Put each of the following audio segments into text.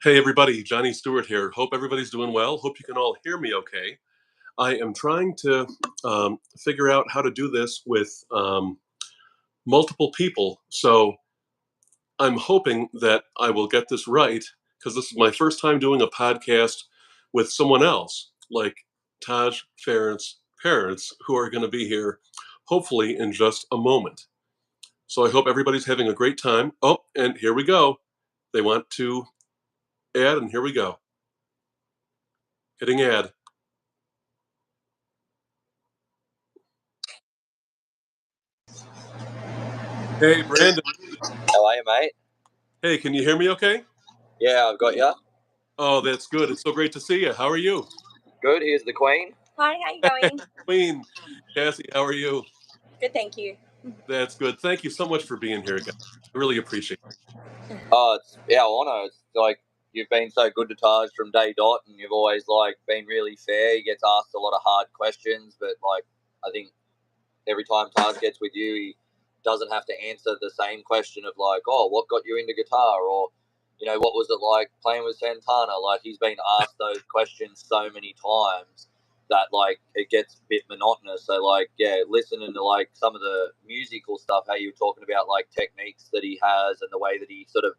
Hey everybody, Johnny Stewart here. Hope everybody's doing well. Hope you can all hear me okay. I am trying to figure out how to do this with multiple people. So I'm hoping that I will get this right because this is my first time doing a podcast with someone else, like Taj Farrant's parents, who are going to be here hopefully in just a moment. So I hope everybody's having a great time. Oh, and here we go. They want to add, and here we go. Hitting add. Hey, Brandon. How are you, mate? Hey, can you hear me okay? Yeah, I've got you. Oh, that's good. It's so great to see you. How are you? Good. Here's the Queen. Hi, how you going? Queen. Cassie, how are you? Good, thank you. That's good. Thank you so much for being here, guys. I really appreciate it. Oh, it's our honour. It's like you've been so good to Taj from day dot, and you've always been really fair. He gets asked a lot of hard questions, but I think every time Taj gets with you, he doesn't have to answer the same question of oh, what got you into guitar, or what was it like playing with Santana? He's been asked those questions so many times that it gets a bit monotonous. So listening to some of the musical stuff, how you were talking about techniques that he has and the way that he sort of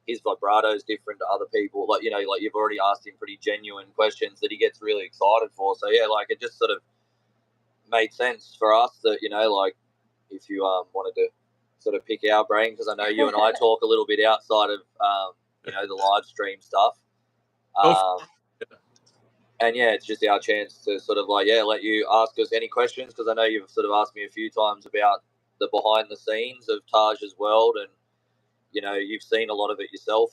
his vibrato is different to other people. You've already asked him pretty genuine questions that he gets really excited for. So yeah, it just sort of made sense for us that if you wanted to sort of pick our brain, because I know you and I talk a little bit outside of the live stream stuff. And yeah, it's just our chance to sort of let you ask us any questions, because I know you've sort of asked me a few times about the behind the scenes of Taj's world, and you've seen a lot of it yourself.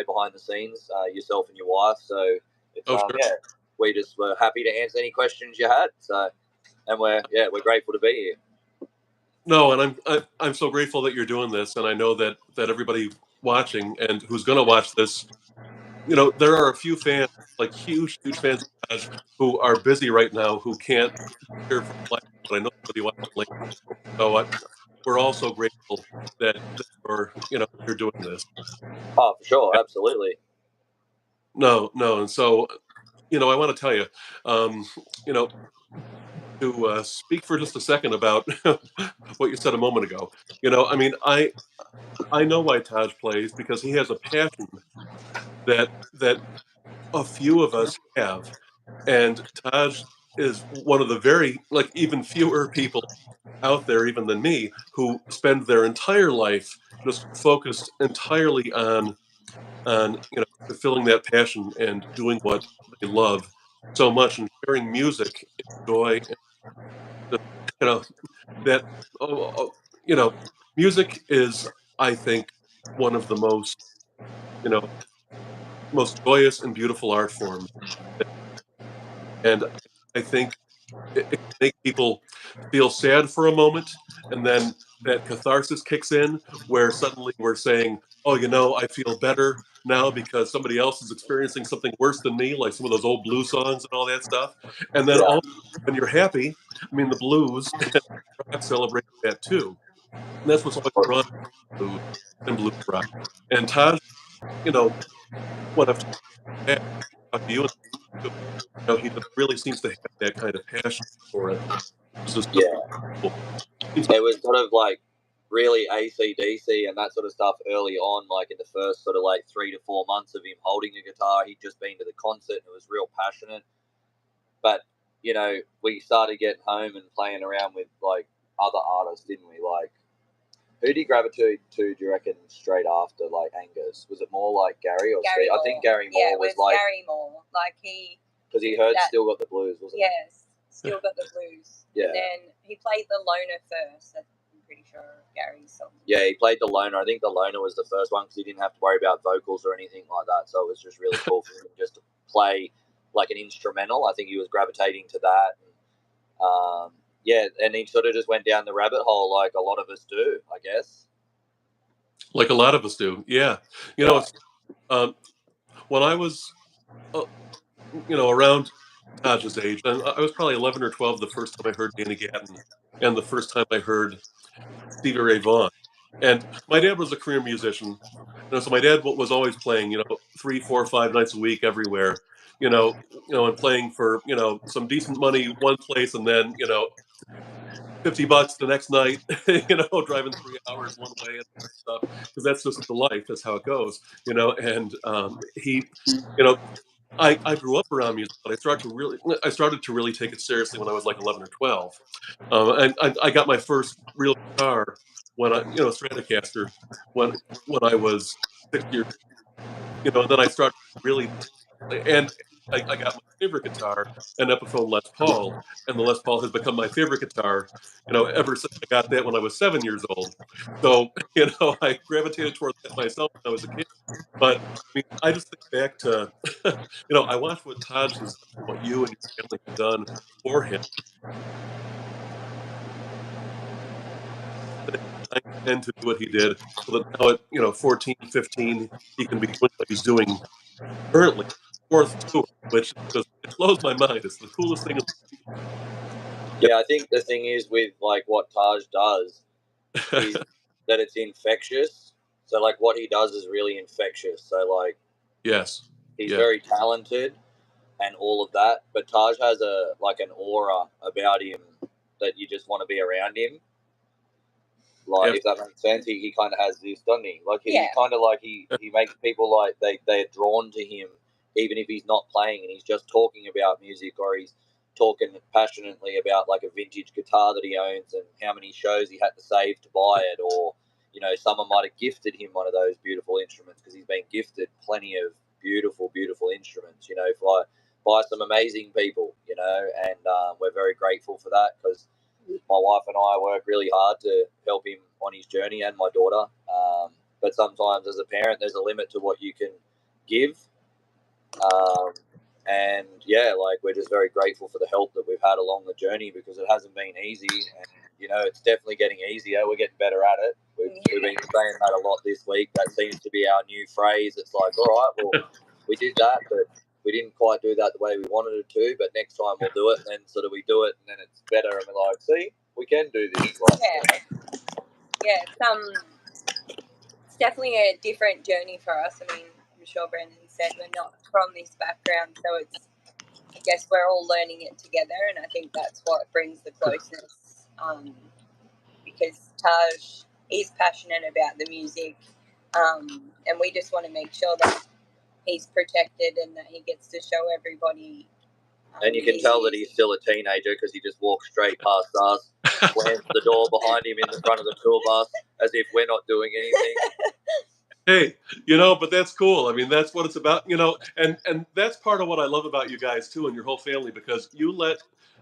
Behind the scenes, yourself and your wife. So it's sure. yeah, we just were happy to answer any questions you had. So, and we're grateful to be here. No, and I'm so grateful that you're doing this, and I know that everybody watching and who's going to watch this, there are a few fans, huge fans of Taj, who are busy right now, who can't hear from live, but I know somebody watching later. So we're also grateful that you're doing this. Oh, for sure, absolutely. No, and so I want to tell you, to speak for just a second about what you said a moment ago. I know why Taj plays, because he has a passion that a few of us have, and Taj is one of the very even fewer people out there, even than me, who spend their entire life just focused entirely on fulfilling that passion and doing what they love so much, and sharing music and joy, and just, that oh, music is, I think, one of the you know most joyous and beautiful art forms, and I think it can make people feel sad for a moment, and then that catharsis kicks in, where suddenly we're saying, oh, I feel better now because somebody else is experiencing something worse than me, like some of those old blues songs and all that stuff. And then all when you're happy, I mean, the blues and rock celebrate that too. And that's what's always drawn blues and blues rock. And Taj, when I've talked to you, he really seems to have that kind of passion for it. It's just cool. It was sort of really AC/DC and that sort of stuff early on, in the first sort of 3 to 4 months of him holding a guitar. He'd just been to the concert and it was real passionate. But, we started getting home and playing around with other artists, didn't we? Who did he gravitate to, do you reckon, straight after Angus? Was it more Gary or Gary Steve? Moore. I think Gary Moore yeah, was Gary Moore. because he heard Still Got the Blues, wasn't it? Yes, Still Got the Blues. Yeah. And then he played the Loner first. I'm pretty sure Gary's song. Yeah, he played the Loner. I think the Loner was the first one because he didn't have to worry about vocals or anything like that. So it was just really cool for him just to play an instrumental. I think he was gravitating to that. And he sort of just went down the rabbit hole like a lot of us do, I guess. Like a lot of us do, yeah. It's, when I was, around Taj's age, and I was probably 11 or 12 the first time I heard Danny Gatton, and the first time I heard Stevie Ray Vaughan. And my dad was a career musician, so my dad was always playing, 3, 4, 5 nights a week everywhere, and playing for some decent money one place, and then $50 the next night, driving 3 hours one way and stuff, because that's just the life. That's how it goes, And he, you know, I grew up around music, but I started to really take it seriously when I was like 11 or 12. And I got my first real guitar Stratocaster, when I was 6 years, and then I started really, and I got my favorite guitar, an Epiphone Les Paul, and the Les Paul has become my favorite guitar, ever since I got that when I was 7 years old. So, I gravitated towards that myself when I was a kid. But I mean, I just think back to, I watched what Taj has done, what you and your family have done for him. And to do what he did, so that now at 14, 15, he can be doing what he's doing currently, fourth tour, which just it blows my mind. It's the coolest thing. Yeah, I think the thing is with like what Taj does is that it's infectious. So like what he does is really infectious. So like Yes. he's Yeah. very talented and all of that, but Taj has an aura about him that you just want to be around him. Like, Yep. if that makes sense, he kind of has this, doesn't he? Like, he Yeah. kind of like, he makes people like, they're drawn to him, even if he's not playing and he's just talking about music, or he's talking passionately about like a vintage guitar that he owns and how many shows he had to save to buy it, or, someone might have gifted him one of those beautiful instruments, because he's been gifted plenty of beautiful, beautiful instruments, by some amazing people, and we're very grateful for that, because my wife and I work really hard to help him on his journey, and my daughter. But sometimes, as a parent, there's a limit to what you can give. And yeah, like, we're just very grateful for the help that we've had along the journey, because it hasn't been easy. And it's definitely getting easier. We're getting better at it. We've been saying that a lot this week. That seems to be our new phrase. It's like, all right, well, we did that, but we didn't quite do that the way we wanted it to, but next time we'll do it. And then sort of we do it, and then it's better, and we're like, see, we can do this. Like, It's definitely a different journey for us. I mean, I'm sure Brandon said we're not from this background, so I guess we're all learning it together, and I think that's what brings the closeness, because Taj is passionate about the music, and we just want to make sure that he's protected and that he gets to show everybody. And you can tell that he's still a teenager, because he just walks straight past us, slams the door behind him in the front of the tour bus, as if we're not doing anything. Hey, but that's cool. I mean, that's what it's about, and that's part of what I love about you guys too, and your whole family, because you let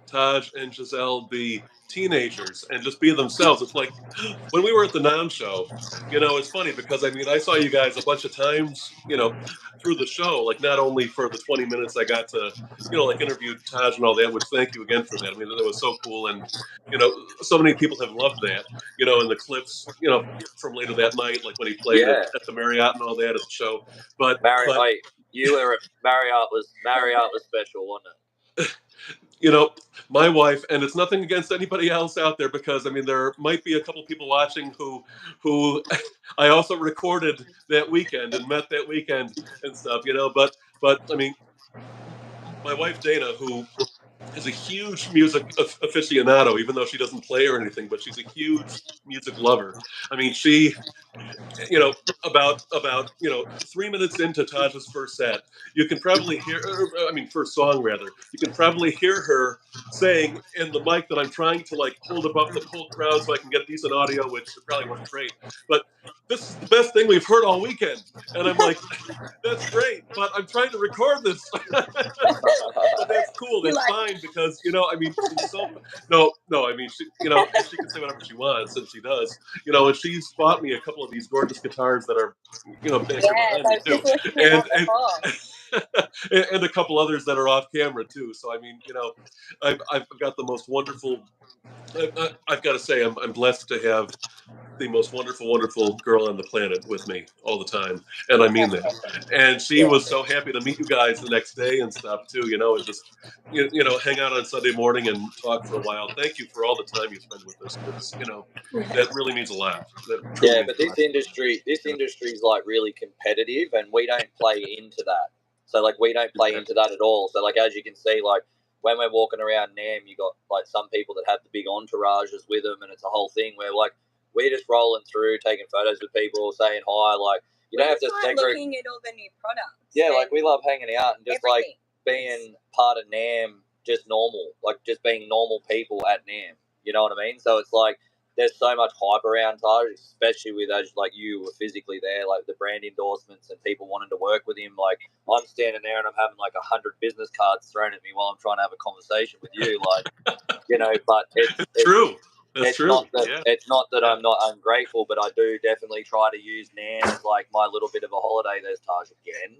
Taj and Jezel be teenagers and just be themselves. It's like when we were at the Nam show, it's funny because I mean, I saw you guys a bunch of times, through the show, like not only for the 20 minutes I got to, like interview Taj and all that, which thank you again for that. I mean, that was so cool. And, so many people have loved that, and the clips, from later that night, like when he played at the Marriott and all that at the show. But you were Marriott was special, wasn't it? My wife, and it's nothing against anybody else out there, because I mean there might be a couple people watching who I also recorded that weekend and met that weekend and stuff, but I mean, my wife Dana, who is a huge music aficionado, even though she doesn't play or anything, but she's a huge music lover. I mean, she, about 3 minutes into Taj's first set, you can probably hear, first song rather, you can probably hear her saying in the mic that I'm trying to like hold above the whole crowd so I can get decent audio, which probably wasn't great, but this is the best thing we've heard all weekend. And I'm like, that's great, but I'm trying to record this. But that's cool. That's fine, because I mean, she's so no. I mean, she she can say whatever she wants, and she does. And she's bought me a couple of these gorgeous guitars that are back here behind me too. And and a couple others that are off camera too. So I mean, I've got the most wonderful. I've got to say, I'm blessed to have the most wonderful girl on the planet with me all the time, and I mean That's that. awesome. And she Yeah. was so happy to meet you guys the next day and stuff too, and just hang out on Sunday morning and talk for a while. Thank you for all the time you spend with us, because that really means a lot. That truly Yeah, means but a lot. this industry is like really competitive, and we don't play into that. So like we don't play into that at all. So like as you can see, like when we're walking around NAM, you got like some people that have the big entourages with them, and it's a whole thing where like we're just rolling through, taking photos with people, saying hi. Like you don't have to like looking at all the new products. Yeah, like we love hanging out and just everything. like being part of NAM, just normal, like just being normal people at NAM. You know what I mean? So it's like there's so much hype around Taj, especially with as like you were physically there, like the brand endorsements and people wanting to work with him. Like I'm standing there and I'm having like 100 business cards thrown at me while I'm trying to have a conversation with you, like But it's true. That's it's true. not that Yeah. it's not that I'm not ungrateful, but I do definitely try to use NAM as like my little bit of a holiday. There's Taj again.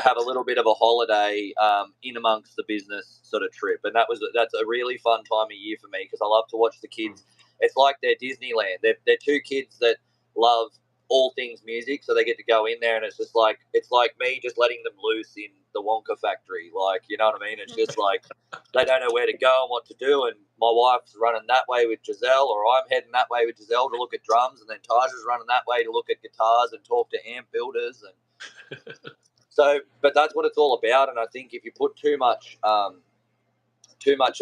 Have a little bit of a holiday in amongst the business sort of trip, and that's a really fun time of year for me because I love to watch the kids. It's like they're Disneyland. They're two kids that love all things music, so they get to go in there, and it's like me just letting them loose in the Wonka factory, like you know what I mean. It's just like they don't know where to go and what to do, and my wife's running that way with Jezel, or I'm heading that way with Jezel to look at drums, and then Taj is running that way to look at guitars and talk to amp builders and. So, but that's what it's all about, and I think if you put too much of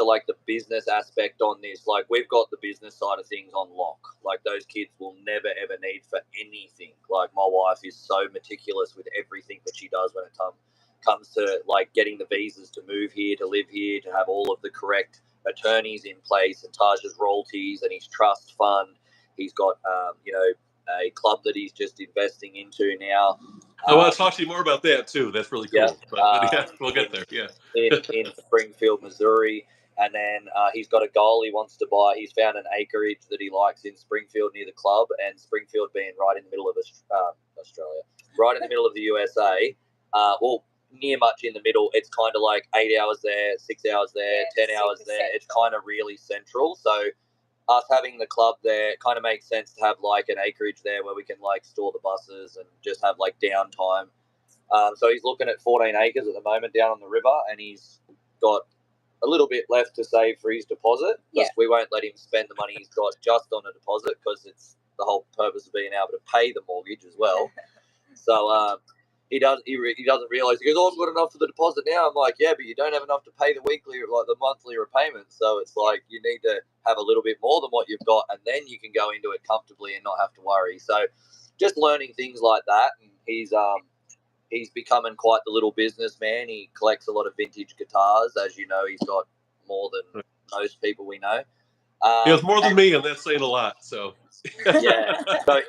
like the business aspect on this, like we've got the business side of things on lock. Like those kids will never ever need for anything. Like my wife is so meticulous with everything that she does when it comes to like getting the visas to move here, to live here, to have all of the correct attorneys in place, and Taj's royalties and his trust fund. He's got a club that he's just investing into now. I want to talk to you more about that too. That's really cool. Yeah, but yeah, we'll get there. Yeah. in Springfield, Missouri, and then he's got a goal he wants to buy. He's found an acreage that he likes in Springfield near the club, and Springfield being right in the middle of Australia, right in the middle of the USA. Near much in the middle. It's kind of like 8 hours there, 6 hours there, 10 hours there. It's kind of really central. So us having the club there kind of makes sense to have like an acreage there where we can like store the buses and just have like downtime. So he's looking at 14 acres at the moment down on the river, and he's got a little bit left to save for his deposit. Yeah. We won't let him spend the money he's got just on a deposit because it's the whole purpose of being able to pay the mortgage as well. So he doesn't realise. He goes, "Oh, I've got enough for the deposit now." I'm like, "Yeah, but you don't have enough to pay the weekly, like the monthly repayment. So it's like you need to have a little bit more than what you've got, and then you can go into it comfortably and not have to worry." So just learning things like that, and he's becoming quite the little businessman. He collects a lot of vintage guitars. As you know, he's got more than most people we know. He has more than me, and that's saying a lot. So yeah, so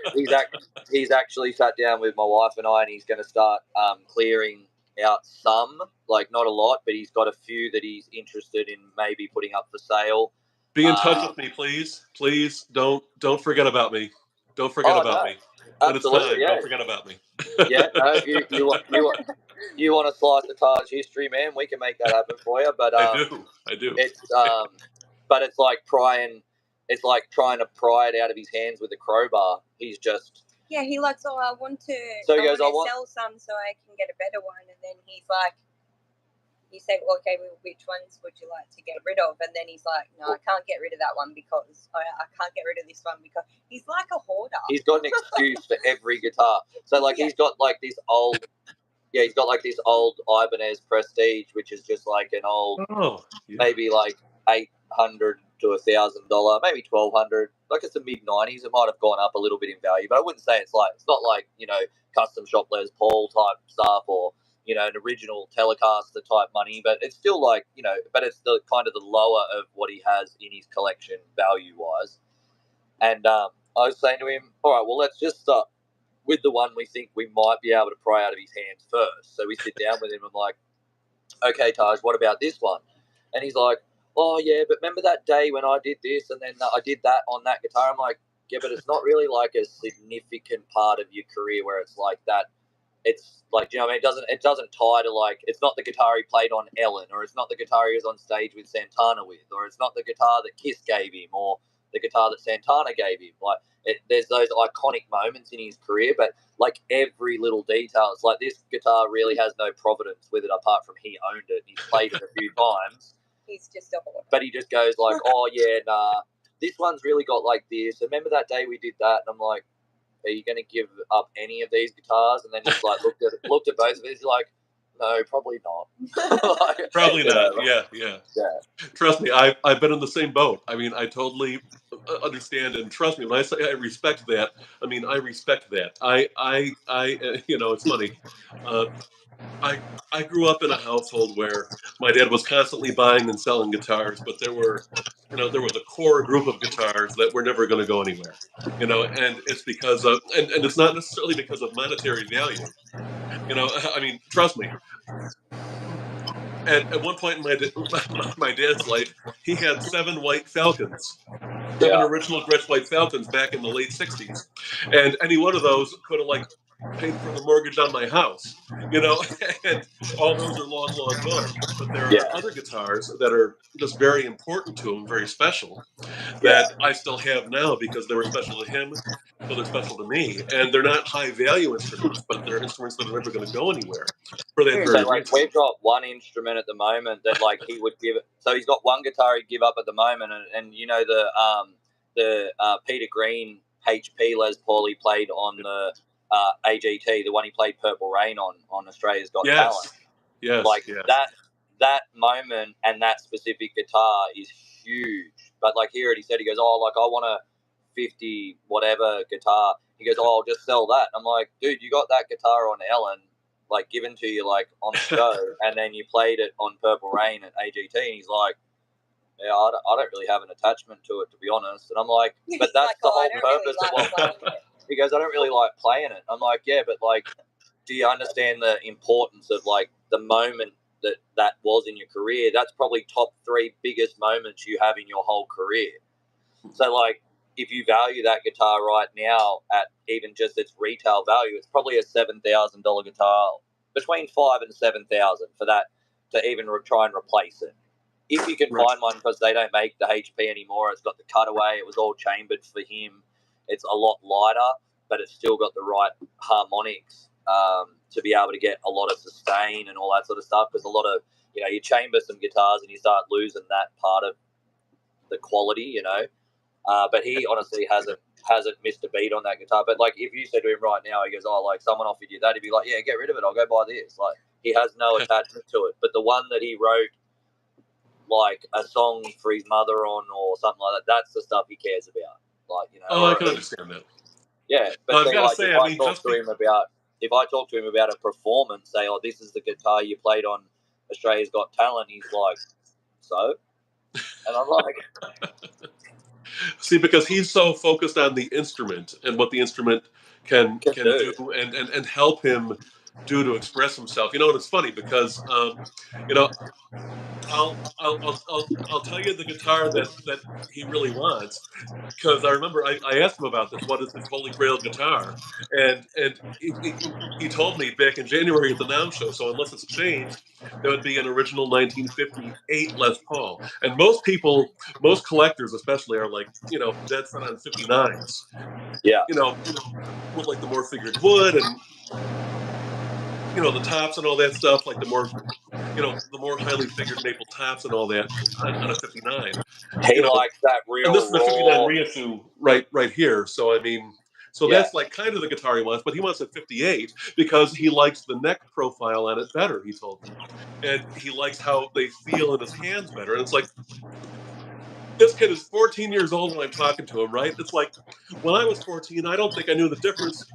he's actually sat down with my wife and I, and he's going to start clearing out some, like not a lot, but he's got a few that he's interested in maybe putting up for sale. be in touch with me, please. Please don't forget about me. Don't forget about me. When it's time, don't forget about me. Yeah, no, you want to slice the Taj history, man? We can make that happen for you. But I do. It's like prying. It's like trying to pry it out of his hands with a crowbar. He's just. Yeah, he likes. Oh, I want to. So he goes, I want to sell some so I can get a better one, and then he's like, you say, well, okay, well, which ones would you like to get rid of? And then he's like, no, I can't get rid of that one because I can't get rid of this one because he's like a hoarder. He's got an excuse for every guitar. So like he's got like this old. Yeah, he's got like this old Ibanez Prestige, which is just like an old, maybe like $800 to $1,000, maybe $1,200. Like it's the mid-90s. It might have gone up a little bit in value, but I wouldn't say it's not like custom shop Les Paul type stuff or an original Telecaster type money. But it's still like but it's the kind of the lower of what he has in his collection value wise. And I was saying to him, all right, well let's just start with the one we think we might be able to pry out of his hands first. So we sit down with him and I'm like, okay, Taj, what about this one? And he's like, oh, yeah, but remember that day when I did this and then I did that on that guitar? I'm like, yeah, but it's not really like a significant part of your career where it's like that. It's like, you know what I mean? It doesn't tie to like, it's not the guitar he played on Ellen, or it's not the guitar he was on stage with Santana with, or it's not the guitar that Kiss gave him, or the guitar that Santana gave him. Like, there's those iconic moments in his career, but like every little detail, it's like this guitar really has no provenance with it apart from he owned it and he's played it a few times. He's just a hoarder. But he just goes like, oh yeah, nah, this one's really got like this. Remember that day we did that? And I'm like, are you going to give up any of these guitars? And then he's like, looked at both of it. He's like, no, probably not. Like, Probably not. know, Yeah. yeah. Trust me, I've been in the same boat. I mean, I totally understand, and trust me when I say I respect that. I mean, I respect that. You know, it's funny. Uh, I grew up in a household where my dad was constantly buying and selling guitars, but there was a core group of guitars that were never going to go anywhere. You know, and it's because of, and it's not necessarily because of monetary value. You know, I mean, trust me. At one point in my dad's life, he had 7 white Falcons, 7 Yeah. original Gretsch White Falcons back in the late '60s, and any one of those could have like paid for the mortgage on my house, you know. And all those are long gone. But there are Yeah. other guitars that are just very important to him, very special, Yeah. that I still have now because they were special to him, so they're special to me, and they're not high value instruments, but they're instruments that are never going to go anywhere for that So very like reason. we've got one instrument at the moment that like he would give it. So he's got one guitar he'd give up at the moment, and you know the Peter Green HP Les Paul he played on the AGT, the one he played Purple Rain on Australia's Got Talent. Yes. Like that moment and that specific guitar is huge. But like here he said, he goes, oh, like I want a 50 whatever guitar. He goes, oh, I'll just sell that. I'm like, dude, you got that guitar on Ellen, like given to you like on the show, and then you played it on Purple Rain at AGT, and he's like, yeah, I don't really have an attachment to it, to be honest. And I'm like, but that's like, the oh, whole I don't purpose really of like what. He goes, I don't really like playing it. I'm like, yeah, but like, do you understand the importance of like the moment that was in your career? That's probably top 3 biggest moments you have in your whole career. So like, if you value that guitar right now at even just its retail value, it's probably a $7,000 guitar, between $5,000 and $7,000 for that to even try and replace it. If you can find one, because they don't make the HP anymore, it's got the cutaway. It was all chambered for him. It's a lot lighter, but it's still got the right harmonics to be able to get a lot of sustain and all that sort of stuff. Because a lot of, you know, you chamber some guitars and you start losing that part of the quality, you know. But he honestly hasn't missed a beat on that guitar. But like, if you said to him right now, he goes, "Oh, like someone offered you that," he'd be like, "Yeah, get rid of it. I'll go buy this." Like, he has no attachment to it. But the one that he wrote, like a song for his mother on or something like that, that's the stuff he cares about. Like, you know. Oh, I can understand that. Yeah, but I've see, got to like, say, if I talk to him about a performance, say, "Oh, this is the guitar you played on Australia's Got Talent," he's like, "So," and I'm like, see, because he's so focused on the instrument and what the instrument can do. do and help him do to express himself. You know, and it's funny because you know, I'll tell you the guitar that he really wants, because I remember I asked him about this. What is his holy grail guitar? And he told me back in January at the Noun Show. So unless it's changed, that would be an original 1958 Les Paul. And most collectors especially are like, you know, dead set on 59s. Yeah. You know, with like the more figured wood and, you know, the tops and all that stuff, like the more, you know, the more highly figured maple tops and all that on a 59. He You know, likes that and real this is the 59 raw. reissue right here. So I mean, so Yeah. that's like kind of the guitar he wants, but he wants a 58 because he likes the neck profile on it better. He told me, and he likes how they feel in his hands better. And it's like, this kid is 14 years old when I'm talking to him, right? It's like, when I was 14, I don't think I knew the difference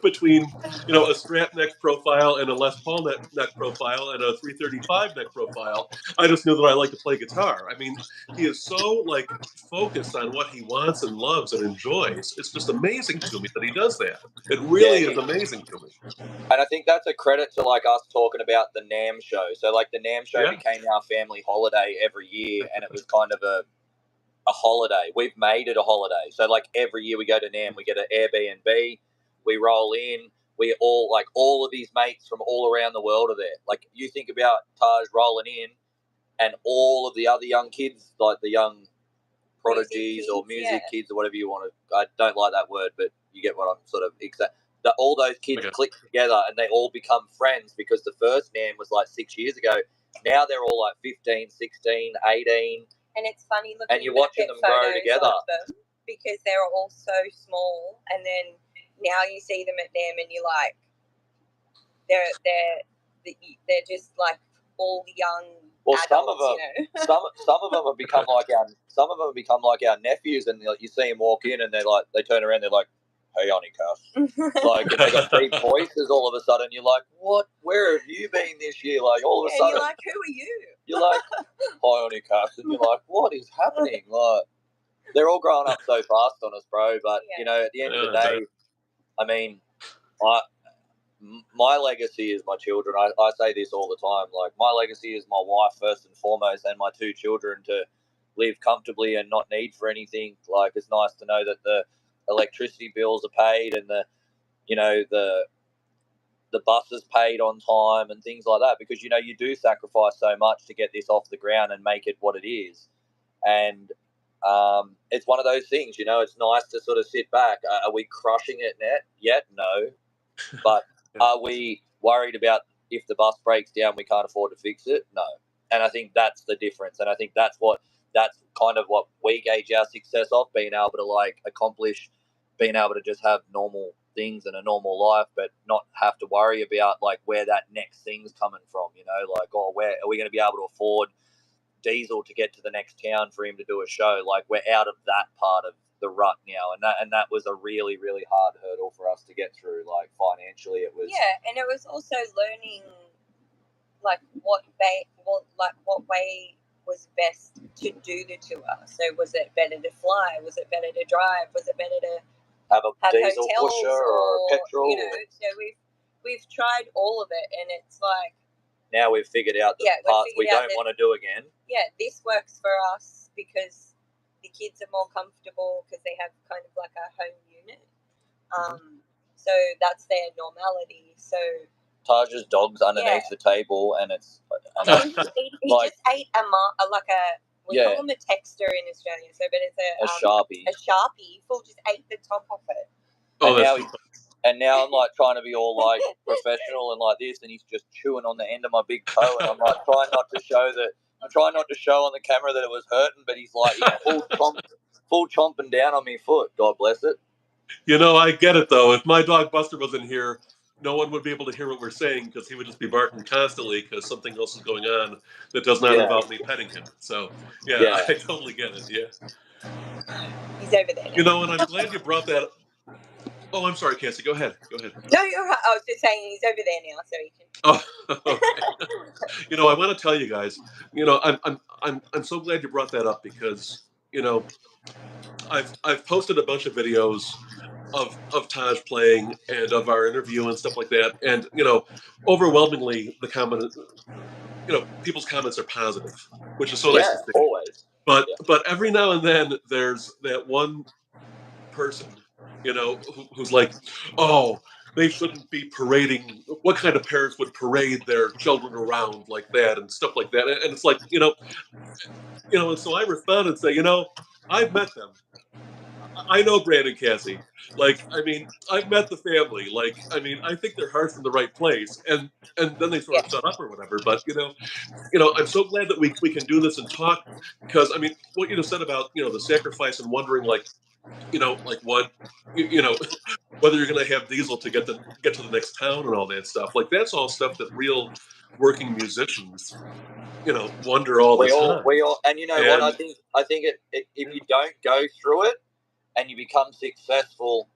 between, you know, a Strat neck profile and a Les Paul neck profile and a 335 neck profile. I just knew that I like to play guitar. I mean, he is so like focused on what he wants and loves and enjoys. It's just amazing to me that he does that. It really is amazing to me. And I think that's a credit to like us talking about the NAMM show. So like the NAMM show became our family holiday every year, and it was kind of a holiday. We've made it a holiday. So like every year we go to NAM, we get an Airbnb, we roll in, we all of these mates from all around the world are there. Like you think about Taj rolling in and all of the other young kids, like the young prodigies or music kids or whatever you want to, I don't like that word, but you get what I'm sort of exact. That all those kids click together and they all become friends because the first NAM was like 6 years ago. Now they're all like 15, 16, 18. And it's funny looking and you're watching them grow together because they're all so small, and then now you see them at NAM and you're like, they're just like all young. Well, adults, some of them, you know? some of them have become like our nephews, and you see them walk in and they turn around, they're like, "Hey, Auntie Cass," like, and they got deep voices all of a sudden. You're like, "What? Where have you been this year?" Like all of a sudden, you're like, "Who are you?" You're like, "Hi, Auntie Cass," and you're like, "What is happening?" Like, they're all growing up so fast on us, bro. But you know, at the end of the day, I mean, my legacy is my children. I say this all the time. Like, my legacy is my wife first and foremost, and my 2 children to live comfortably and not need for anything. Like, it's nice to know that the electricity bills are paid and the bus is paid on time and things like that, because you do sacrifice so much to get this off the ground and make it what it is. And it's one of those things. It's nice to sort of sit back. Are we crushing it yet? No. But are we worried about if the bus breaks down, we can't afford to fix it? No. And I think that's the difference. And I think that's kind of what we gauge our success off, being able to accomplish, being able to just have normal things and a normal life, but not have to worry about where that next thing's coming from. Where are we going to be able to afford Jezel to get to the next town for him to do a show? We're out of that part of the rut now, and that was a really, really hard hurdle for us to get through. Financially, it was. Yeah, and it was also learning what way was best to do the tour. So was it better to fly? Was it better to drive? Was it better to have diesel pusher or petrol? So we've tried all of it, and it's like now we've figured out the parts we don't want to do again. Yeah, this works for us because the kids are more comfortable because they have kind of like a home unit. So that's their normality. So Taj's dog's underneath the table, and it's he just ate we call them a texter in Australia. So, but it's a sharpie. A sharpie. Full just ate the top off it. And now I'm trying to be all professional and this, and he's just chewing on the end of my big toe, and I'm trying not to show on the camera that it was hurting, but he's full chomping down on my foot. God bless it. I get it though. If my dog Buster was in here, no one would be able to hear what we're saying because he would just be barking constantly because something else is going on that does not involve me petting him. So I totally get it. Yeah. He's over there now. And I'm glad you brought that. Oh, I'm sorry, Cassie. Go ahead. No, you're right. I was just saying he's over there now, so he can. Oh, okay. I want to tell you guys. I'm so glad you brought that up because I've posted a bunch of videos of Taj playing and of our interview and stuff like that, and overwhelmingly the comment, people's comments are positive, which is so nice to see. Always. But every now and then there's that one person, who's like, "Oh, they shouldn't be parading. What kind of parents would parade their children around like that and stuff like that?" And it's like, and so I respond and say, I've met them. I know Brandin and Cassie. I've met the family. I think their heart's in the right place. And then they sort of shut up or whatever. But I'm so glad that we can do this and talk because what you just said about the sacrifice and wondering what whether you're going to have Jezel to get to the next town and all that stuff. That's all stuff that real working musicians wonder all the time. We all, and what I think if you don't go through it and you become successful,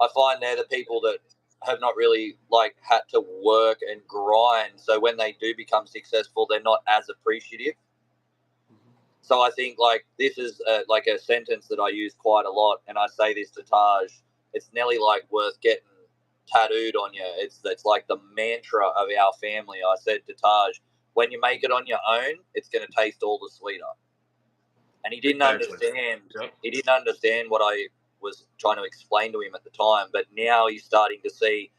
I find they're the people that have not really had to work and grind. So when they do become successful, they're not as appreciative. So I think this is a sentence that I use quite a lot, and I say this to Taj. It's nearly worth getting tattooed on you. It's like the mantra of our family. I said to Taj, when you make it on your own, it's going to taste all the sweeter. And he didn't Exactly. understand. Yep. He didn't understand what I was trying to explain to him at the time. But now he's starting to see,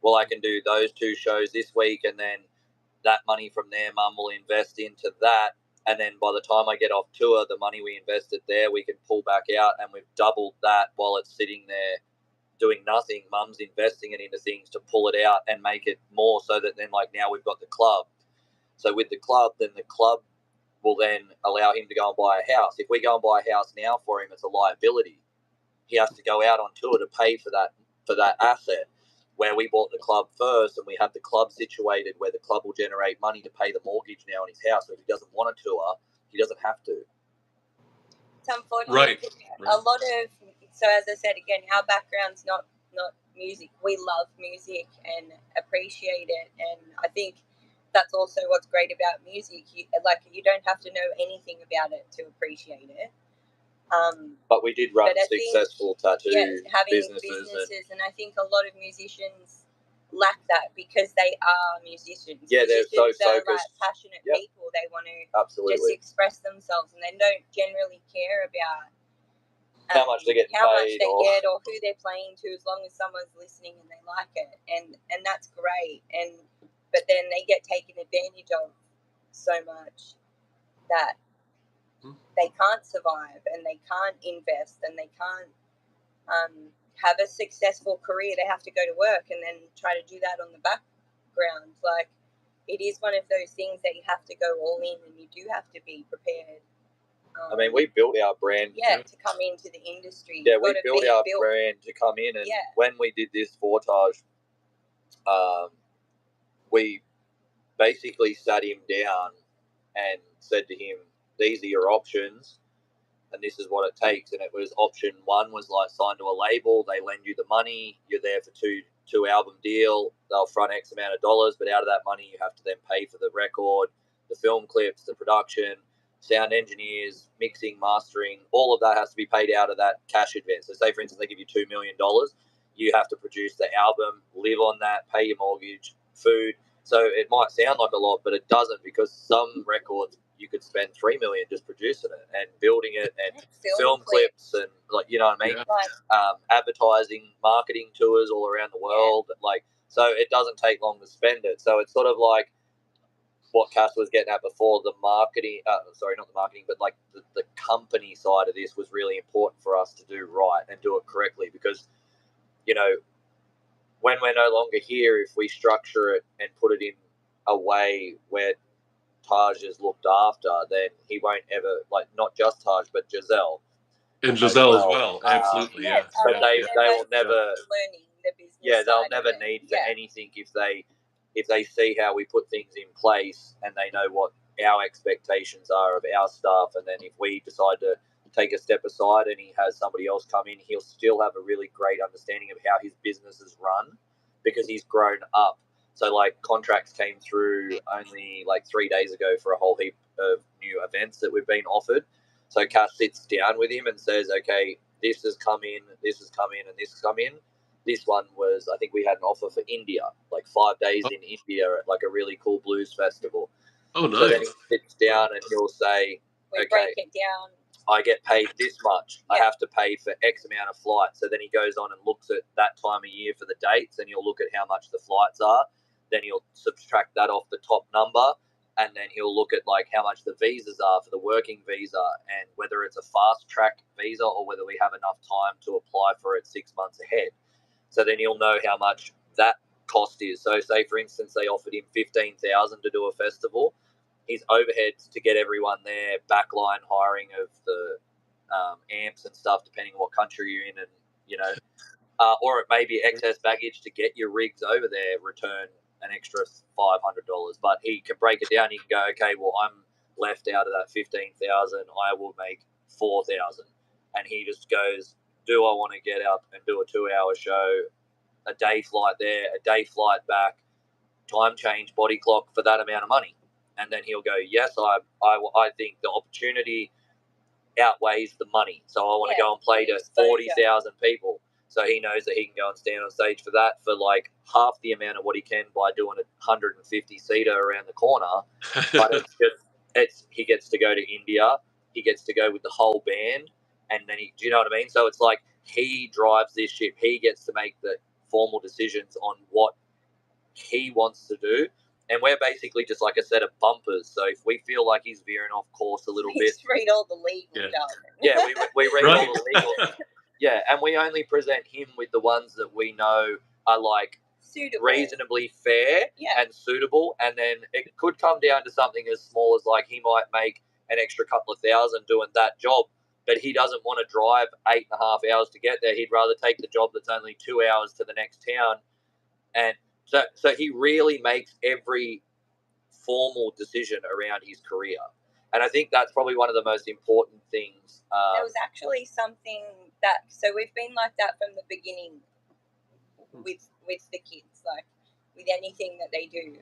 well, I can do those 2 shows this week, and then that money from there, Mum will invest into that. And then by the time I get off tour, the money we invested there, we can pull back out, and we've doubled that while it's sitting there doing nothing. Mum's investing it into things to pull it out and make it more, so that then, like, now we've got the club. So with the club, then the club will then allow him to go and buy a house. If we go and buy a house now for him, it's a liability. He has to go out on tour to pay for that asset. Where we bought the club first, and we have the club situated where the club will generate money to pay the mortgage now on his house. So if he doesn't want a tour, he doesn't have to. It's unfortunate. Right. A lot of, so as I said again, our background's not music. We love music and appreciate it, and I think that's also what's great about music. You don't have to know anything about it to appreciate it. But we did run successful tattoo having businesses, and I think a lot of musicians lack that because they are musicians. Yeah, they're so focused. Like passionate people. They want to absolutely just express themselves, and they don't generally care about how much they get paid, or who they're playing to, as long as someone's listening and they like it, and that's great. But then they get taken advantage of so much that they can't survive, and they can't invest, and they can't have a successful career. They have to go to work and then try to do that on the background. Like, it is one of those things that you have to go all in, and you do have to be prepared. I mean, we built our brand. To come into the industry. Yeah, we built our brand to come in, and when we did this Fortage, we basically sat him down and said to him, "These are your options, and this is what it takes." And it was option 1 was like sign to a label. They lend you the money. You're there for two album deal. They'll front X amount of dollars, but out of that money, you have to then pay for the record, the film clips, the production, sound engineers, mixing, mastering. All of that has to be paid out of that cash advance. So say, for instance, they give you $2 million. You have to produce the album, live on that, pay your mortgage, food. So it might sound like a lot, but it doesn't, because some records you could spend $3 million just producing it and building it, and film clips, and, like, you know what I mean? Yeah. Advertising, marketing tours all around the world. Like, so it doesn't take long to spend it. So it's sort of like what Cass was getting at before, the marketing, sorry, not the marketing, but like the company side of this was really important for us to do right and do it correctly, because, you know, when we're no longer here, if we structure it and put it in a way where Taj is looked after, then he won't ever, like, not just Taj, but Jezel. And Jezel as well. Absolutely, yeah. But they will never learning the business. Yeah, they'll never need for anything if they see how we put things in place, and they know what our expectations are of our staff. And then if we decide to take a step aside and he has somebody else come in, he'll still have a really great understanding of how his business is run, because he's grown up. So, like, contracts came through only like 3 days ago for a whole heap of new events that we've been offered. So Cass sits down with him and says, okay, this has come in, this has come in, and this has come in. This one was, I think we had an offer for India, like 5 days in India at like a really cool blues festival. Oh, nice. So then he sits down and he'll say, we break it down. I get paid this much. I have to pay for X amount of flights. So then he goes on and looks at that time of year for the dates, and he'll look at how much the flights are. Then he'll subtract that off the top number, and then he'll look at like how much the visas are for the working visa, and whether it's a fast track visa or whether we have enough time to apply for it 6 months ahead. So then he'll know how much that cost is. So say, for instance, they offered him $15,000 to do a festival. His overheads to get everyone there, backline hiring of the amps and stuff, depending on what country you're in, and, you know, or it may be excess baggage to get your rigs over there, return an extra $500. But he can break it down. He can go, okay, well, I'm left out of that $15,000. I will make $4,000, and he just goes, do I want to get up and do a 2-hour show, a day flight there, a day flight back, time change, body clock for that amount of money? And then he'll go, yes, I think the opportunity outweighs the money. So I want to go and play to 40,000 people. So he knows that he can go and stand on stage for that for like half the amount of what he can by doing a 150-seater around the corner. But he gets to go to India, he gets to go with the whole band, and then do you know what I mean? So it's like he drives this ship. He gets to make the formal decisions on what he wants to do. And we're basically just like a set of bumpers. So if we feel like he's veering off course a little bit, just read all the legal jargon. Yeah, we read Right. all the legal. Yeah, and we only present him with the ones that we know are like Suitable. reasonably fair and suitable. And then it could come down to something as small as like he might make an extra couple of $1,000 doing that job, but he doesn't want to drive 8.5 hours to get there. He'd rather take the job that's only 2 hours to the next town. And so he really makes every formal decision around his career. And I think that's probably one of the most important things. There was actually something that, so we've been like that from the beginning with the kids, like with anything that they do.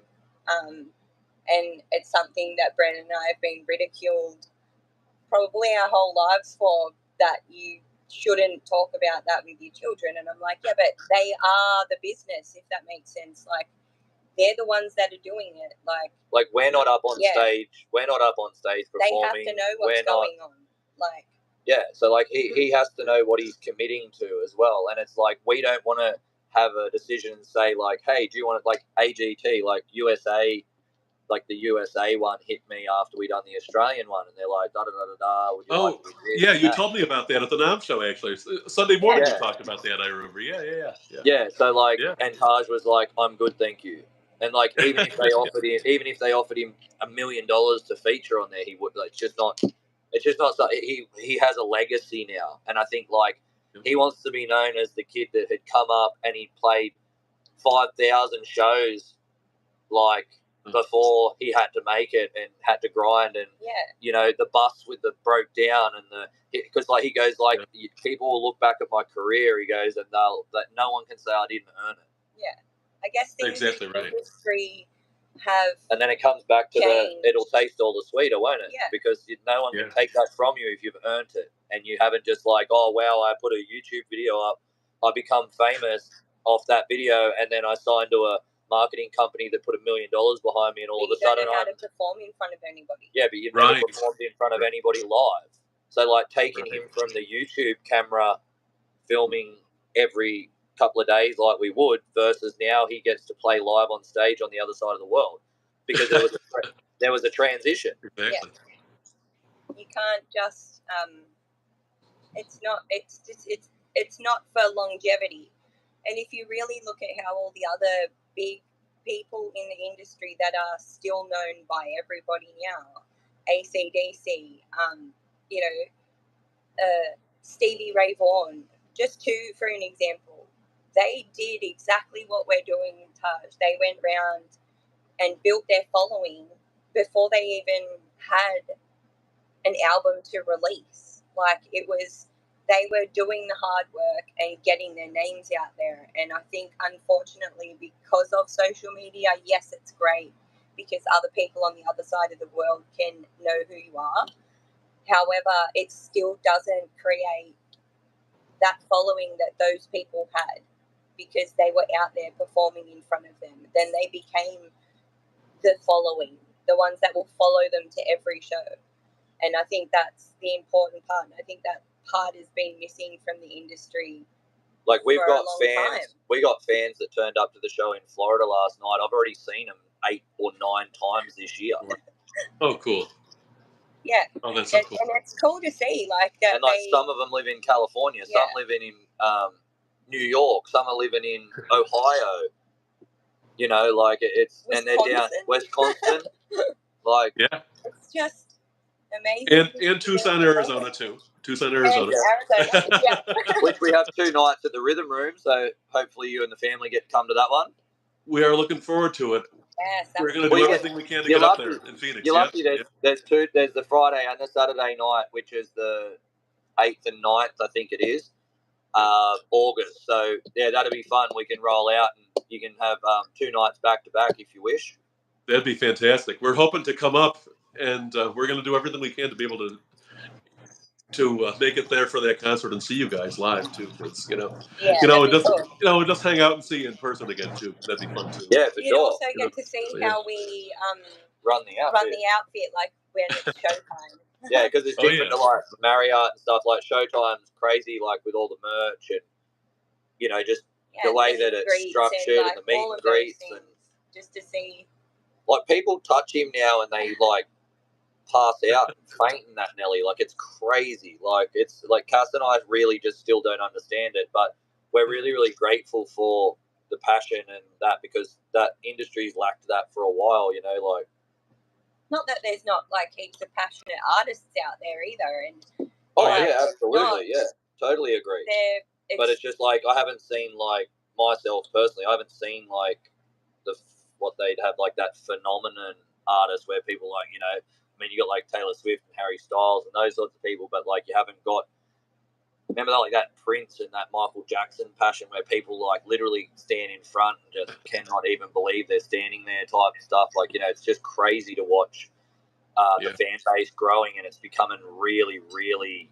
And it's something that Brandon and I have been ridiculed probably our whole lives for, that you shouldn't talk about that with your children. And I'm like, yeah, but they are the business, if that makes sense. Like, they're the ones that are doing it. Like we're not up on stage. We're not up on stage performing. They have to know what's going on. Like, yeah, so like he has to know what he's committing to as well. And it's like, we don't want to have a decision and say like, hey, do you want to, like AGT, like USA, like the USA one hit me after we done the Australian one, and they're like, da da da da da. Would you like to do this? Yeah, you told me about that at the NAM show actually. Sunday morning you talked about that. I remember. Yeah. So like, and Taj was like, I'm good, thank you. And like, even if they offered him $1 million to feature on there, he would. Like, it's just not something. He has a legacy now, and I think like he wants to be known as the kid that had come up and he played 5,000 shows, like before he had to make it and had to grind, and you know, the bus with the broke down, and because like he goes like, people will look back at my career, he goes, and that no one can say I didn't earn it. I guess things exactly in right. the industry have, and then it comes back to changed. it'll taste all the sweeter, won't it? Yeah. Because no one can take that from you if you've earned it, and you haven't just like, oh wow, I put a YouTube video up, I become famous off that video, and then I signed to a marketing company that put $1 million behind me, and all of a sudden I don't know how to perform in front of anybody. Yeah, but you've never performed in front of anybody live. So like taking him from the YouTube camera, filming every couple of days like we would, versus now he gets to play live on stage on the other side of the world, because there was a transition. Exactly. You can't just it's not for longevity. And if you really look at how all the other big people in the industry that are still known by everybody now, AC/DC, Stevie Ray Vaughan, just two for an example, they did exactly what we're doing in Taj. They went round and built their following before they even had an album to release. Like, it was, they were doing the hard work and getting their names out there. And I think, unfortunately, because of social media, yes, it's great because other people on the other side of the world can know who you are. However, it still doesn't create that following that those people had because they were out there performing in front of them. Then they became the following, the ones that will follow them to every show. And I think that's the important part. And I think that part has been missing from the industry. Like, we've got fans. Time. We got fans that turned up to the show in Florida last night. I've already seen them 8 or 9 times this year. Oh, cool. Yeah. Oh, that's so cool. And it's cool to see, like, that. And like, some of them live in California, some live in New York, some are living in Ohio. You know, like, it's Wisconsin. And they're down Wisconsin. Like, it's just amazing. And Tucson, Arizona too. Tucson, Arizona. Which we have 2 nights at the Rhythm Room, so hopefully you and the family get to come to that one. We are looking forward to it. Yes, we're going to do everything we can to get up there in Phoenix. You're lucky. There's 2. There's the Friday and the Saturday night, which is the 8th and 9th, I think it is, August. So yeah, that'll be fun. We can roll out and you can have 2 nights back to back if you wish. That'd be fantastic. We're hoping to come up, and we're going to do everything we can to be able to make it there for that concert and see you guys live too. Because just hang out and see you in person again too. That'd be fun too. Yeah, for you sure. Also get to see how we run the outfit like when it's showtime. Yeah, because it's different to like Marriott and stuff. Like Showtime's crazy, like with all the merch and just the way that it's structured and the meet and greets and just to see. Like people touch him now and they like pass out and faint in that Nelly. Like it's crazy. Like it's like Cass and I really just still don't understand it, but we're really, really grateful for the passion and that, because that industry's lacked that for a while, like. Not that there's not like heaps of passionate artists out there either, and absolutely, totally agree. But it's just like I haven't seen like myself personally. I haven't seen like what they'd have like that phenomenon artist where people like I mean you got like Taylor Swift and Harry Styles and those sorts of people, but like you haven't got. Remember that, like that Prince and that Michael Jackson passion where people like literally stand in front and just cannot even believe they're standing there type stuff. Like, it's just crazy to watch the fan base growing, and it's becoming really, really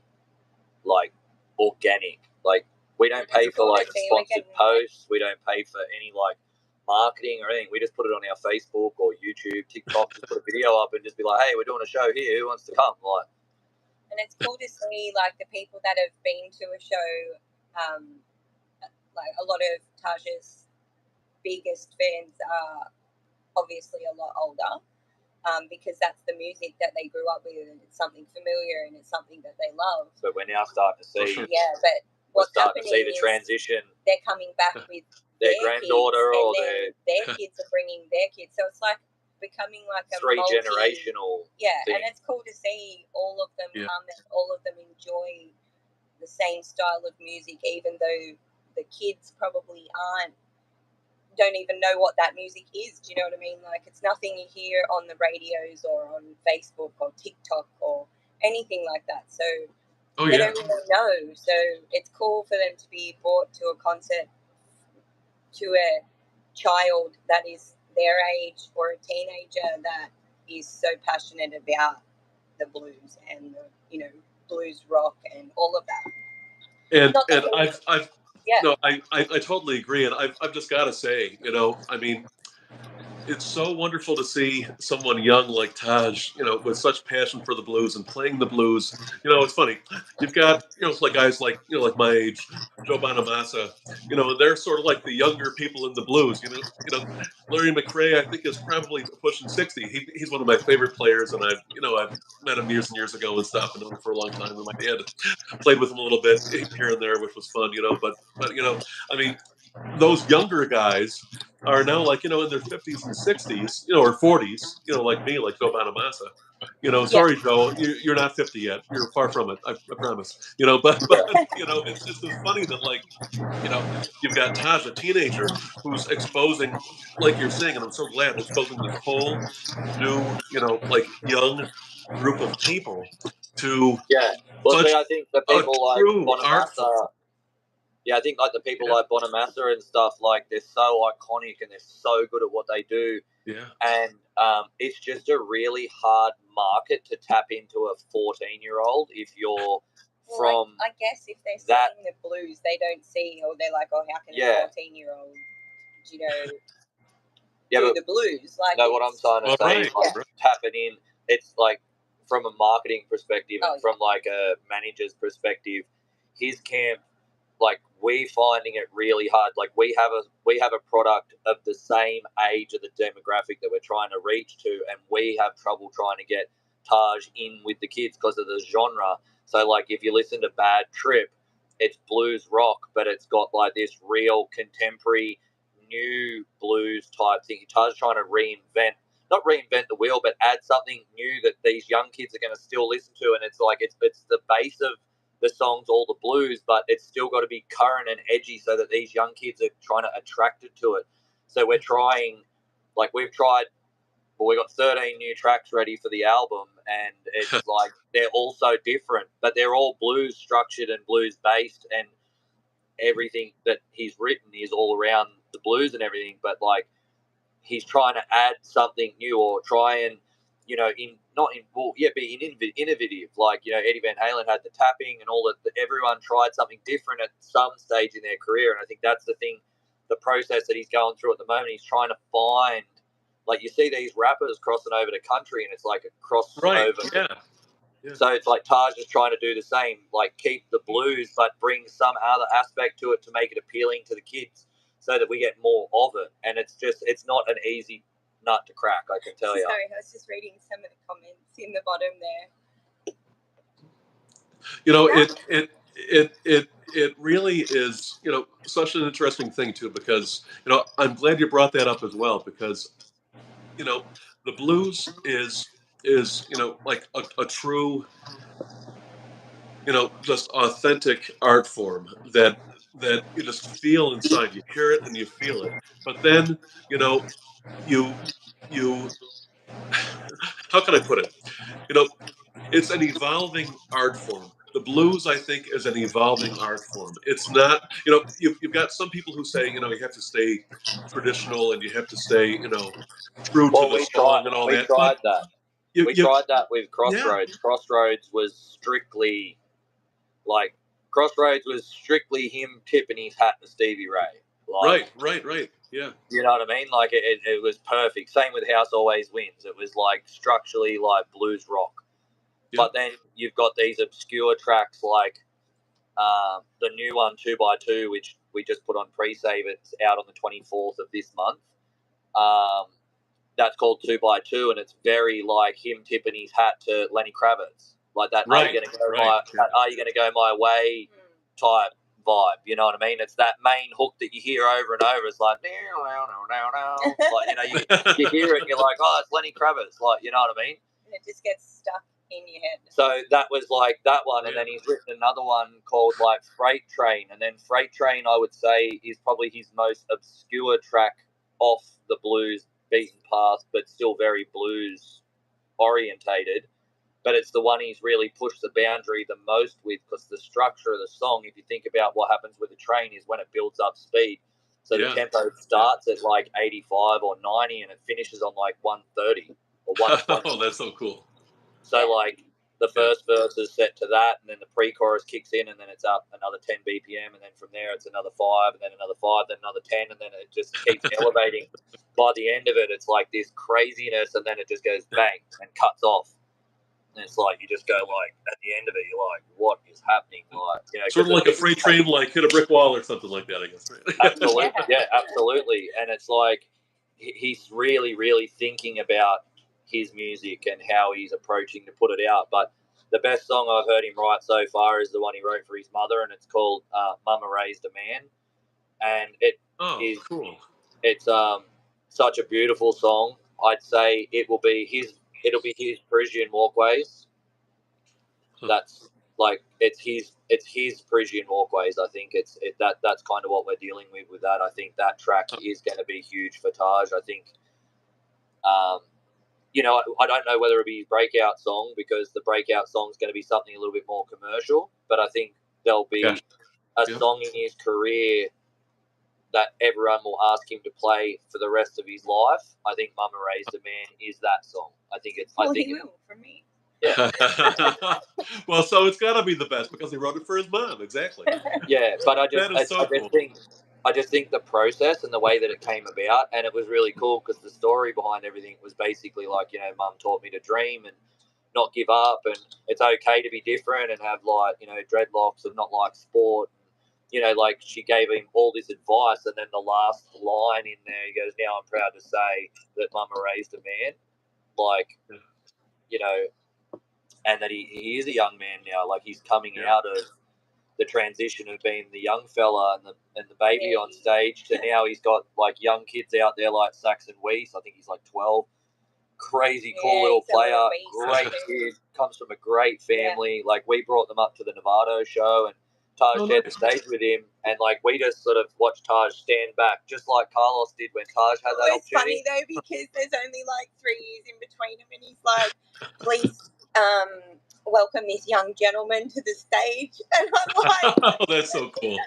like organic. Like we don't pay for like sponsored posts. We don't pay for any like marketing or anything. We just put it on our Facebook or YouTube, TikTok, just put a video up and just be like, hey, we're doing a show here. Who wants to come? Like, and it's cool to see like the people that have been to a show, like a lot of Taj's biggest fans are obviously a lot older, because that's the music that they grew up with, and it's something familiar and it's something that they love. But we're now starting to see, but what's starting to see happening the transition. They're coming back with their granddaughter or their kids are bringing their kids, so it's like becoming like a three-generational thing. And it's cool to see all of them come and all of them enjoy the same style of music, even though the kids probably don't even know what that music is. Do you know what I mean? Like it's nothing you hear on the radios or on Facebook or TikTok or anything like that, so they don't really know. So it's cool for them to be brought to a concert to a child that is their age or a teenager that is so passionate about the blues and the, blues rock and all of that. I totally agree, and I've just got to say, I mean, it's so wonderful to see someone young like Taj, with such passion for the blues and playing the blues. It's funny. You've got, like guys like, like my age, Joe Bonamassa, they're sort of like the younger people in the blues. Larry McRae, I think, is probably pushing 60. He's one of my favorite players, and I've met him years and years ago and stuff, and known him for a long time. And my dad played with him a little bit here and there, which was fun, But I mean, those younger guys are now like, in their 50s and 60s, or 40s, like me, like Joe Bonamassa. Sorry, Joe, you're not 50 yet. You're far from it. I promise. But it's just as funny that like, you've got Taj, a teenager, who's exposing, like you're saying, and I'm so glad, exposing this whole new, like young group of people to Well, such I think the people like Bonamassa. Yeah, I think like the people like Bonamassa and stuff, like they're so iconic and they're so good at what they do. Yeah. And it's just a really hard market to tap into a 14-year-old if you're from. I guess if they're seeing the blues, they don't see, or they're like, oh, how can a 14-year-old, do the blues? Like, no, what I'm trying to say is like tapping in. It's like from a marketing perspective and from like a manager's perspective, his camp. Like we finding it really hard. Like we have a product of the same age of the demographic that we're trying to reach to, and we have trouble trying to get Taj in with the kids because of the genre. So like if you listen to Bad Trip, it's blues rock, but it's got like this real contemporary new blues type thing. Taj trying to not reinvent the wheel, but add something new that these young kids are going to still listen to, and it's like it's the base of the songs, all the blues, but it's still got to be current and edgy so that these young kids are trying to attracted to it. So we're trying, like we've got 13 new tracks ready for the album, and it's like they're all so different, but they're all blues structured and blues based, and everything that he's written is all around the blues and everything, but like he's trying to add something new or try and be innovative. Like, Eddie Van Halen had the tapping and all that. Everyone tried something different at some stage in their career. And I think that's the thing, the process that he's going through at the moment. He's trying to find, like you see these rappers crossing over to country and it's like a crossover. Right, yeah. Yeah. So it's like Taj is trying to do the same, like keep the blues, but bring some other aspect to it to make it appealing to the kids, so that we get more of it. And it's not an easy nut to crack, I can tell you. Sorry, I was just reading some of the comments in the bottom there. You know, it really is, you know, such an interesting thing too, because, you know, I'm glad you brought that up as well, because, you know, the blues is, you know, like a true, you know, just authentic art form that you just feel inside. You hear it and you feel it. But then, you know, you how can I put it? You know, it's an evolving art form. The blues, I think, is an evolving art form. It's not, you know, you've got some people who say, you know, you have to stay traditional and you have to stay, you know, true to Well, the song and all we that. But tried that. We you tried that with yeah, Crossroads. Crossroads was strictly like Crossroads was strictly him tipping his hat to Stevie Ray. Like, right. Yeah, you know what I mean? Like it was perfect. Same with House Always Wins. It was like structurally like blues rock. yeah, But then you've got these obscure tracks like the new one 2x2, which we just put on pre-save. It's out on the 24th of this month. That's called 2x2, and it's very like him tipping his hat to Lenny Kravitz, like that. right, Are you right. Yeah. going to go my way type vibe? You know what I mean? It's that main hook that you hear over and over. It's like, like, you know, you hear it and you're like, oh, it's Lenny Kravitz, like, you know what I mean? And it just gets stuck in your head. So that was like that one, and then he's written another one called like Freight Train, and then Freight Train, I would say, is probably his most obscure track off the blues beaten path, but still very blues orientated. But it's the one he's really pushed the boundary the most with, because the structure of the song, if you think about what happens with a train, is when it builds up speed. So the tempo starts at like 85 or 90 and it finishes on like 130 or 120. Oh, that's so cool. So like the first verse is set to that, and then the pre-chorus kicks in, and then it's up another 10 BPM, and then from there it's another 5, and then another 5, then another 10, and then it just keeps elevating. By the end of it, it's like this craziness, and then it just goes bang and cuts off. And it's like you just go like at the end of it, you're like, what is happening? Like, you know, Sort of like a freight train, like hit a brick wall or something like that, I guess. Right? Absolutely, yeah, absolutely. And it's like he's really, really thinking about his music and how he's approaching to put it out. But the best song I've heard him write so far is the one he wrote for his mother, and it's called "Mama Raised a Man," and Cool. It's such a beautiful song. I'd say it'll be his Parisian Walkways. That's like it's his Parisian Walkways. I think that's kind of what we're dealing with that. I think that track is going to be huge for Taj. I think, you know, I don't know whether it'll be his breakout song, because the breakout song is going to be something a little bit more commercial. But I think there'll be a song in his career that everyone will ask him to play for the rest of his life. I think "Mama Raised a Man" is that song. I think it's. Well, I think he will for me. Yeah. Well, so it's got to be the best because he wrote it for his mom. Exactly. Yeah, but I just think the process and the way that it came about, and it was really cool because the story behind everything was basically like, you know, Mum taught me to dream and not give up, and it's okay to be different and have, like, you know, dreadlocks and not like sport. You know, like, she gave him all this advice, and then the last line in there, he goes, "Now I'm proud to say that Mama raised a man." Like, you know, and that he is a young man now. Like, he's coming out of the transition of being the young fella and the baby on stage to now he's got like young kids out there like Saxon Weiss. I think he's like 12. Crazy cool little player. Great kid. Comes from a great family. Like, we brought them up to the Nevada show and Taj shared the stage with him, and like we just sort of watched Taj stand back, just like Carlos did when Taj had that opportunity. It's funny though, because there's only like 3 years in between them, and he's like, "Please welcome this young gentleman to the stage," and I'm like, "Oh, that's so cool."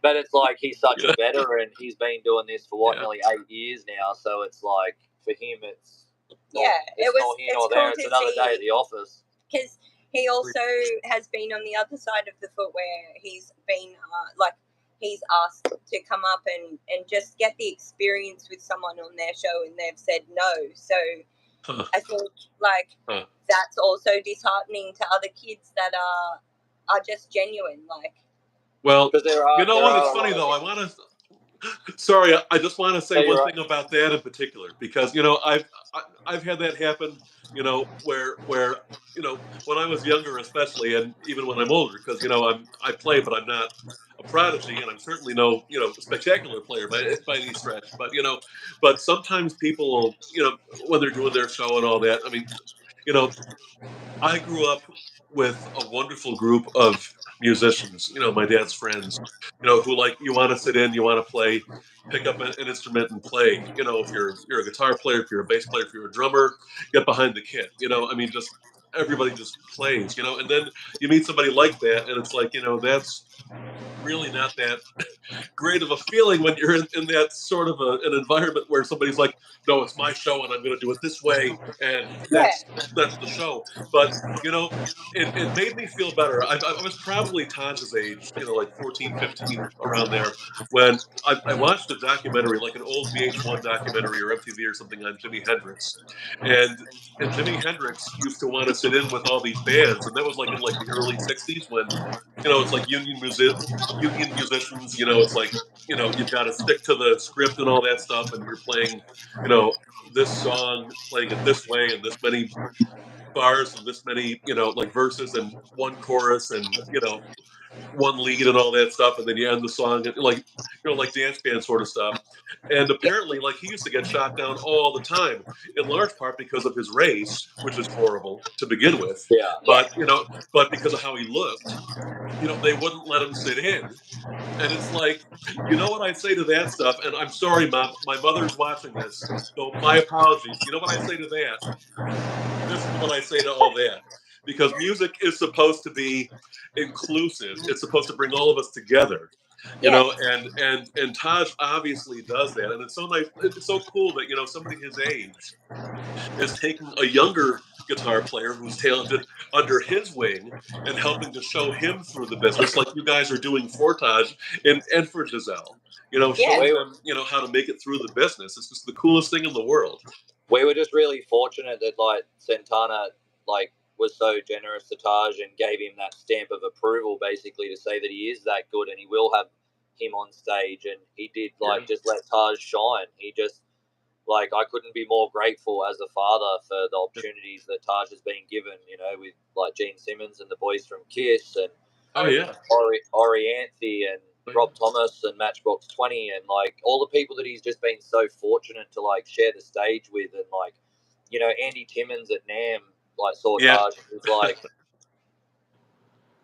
But it's like he's such a veteran. He's been doing this for nearly 8 years now. So it's like for him, it's not here nor there. It's another day at the office. Because he also has been on the other side of the foot, where he's been he's asked to come up and just get the experience with someone on their show, and they've said no. So I think like that's also disheartening to other kids that are just genuine. Like, well, you know what? It's a funny lot though. of I want to. Sorry, I just want to say No, you're one right. thing about that in particular because I've had that happen. Where when I was younger, especially, and even when I'm older, because I play, but I'm not a prodigy, and I'm certainly no spectacular player by any stretch. But sometimes people will, when they're doing their show and all that. I mean, you know, I grew up with a wonderful group of musicians, my dad's friends, who like you want to sit in, you want to play, pick up an instrument and play. If you're a guitar player, if you're a bass player, if you're a drummer, get behind the kit. I mean, just everybody just plays, and then you meet somebody like that, and it's like, that's really not that great of a feeling when you're in that sort of an environment where somebody's like, no, it's my show and I'm going to do it this way, and yeah, that's the show. But it made me feel better. I was probably Taj's age, like 14, 15, around there, when I watched a documentary, like an old VH1 documentary or MTV or something, on Jimi Hendrix, and Jimi Hendrix used to want to sit in with all these bands, and that was like in like the early '60s when it's like union musicians. It's like you've got to stick to the script and all that stuff, and you're playing this song, playing it this way, and this many bars and this many like verses and one chorus and one lead and all that stuff, and then you end the song and like like dance band sort of stuff. And apparently, like, he used to get shot down all the time, in large part because of his race, which is horrible to begin with, Yeah. but but because of how he looked, they wouldn't let him sit in. And it's like, what I'd say to that stuff, and I'm sorry, Mom, my mother's watching this, so my apologies. You know what I say to that? This is what I say to all that. Because music is supposed to be inclusive. It's supposed to bring all of us together. yes, And Taj obviously does that. And it's so nice, it's so cool that, somebody his age is taking a younger guitar player who's talented under his wing and helping to show him through the business, like you guys are doing for Taj and for Jezel. yeah, Showing them, how to make it through the business. It's just the coolest thing in the world. We were just really fortunate that like Santana like was so generous to Taj and gave him that stamp of approval, basically, to say that he is that good and he will have him on stage. And he did just let Taj shine. He just like, I couldn't be more grateful as a father for the opportunities that Taj has been given. With like Gene Simmons and the boys from Kiss and Oh yeah, Orianthi and Rob Thomas and Matchbox 20 and like all the people that he's just been so fortunate to like share the stage with. And like, Andy Timmons at NAMM like saw Taj and was like,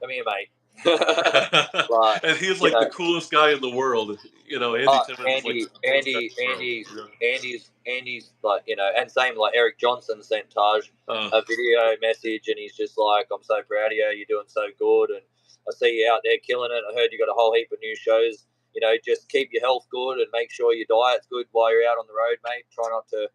come here, mate. Like, and he's like the coolest guy in the world. Andy Timmons is like the coolest guy in the world. Andy's like, and same like Eric Johnson sent Taj a video message and he's just like, I'm so proud of you, you're doing so good, and I see you out there killing it. I heard you got a whole heap of new shows. Just keep your health good and make sure your diet's good while you're out on the road, mate. Try not to,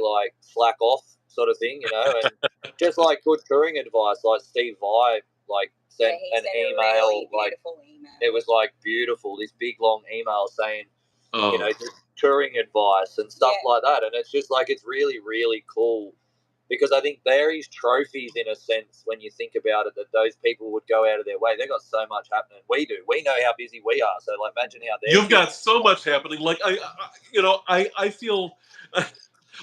like slack off, sort of thing, and just like good touring advice. Like Steve Vai, like sent an email, really like email. it was like beautiful. This big long email saying, just touring advice and stuff like that, and it's just like it's really really cool. Because I think they're his trophies in a sense when you think about it, that those people would go out of their way. They've got so much happening. We do. We know how busy we are. So, like, imagine how they're... You've got so much happening. Like, I feel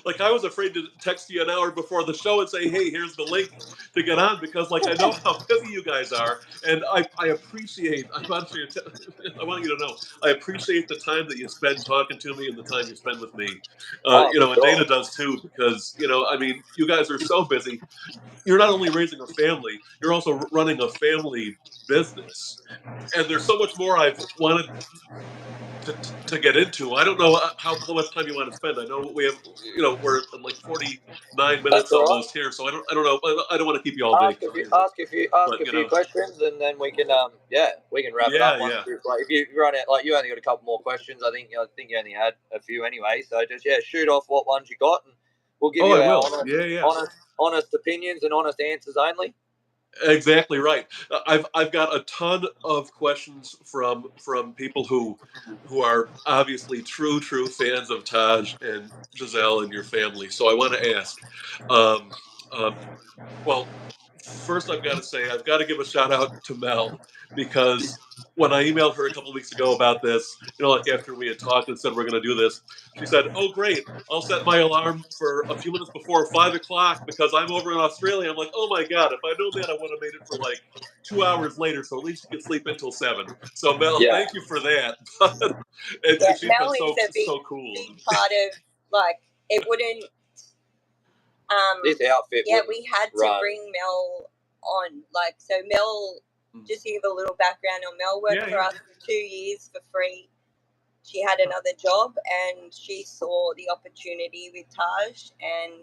like I was afraid to text you an hour before the show and say, hey, here's the link to get on, because, like, I know how busy you guys are. And I appreciate, I want you to know, I appreciate the time that you spend talking to me and the time you spend with me. And Dana does too, because, I mean, you guys are so busy. You're not only raising a family, you're also running a family business. And there's so much more I've wanted to get into. I don't know how much time you want to spend. I know we have, we're like 49 minutes almost here, so I don't know. I don't want to keep you all day. Ask a few questions, and then we can we can wrap it up. Like, if you run out, like, you only got a couple more questions. I think you only had a few anyway. So just shoot off what ones you got, and we'll give you our honest opinions and honest answers only. Exactly right. I've got a ton of questions from people who are obviously true fans of Taj and Jezel and your family. So I want to ask, um, um, well, first I've got to say I've got to give a shout out to Mel because when I emailed her a couple of weeks ago about this, like after we had talked and said we're going to do this, she said, "Oh, great! I'll set my alarm for a few minutes before 5 o'clock because I'm over in Australia." I'm like, "Oh my god! If I'd known that, I would have made it for like 2 hours later, so at least you could sleep until 7." So Mel, Yeah. thank you for that. Yeah, and she's been Mel is a so cool. big part of, like, it wouldn't. This outfit. Yeah, we had to run. bring Mel on. Like, so Mel, just to give a little background on Mel, worked for us for 2 years for free. She had another job and she saw the opportunity with Taj, and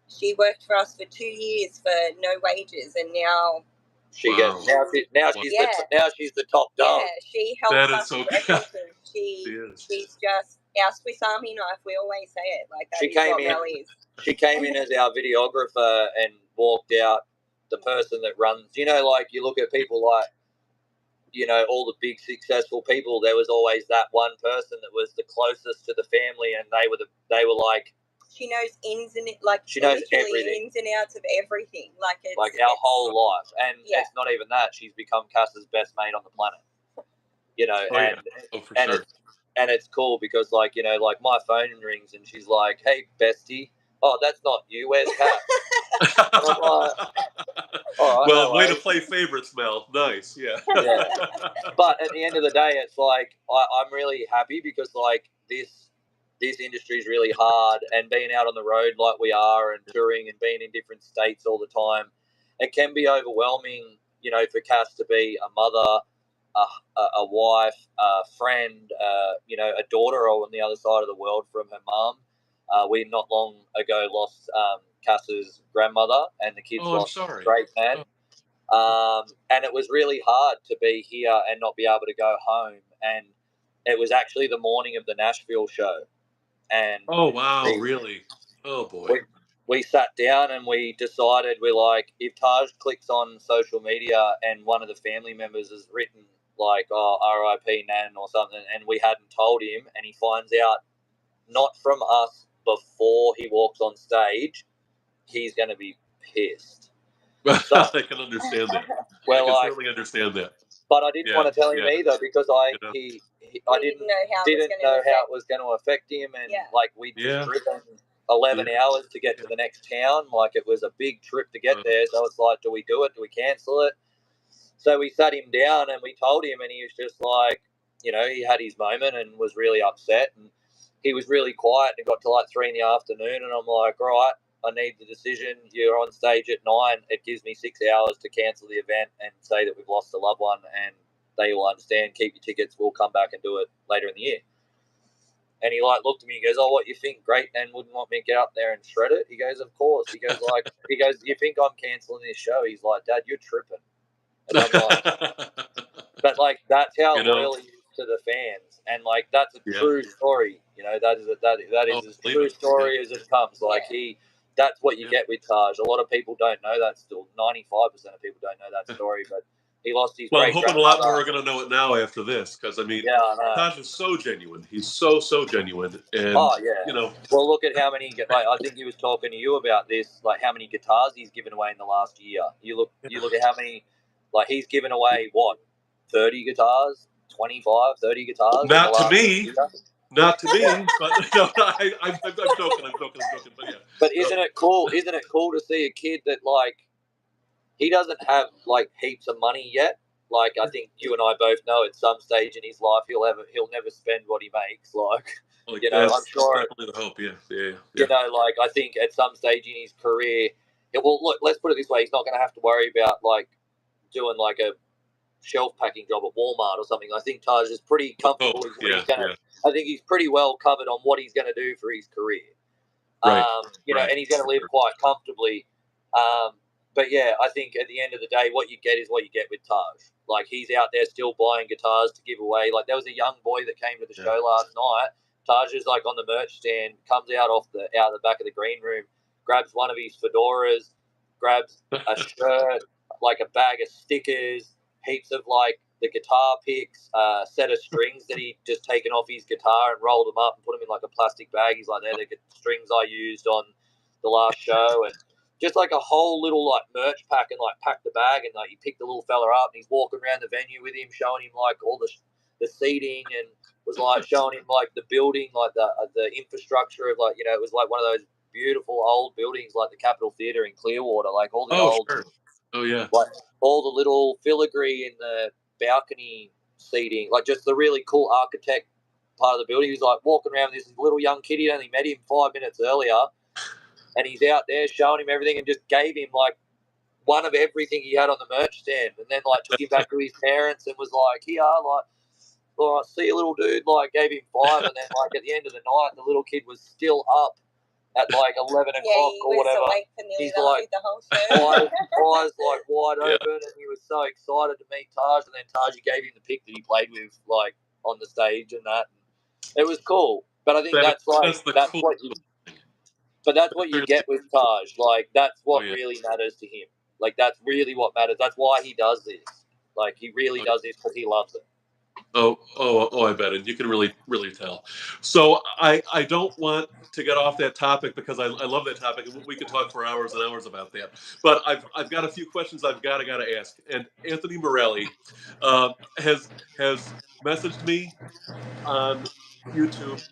she worked for us for 2 years for no wages, and now she gets now she's the top dog. Yeah, she helps That is us so with good. everything. She's just our Swiss Army knife. We always say it like that. Is what Mel is. She came in as our videographer and walked out the person that runs. Like you look at people like, all the big successful people. There was always that one person that was the closest to the family, and they were like. She knows she knows everything, ins and outs of everything, like our whole life, and it's not even that. She's become Cass's best mate on the planet. And it's cool because like my phone rings and she's like, "Hey, bestie." "Oh, that's not you. Where's Cass?" I'm like, "Oh, well, way to play favorites, Mel. Nice, yeah. But at the end of the day, it's like I'm really happy because like this industry is really hard, and being out on the road like we are and touring and being in different states all the time, it can be overwhelming, for Cass to be a mother, a wife, a friend, a daughter on the other side of the world from her mum. We not long ago lost Cass's grandmother, and the kids lost a great man. And it was really hard to be here and not be able to go home. And it was actually the morning of the Nashville show. And oh wow, really? Oh boy. We sat down and we decided, we're like, if Taj clicks on social media and one of the family members has written like, "Oh, R.I.P. Nan" or something, and we hadn't told him, and he finds out not from us before he walks on stage, he's going to be pissed. So, I can understand that. Well, I can certainly understand that. But I didn't want to tell him either because I didn't know how it was going to affect him, and like we'd driven 11 hours to get to the next town. Like it was a big trip to get there. So it's like, do we do it? Do we cancel it? So we sat him down and we told him, and he was just like, he had his moment and was really upset, and he was really quiet. And it got to like 3 PM, and I'm like, right, I need the decision. You're on stage at 9. It gives me 6 hours to cancel the event and say that we've lost a loved one, and they will understand. Keep your tickets. We'll come back and do it later in the year. And he like looked at me and goes, "Oh, what you think? Great, and wouldn't want me to get up there and shred it?" He goes, "Of course." He goes, "You think I'm cancelling this show?" He's like, "Dad, you're tripping." And I'm like, but like that's how loyal he is to the fans, and like that's a true story. That is as true story as it comes. Like that's what you get with Taj. A lot of people don't know that. Still, 95% of people don't know that story, but he lost his. Well, I'm hoping a lot more are going to know it now after this, because I mean, Taj is so genuine. He's so genuine, and Well, look at how many. Like, I think he was talking to you about this. Like how many guitars he's given away in the last year. You look at how many. Like he's given away what, 30 guitars, 25, 30 guitars. Not to me. Not to me, but no, I'm joking. But yeah. But isn't it cool? Isn't it cool to see a kid that like he doesn't have like heaps of money yet? Like I think you and I both know at some stage in his life he'll never spend what he makes. Like I'm sure. Definitely the hope. Yeah. Like I think at some stage in his career, well, look, let's put it this way: he's not going to have to worry about like doing like a shelf packing job at Walmart or something. I think Taj is pretty comfortable. I think he's pretty well covered on what he's going to do for his career. Right. And he's going to live quite comfortably. But yeah, I think at the end of the day, what you get is what you get with Taj. Like he's out there still buying guitars to give away. Like there was a young boy that came to the show last night. Taj is like on the merch stand, comes out the back of the green room, grabs one of his fedoras, grabs a shirt, like a bag of stickers, heaps of like the guitar picks, set of strings that he'd just taken off his guitar and rolled them up and put them in like a plastic bag. He's like, they're the strings I used on the last show, and just like a whole little like merch pack, and like packed the bag, and like he picked the little fella up and he's walking around the venue with him, showing him like all the seating, and was like showing him like the building, like the infrastructure of like, you know, it was like one of those beautiful old buildings like the Capitol Theatre in Clearwater, like all the old, sure. Oh yeah, like all the little filigree in the balcony seating, like just the really cool architect part of the building. He was like walking around with this little young kid. He only met him 5 minutes earlier, and he's out there showing him everything and just gave him like one of everything he had on the merch stand, and then like took him back to his parents and was like, here, like, all right, see you, little dude, like gave him 5, and then like at the end of the night the little kid was still up at like 11 o'clock or whatever. He's like the whole show. eyes like wide open, and he was so excited to meet Taj. And then Taj gave him the pick that he played with, like on the stage and that. It was cool, but I think that's cool. But that's what you get with Taj. Like that's what really matters to him. Like that's really what matters. That's why he does this. Like he really does this because he loves it. Oh, I bet. And you can really, really tell. So I don't want to get off that topic because I love that topic. And we could talk for hours and hours about that. But I've got a few questions I've got to ask. And Anthony Morelli has messaged me on YouTube,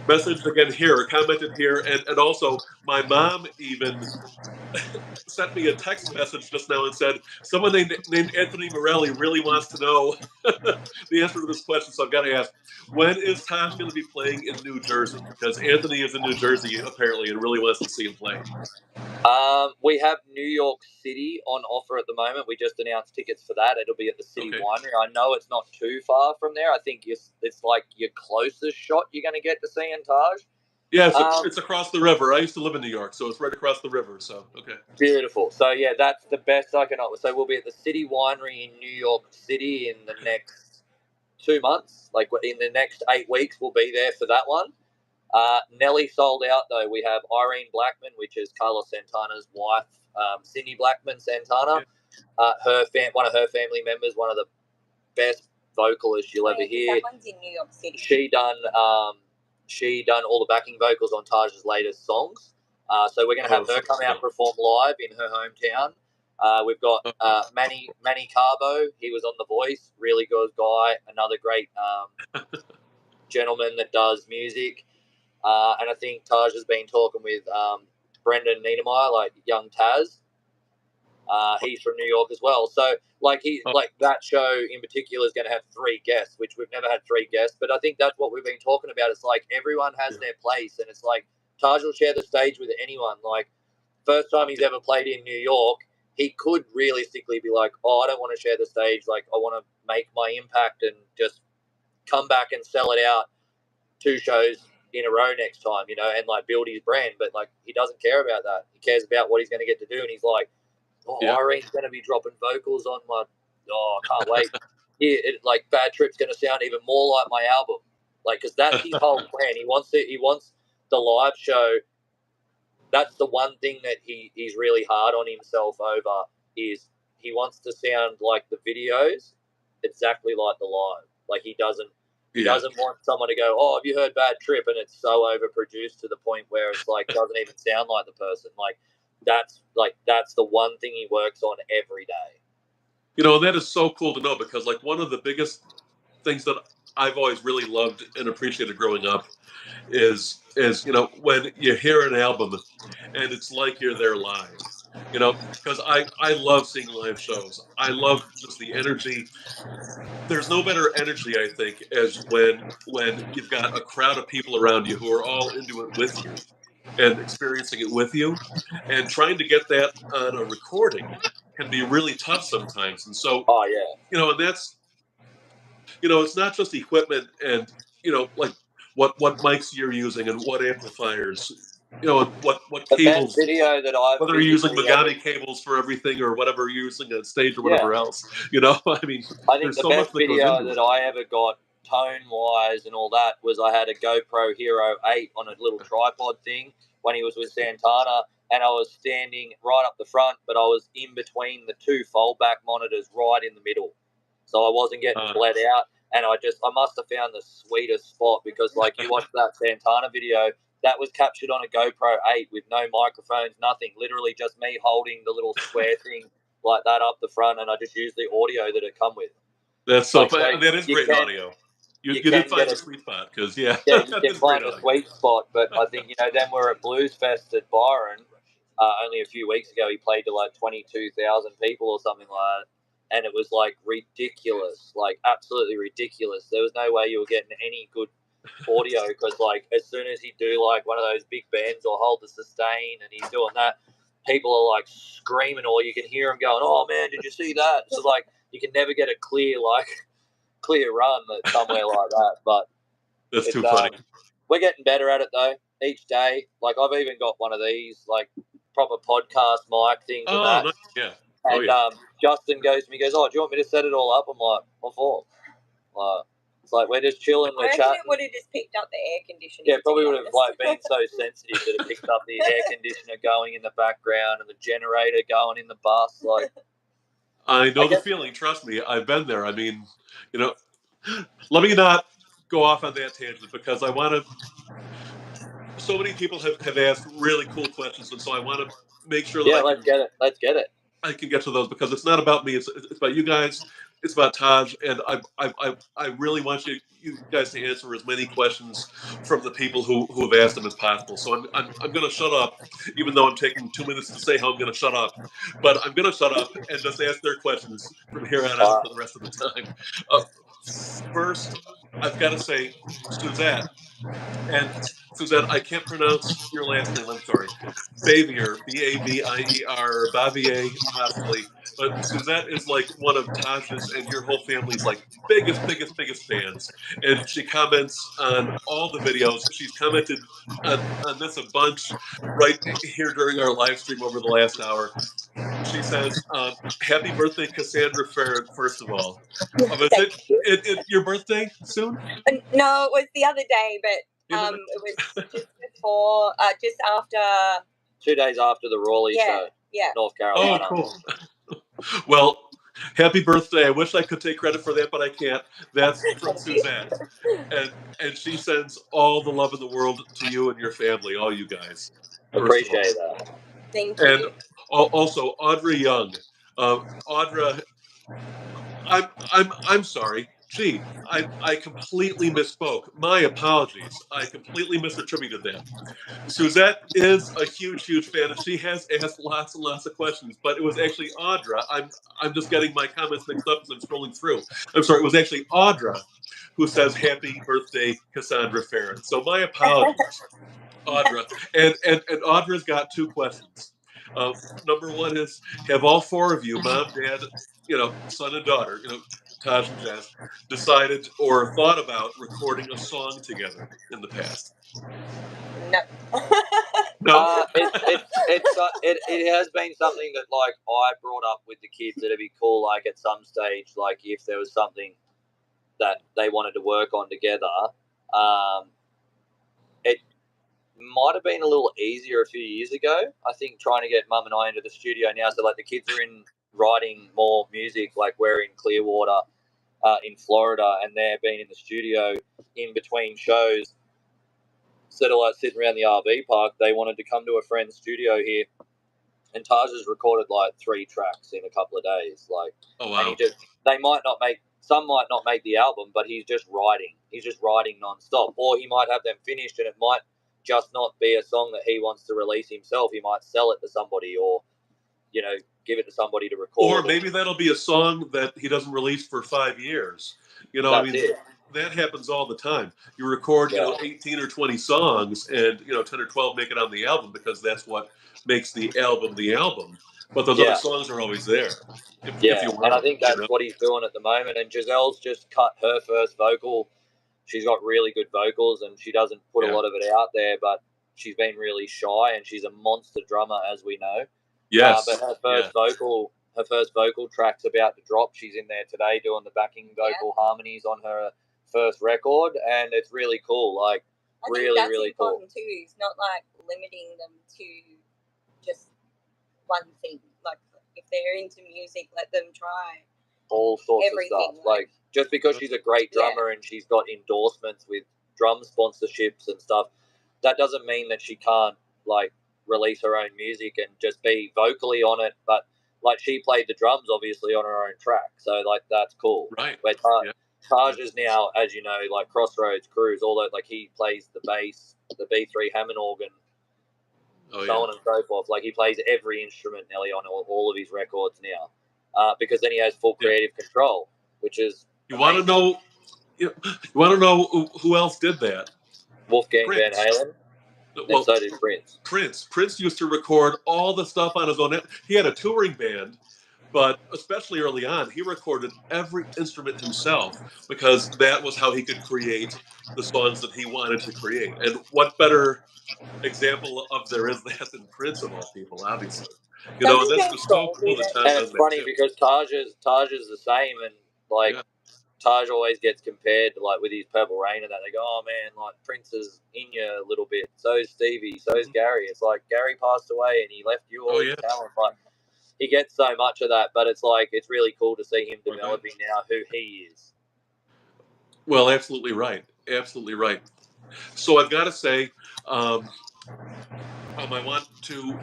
messaged again here, commented here, and also my mom even sent me a text message just now and said someone named Anthony Morelli really wants to know the answer to this question. So I've got to ask, when is Taj going to be playing in New Jersey? Because Anthony is in New Jersey apparently and really wants to see him play. We have New York City on offer at the moment. We just announced tickets for that. It'll be at the City Winery. I know it's not too far from there. I think it's like your closest shot you're going to get to seeing Taj. Yeah, it's across the river. I used to live in New York, so it's right across the river. So, okay. Beautiful. So, yeah, that's the best I can offer. So we'll be at the City Winery in New York City in the next 2 months. Like in the next 8 weeks, we'll be there for that one. Nelly sold out, though. We have Irene Blackman, which is Carlos Santana's wife, Cindy Blackman Santana. One of her family members, one of the best vocalists you'll ever hear. That one's in New York City. She done all the backing vocals on Taj's latest songs. So we're going to have her come out and perform live in her hometown. We've got Manny Carbo. He was on The Voice. Really good guy. Another great gentleman that does music. And I think Taj has been talking with Brandin Niedermeyer, like young Taz. He's from New York as well. So like that show in particular is going to have 3 guests, which we've never had 3 guests. But I think that's what we've been talking about. It's like everyone has their place, and it's like Taj will share the stage with anyone. Like first time he's ever played in New York, he could realistically be like, oh, I don't want to share the stage. Like I want to make my impact and just come back and sell it out 2 shows in a row next time, you know, and like build his brand. But like he doesn't care about that. He cares about what he's going to get to do, and he's like, Irene's going to be dropping vocals on my. Oh, I can't wait. Like Bad Trip's going to sound even more like my album, like because that's his whole plan. He wants the live show. That's the one thing that he's really hard on himself over is he wants to sound like the videos, exactly like the live. Like he doesn't want someone to go, oh, have you heard Bad Trip? And it's so overproduced to the point where it's like doesn't even sound like the person. Like that's the one thing he works on every day. You know, and that is so cool to know because like one of the biggest things that I've always really loved and appreciated growing up is you know when you hear an album and it's like you're there live. You know, because I love seeing live shows. I love just the energy. There's no better energy, I think, as when you've got a crowd of people around you who are all into it with you and experiencing it with you, and trying to get that on a recording can be really tough sometimes. And so, you know, and that's, you know, it's not just equipment and, you know, like what mics you're using and what amplifiers, you know, and what cables. The best video that I've whether you're using Megami cables for everything or whatever you're using on stage or whatever else, you know, I mean, I think the so best video that I ever got tone wise and all that was I had a GoPro Hero 8 on a little tripod thing, when he was with Santana, and I was standing right up the front, but I was in between the two fold-back monitors right in the middle. So I wasn't getting bled out, and I must have found the sweetest spot because, like, you watch that Santana video, that was captured on a GoPro 8 with no microphones, nothing, literally just me holding the little square thing like that up the front, and I just used the audio that it come with. That's so Like, funny. That is great audio. You did find the sweet spot because, you that can is find great the audio. sweet spot. But I think, then we're at Blues Fest at Byron only a few weeks ago. He played to like 22,000 people or something like that, and it was like ridiculous, like absolutely ridiculous. There was no way you were getting any good audio because, like, as soon as he do like one of those big bends or hold the sustain and he's doing that, people are like screaming, or you can hear him going, "Oh man, did you see that?" So like you can never get a clear run at somewhere like that. But that's too funny. We're getting better at it though each day. Like I've even got one of these like proper podcast mic things and that. Nice. Yeah. And Justin goes to me, "Oh, do you want me to set it all up?" I'm like, "What for?" It's like we're just chilling, we're chatting. It would have just picked up the air conditioning. Yeah, probably would have been so sensitive that it picked up the air conditioner going in the background and the generator going in the bus. Like, I know the feeling. Trust me, I've been there. I mean, let me not go off on that tangent because I want to. So many people have asked really cool questions, and so I want to make sure that let's get it. Let's get it. I can get to those because it's not about me. It's about you guys. It's about Taj, and I really want you guys to answer as many questions from the people who have asked them as possible. So I'm going to shut up, even though I'm taking 2 minutes to say how I'm going to shut up. But I'm going to shut up and just ask their questions from here on out for the rest of the time. First, I've got to say, Suzette. And Suzette, I can't pronounce your last name. I'm sorry. Bavier, Bavier, Bavier, possibly. But Suzette is like one of Taj's and your whole family's like biggest fans. And she comments on all the videos. She's commented on this a bunch right here during our live stream over the last hour. She says, "Happy birthday, Cassandra Farrant." First of all, is it your birthday soon? No, it was the other day, but it was just before, just after. 2 days after the Raleigh show. Yeah. North Carolina. Oh, cool. Well, happy birthday. I wish I could take credit for that, but I can't. That's from Suzette. And she sends all the love in the world to you and your family, all you guys. Appreciate that. Thank you. And also Audrey Young. Audra, I'm sorry. Gee, I completely misspoke. My apologies. I completely misattributed that. Suzette is a huge fan, and she has asked lots and lots of questions. But it was actually Audra. I'm just getting my comments mixed up as I'm scrolling through. I'm sorry. It was actually Audra who says "Happy Birthday, Cassandra Farrant." So my apologies, Audra. And Audra's got 2 questions. Number one is: have all 4 of you, mom, dad, son and daughter, Taj and Jez, decided or thought about recording a song together in the past? No. No. It has been something that like I brought up with the kids that it'd be cool, like at some stage, like if there was something that they wanted to work on together. It might have been a little easier a few years ago. I think trying to get mum and I into the studio now, so like the kids are in writing more music. Like we're in Clearwater, in Florida, and they're being in the studio in between shows. Instead of like sitting around the RV park, they wanted to come to a friend's studio here, and Taj has recorded like 3 tracks in a couple of days. Like, oh wow! And some might not make the album, but he's just writing. He's just writing nonstop, or he might have them finished, and it might just not be a song that he wants to release himself. He might sell it to somebody, or give it to somebody to record. Or maybe that'll be a song that he doesn't release for 5 years. That happens all the time. You record, 18 or 20 songs, and 10 or 12 make it on the album because that's what makes the album. But those other songs are always there. If you want and I think that's what he's doing at the moment. And Jezel's just cut her first vocal. She's got really good vocals, and she doesn't put a lot of it out there, but she's been really shy, and she's a monster drummer, as we know. Yes. But her first vocal track's about to drop. She's in there today doing the backing vocal harmonies on her first record, and it's really cool. Like, I think really, that's really cool. important too. It's not like limiting them to just one thing. Like if they're into music, let them try all sorts everything. of stuff. Like just because she's a great drummer and she's got endorsements with drum sponsorships and stuff, that doesn't mean that she can't like release her own music and just be vocally on it. But like she played the drums obviously on her own track, so like that's cool. Right. Where Taj is now, as you know, like Crossroads, Cruise, all that. Like he plays the bass, the B3 Hammond organ, so on and so forth. Like he plays every instrument nearly on all of his records now, because then he has full creative control, which is you want to know. You want to know who else did that? Wolfgang Prince. Van Halen. Well, and so did Prince. Prince used to record all the stuff on his own. He had a touring band, but especially early on, he recorded every instrument himself because that was how he could create the songs that he wanted to create. And what better example of there is that than Prince of all people, obviously. You know, and that's just so cool that Taj And does it's that funny too. because Taj is the same, and like Taj always gets compared to like with his Purple Rain and that. They go, oh man, like Prince is in you a little bit. So is Stevie. So is Gary. It's like Gary passed away and he left you all his talent. Like he gets so much of that, but it's like it's really cool to see him developing now who he is. Well, absolutely right. Absolutely right. So I've got to say, I want to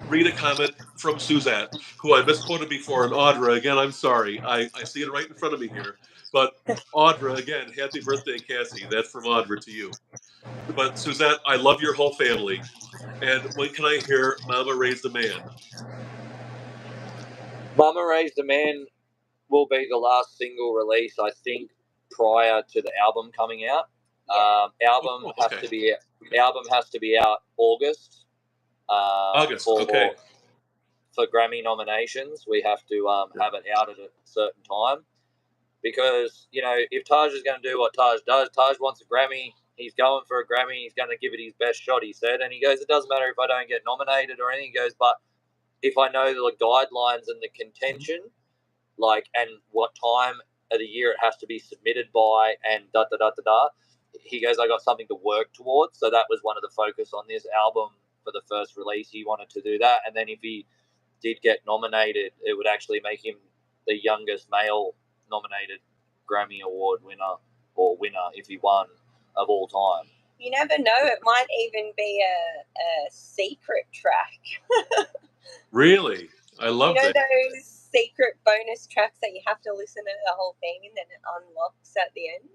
read a comment from Suzette, who I misquoted before, and Audra. Again, I'm sorry. I see it right in front of me here. But Audra, again, happy birthday, Cassie. That's from Audra to you. But Suzette, I love your whole family. And when can I hear Mama Raised a Man? Mama Raised a Man will be the last single release, I think, prior to the album coming out. Album has to be out August. August, okay. For Grammy nominations, we have to have it out at a certain time because, you know, if Taj is going to do what Taj does, Taj wants a Grammy. He's going for a Grammy. He's going to give it his best shot, he said. And he goes, it doesn't matter if I don't get nominated or anything. He goes, but if I know the guidelines and the contention, like, and what time of the year it has to be submitted by and da-da-da-da-da, he goes, I got something to work towards. So that was one of the focus on this album for the first release. He wanted to do that. And then if he did get nominated, it would actually make him the youngest male nominated Grammy Award winner if he won of all time. You never know. It might even be a secret track. Really? I love that. Those secret bonus tracks that you have to listen to the whole thing and then it unlocks at the end?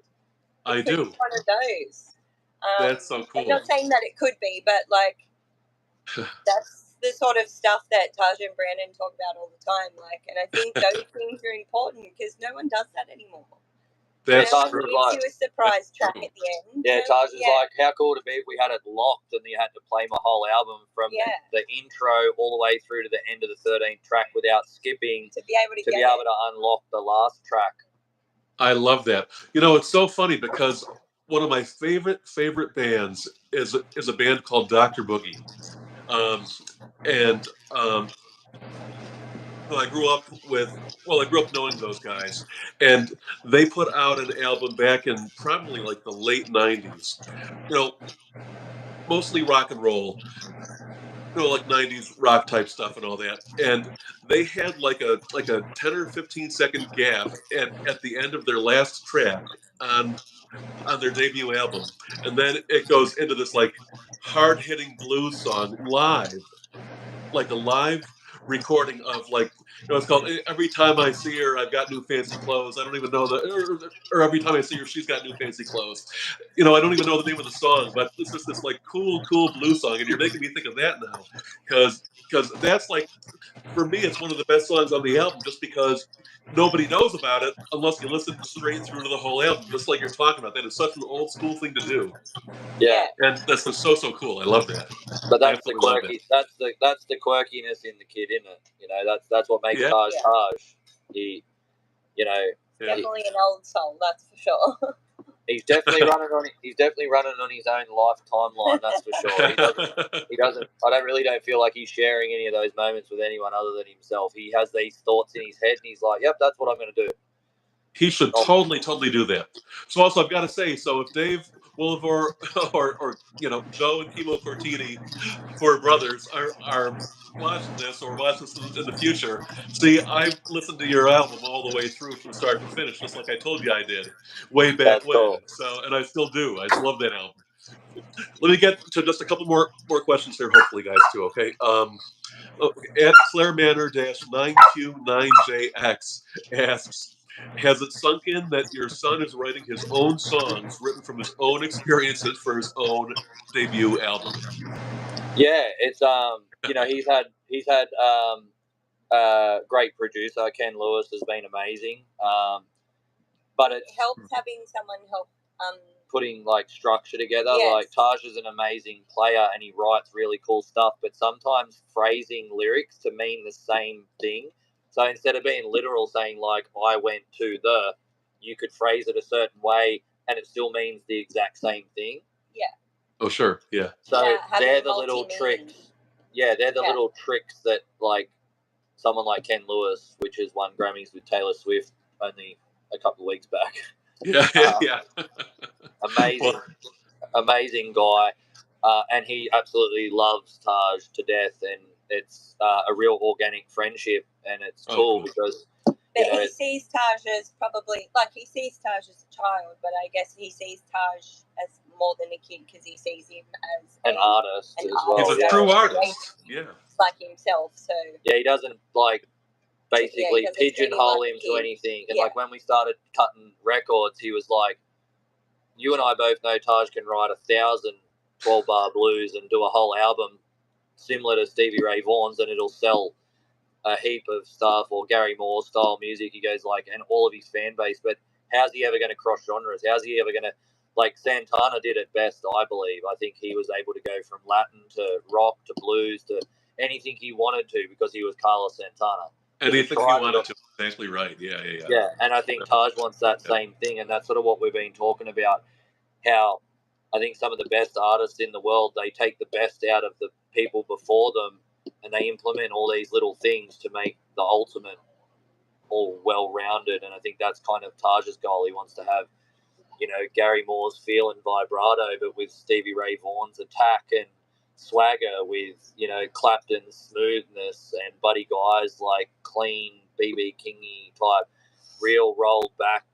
I do. One of those. That's so cool. I'm not saying that it could be, but like that's the sort of stuff that Taj and Brandin talk about all the time. Like, and I think those things are important because no one does that anymore. That's true. Gives you a surprise track at the end. Yeah, Taj is like, how cool would it be if we had it locked and you had to play my whole album from the intro all the way through to the end of the 13th track without skipping to be able to unlock the last track. I love that. You know, it's so funny because one of my favorite bands is a band called Dr. Boogie. I grew up knowing those guys, and they put out an album back in probably like the late 90s. You know, mostly rock and roll, like 90s rock type stuff and all that. And they had like a 10 or 15-second gap at the end of their last track on their debut album. And then it goes into this like hard-hitting blues song live, like a live recording of like, it's called Every Time I See Her, I've Got New Fancy Clothes. I don't even know or Every Time I See Her, She's Got New Fancy Clothes. I don't even know the name of the song, but it's just this like cool blues song. And you're making me think of that now because that's like, for me, it's one of the best songs on the album just because nobody knows about it unless you listen straight through to the whole album, just like you're talking about. That is such an old school thing to do. Yeah. And that's just so cool. I love that. But that's the quirky. That's the quirkiness in the kid, isn't it? That's what makes Taj Taj. He, definitely an old soul. That's for sure. He's definitely running on. He's definitely running on his own life timeline. That's for sure. He doesn't. I don't feel like he's sharing any of those moments with anyone other than himself. He has these thoughts in his head, and he's like, "Yep, that's what I'm going to do." He should totally do that. So also, I've got to say, so if Dave Wolliver or Joe and Kimo Cortini, four brothers, are watching this or watch this in the future, see, I've listened to your album all the way through from start to finish, just like I told you I did way back That's when. cool. So, and I still do. I just love that album. Let me get to just a couple more questions here, hopefully, guys, too. Okay. At Claire Manor 9Q9JX asks, has it sunk in that your son is writing his own songs written from his own experiences for his own debut album? Yeah, it's he's had great producer Ken Lewis has been amazing. But it helps having someone help putting like structure together. Yes. Like Taj is an amazing player and he writes really cool stuff, but sometimes phrasing lyrics to mean the same thing. So instead of being literal, saying like I went to the, you could phrase it a certain way and it still means the exact same thing. Yeah. Oh, sure. Yeah. So Yeah, they're the little tricks. Yeah, they're the little tricks that like someone like Ken Lewis, which has won Grammys with Taylor Swift only a couple of weeks back. Yeah. Yeah. Amazing, amazing guy. And he absolutely loves Taj to death, and it's a real organic friendship, and it's cool because he sees Taj as probably he sees Taj as a child, but I guess he sees Taj as more than a kid because he sees him as an artist as well. He's a true artist. Yeah, like himself. So yeah, he doesn't basically pigeonhole him to anything. And like when we started cutting records, he was like, "You and I both know Taj can write 1,000 12-bar blues and do a whole album similar to Stevie Ray Vaughan's, and it'll sell a heap of stuff, or Gary Moore style music." He goes like, and all of his fan base, but how's he ever going to cross genres? How's he ever going to, like Santana did it best, I believe. I think he was able to go from Latin to rock to blues to anything he wanted to because he was Carlos Santana. Anything he wanted to. Exactly right. Yeah. Yeah, and I think Taj wants that same thing, and that's sort of what we've been talking about. How I think some of the best artists in the world, they take the best out of the people before them and they implement all these little things to make the ultimate all well-rounded. And I think that's kind of Taj's goal. He wants to have, Gary Moore's feel and vibrato, but with Stevie Ray Vaughan's attack and swagger, with, Clapton's smoothness, and Buddy Guy's like clean BB Kingy type, real rolled back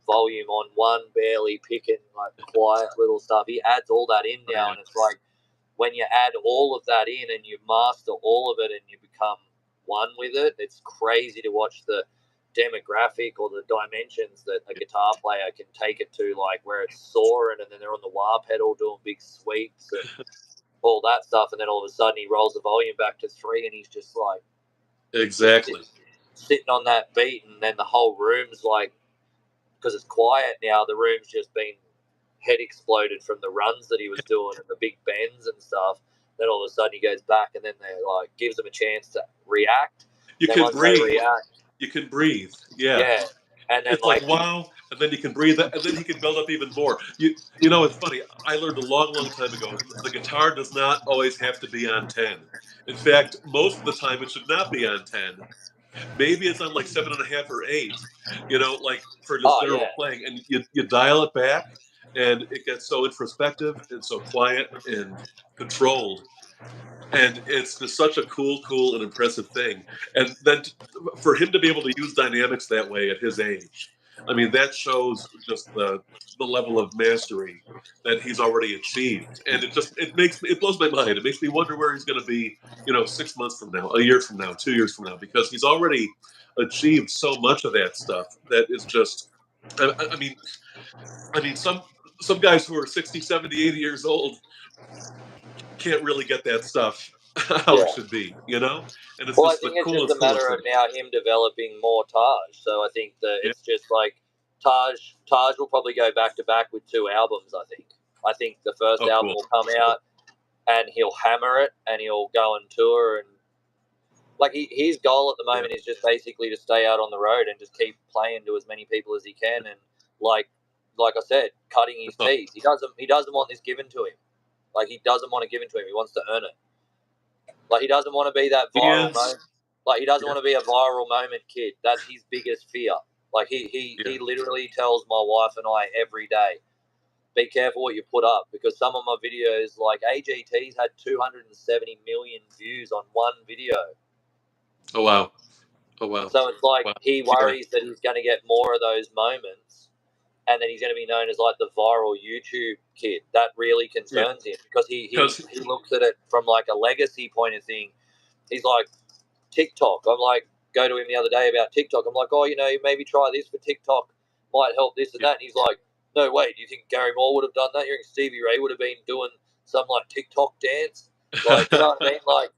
volume on one, barely picking, like quiet little stuff. He adds all that in now, and it's like when you add all of that in and you master all of it and you become one with it, it's crazy to watch the demographic or the dimensions that a guitar player can take it to, like where it's soaring and then they're on the wah pedal doing big sweeps and all that stuff, and then all of a sudden he rolls the volume back to 3 and he's just like exactly sitting on that beat, and then the whole room's like, because it's quiet now, the room's just been head exploded from the runs that he was doing and the big bends and stuff. Then all of a sudden he goes back, and then they like gives them a chance to react. You can breathe. You can breathe. Yeah. And then it's like wow, and then you can breathe, and then he can build up even more. It's funny. I learned a long time ago, the guitar does not always have to be on 10. In fact, most of the time it should not be on 10. Maybe it's on like 7.5 or 8, like for just general playing, and you dial it back, and it gets so introspective and so quiet and controlled, and it's just such a cool and impressive thing. And then for him to be able to use dynamics that way at his age, I mean, that shows just the level of mastery that he's already achieved, and it blows my mind. It makes me wonder where he's going to be, 6 months from now, a year from now, 2 years from now, because he's already achieved so much of that stuff that is just. I mean, some guys who are 60, 70, 80 years old can't really get that stuff how it should be, and it's I think it's just a matter of now him developing more Taj. So I think that it's just like Taj will probably go back to back with 2 albums. I think the first album will come out and he'll hammer it and he'll go and tour, and like his goal at the moment is just basically to stay out on the road and just keep playing to as many people as he can, and like I said, cutting his teeth. He doesn't want this given to him. Like he doesn't want to give it to him. He wants to earn it. Like he doesn't want to be that viral moment. Like he doesn't want to be a viral moment kid. That's his biggest fear. Like he literally tells my wife and I every day, be careful what you put up, because some of my videos, like AGT's had 270 million views on one video. Oh wow. Oh wow. So it's like Wow. he worries that he's going to get more of those moments, and then he's going to be known as like the viral YouTube kid. That really concerns him, because he looks at it from like a legacy point of thing. He's like, TikTok. I'm like, go to him the other day about TikTok. I'm like, oh, you know, maybe try this for TikTok. Might help this and that. And he's like, no way. Do you think Gary Moore would have done that? You think Stevie Ray would have been doing some like TikTok dance? Like, you know what I mean? Like,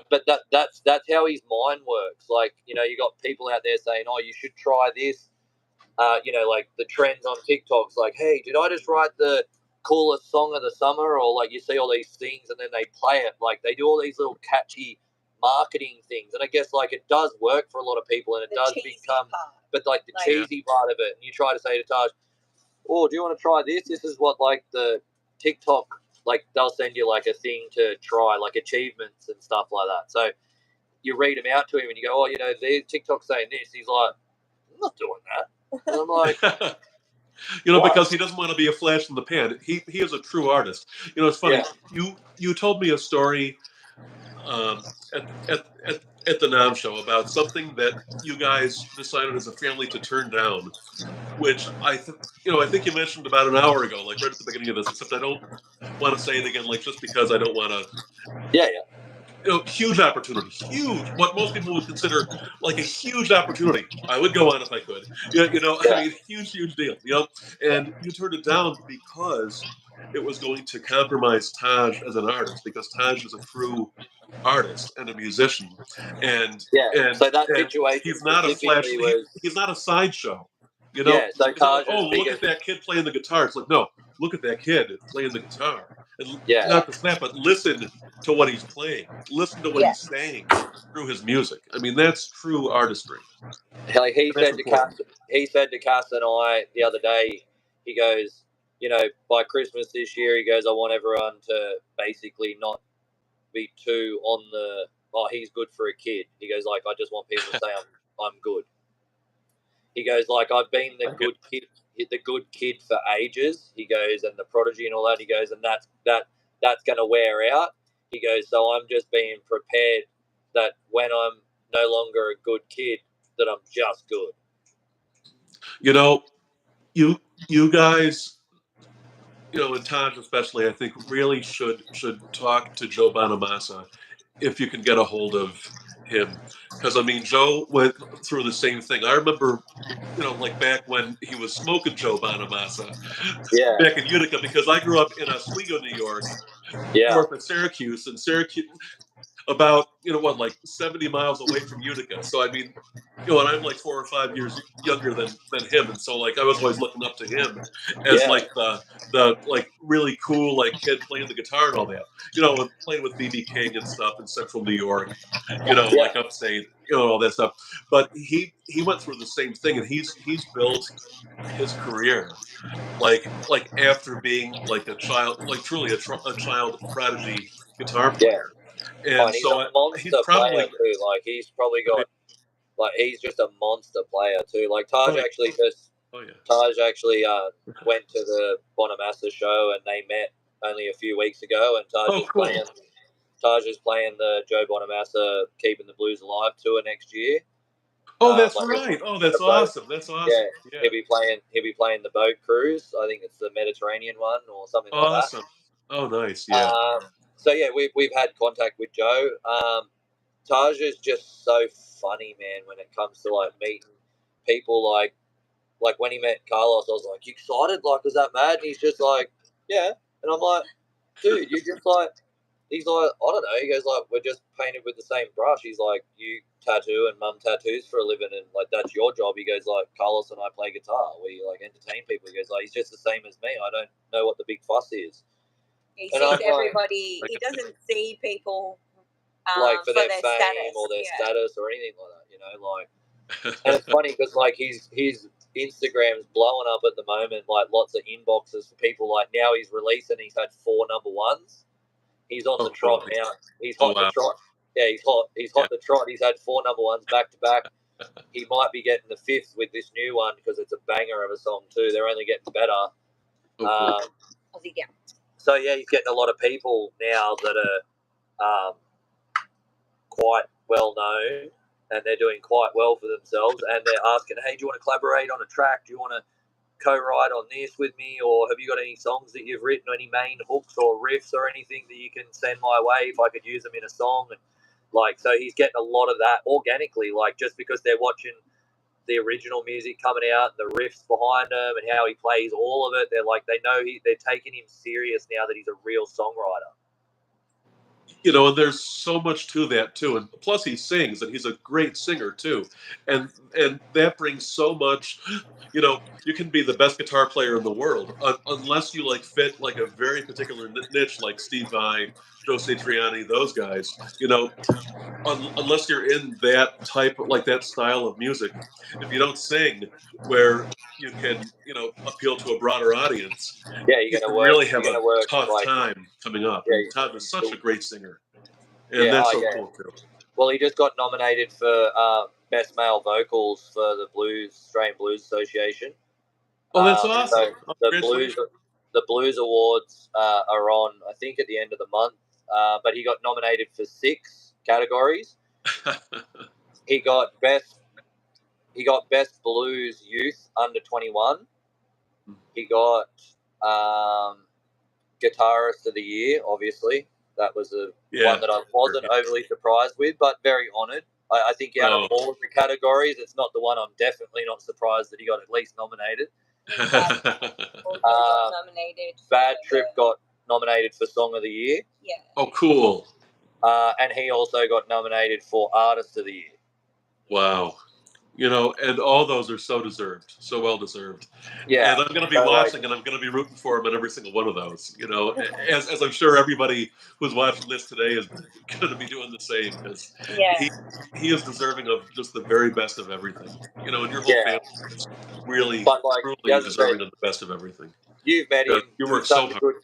but that's how his mind works. Like, you know, you got people out there saying, oh, you should try this. You know, like the trends on TikTok's like, hey, did I just write the coolest song of the summer? Or like you see all these things and then they play it. Like they do all these little catchy marketing things, and I guess like it does work for a lot of people, and it does become part. But like the cheesy part of it, and you try to say to Taj, oh, do you want to try this? This is what like the TikTok, like they'll send you like a thing to try, like achievements and stuff like that. So you read them out to him and you go, oh, you know, TikTok's saying this. He's like, I'm not doing that. And I'm like, you know, because he doesn't want to be a flash in the pan. He is a true artist. You know, it's funny. Yeah. You told me a story at the NAMM show about something that you guys decided as a family to turn down, which I think you mentioned about an hour ago, like right at the beginning of this, except I don't want to say it again, like just because I don't want to. Yeah. You know, huge opportunity, huge. What most people would consider like a huge opportunity. I would go on if I could. Yeah. I mean, huge deal. You know, and you turned it down because it was going to compromise Taj as an artist, because Taj is a true artist and a musician, and so that situation he's not a flash. He's not a sideshow. You know, so it's not like, oh, look at that kid playing the guitar. It's like, no, look at that kid playing the guitar, and not to snap, but listen to what he's playing. Listen to what he's saying through his music. I mean, that's true artistry. Like he said to Cass and I the other day, he goes, you know, by Christmas this year, he goes, I want everyone to basically not be too on the, oh, he's good for a kid. He goes, like, I just want people to say I'm good. He goes, like, I've been the good kid for ages. He goes, and the prodigy and all that. He goes, and that's going to wear out. He goes, so I'm just being prepared that when I'm no longer a good kid, that I'm just good. You know, you guys, you know, and Taj especially, I think really should talk to Joe Bonamassa if you can get a hold of him, because I mean, Joe went through the same thing. I remember, you know, like back when he was smoking Joe Bonamassa, back in Utica, because I grew up in Oswego, New York, north of Syracuse, and Syracuse about, you know what, like 70 miles away from Utica. So I mean, you know, and I'm like 4 or 5 years younger than him, and so like I was always looking up to him as like the like really cool like kid playing the guitar and all that, you know, and playing with BB King and stuff in Central New York, you know, like upstate, you know, all that stuff. But he went through the same thing, and he's built his career like after being like a child, like truly a child prodigy guitar player. And he's so a monster he's probably player too. Like he's probably got, like he's just a monster player too. Like Taj actually went to the Bonamassa show, and they met only a few weeks ago. And Taj is playing the Joe Bonamassa Keeping the Blues Alive tour next year. Oh, that's right. Oh, that's awesome. That's awesome. Yeah. He'll be playing the boat cruise. I think it's the Mediterranean one or something like that. Awesome. Oh, nice. Yeah. So yeah, we've had contact with Joe. Taj is just so funny, man, when it comes to like meeting people. Like when he met Carlos, I was like, you excited? Like, was that mad? And he's just like, yeah. And I'm like, dude, you're just like, he's like, I don't know. He goes like, we're just painted with the same brush. He's like, you tattoo and mum tattoos for a living, and like that's your job. He goes like, Carlos and I play guitar. We like entertain people. He goes like, he's just the same as me. I don't know what the big fuss is. He sees everybody. He doesn't see people like for their fame status, or their status or anything like that. You know, like, and it's funny because like his Instagram's blowing up at the moment. Like lots of inboxes for people. Like now he's releasing. He's had 4 number ones. He's on the trot now. He's hot to trot. Yeah, he's hot. He's hot to trot. He's had 4 number ones back to back. he might be getting the 5th with this new one because it's a banger of a song too. They're only getting better. Oh, cool. So yeah, he's getting a lot of people now that are quite well known, and they're doing quite well for themselves. And they're asking, "Hey, do you want to collaborate on a track? Do you want to co-write on this with me, or have you got any songs that you've written, or any main hooks or riffs or anything that you can send my way if I could use them in a song?" And like, so he's getting a lot of that organically, like just because they're watching the original music coming out and the riffs behind him and how he plays all of it. They're like, they know they're taking him serious now that he's a real songwriter. You know, and there's so much to that too, and plus he sings, and he's a great singer too, and that brings so much. You know, you can be the best guitar player in the world unless you like fit like a very particular niche, like Steve Vai, Joe Satriani, those guys. You know, unless you're in that type, like that style of music, if you don't sing where you can, appeal to a broader audience, Yeah, you can really have a tough like, time coming up. yeah, And Todd is such a great singer, and yeah, that's so cool too. Well, he just got nominated for Best Male Vocals for the Australian Blues Association. Oh, that's awesome! So the Blues Awards are on, I think, at the end of the month. But he got nominated for 6 categories. He got best blues youth under 21. He got guitarist of the year. Obviously, that was one that I wasn't overly surprised with, but very honoured. I think out of all of the categories, it's not the one I'm definitely not surprised that he got at least nominated. Bad Trip got nominated for Song of the Year. Yeah. Oh, cool. And he also got nominated for Artist of the Year. Wow. You know, and all those are so deserved, so well deserved. Yeah. And I'm going to be watching, and I'm going to be rooting for him in every single one of those. You know, as I'm sure everybody who's watching this today is going to be doing the same, because he is deserving of just the very best of everything. You know, and your whole family is really, truly deserving of the best of everything. You've met him. You work so hard.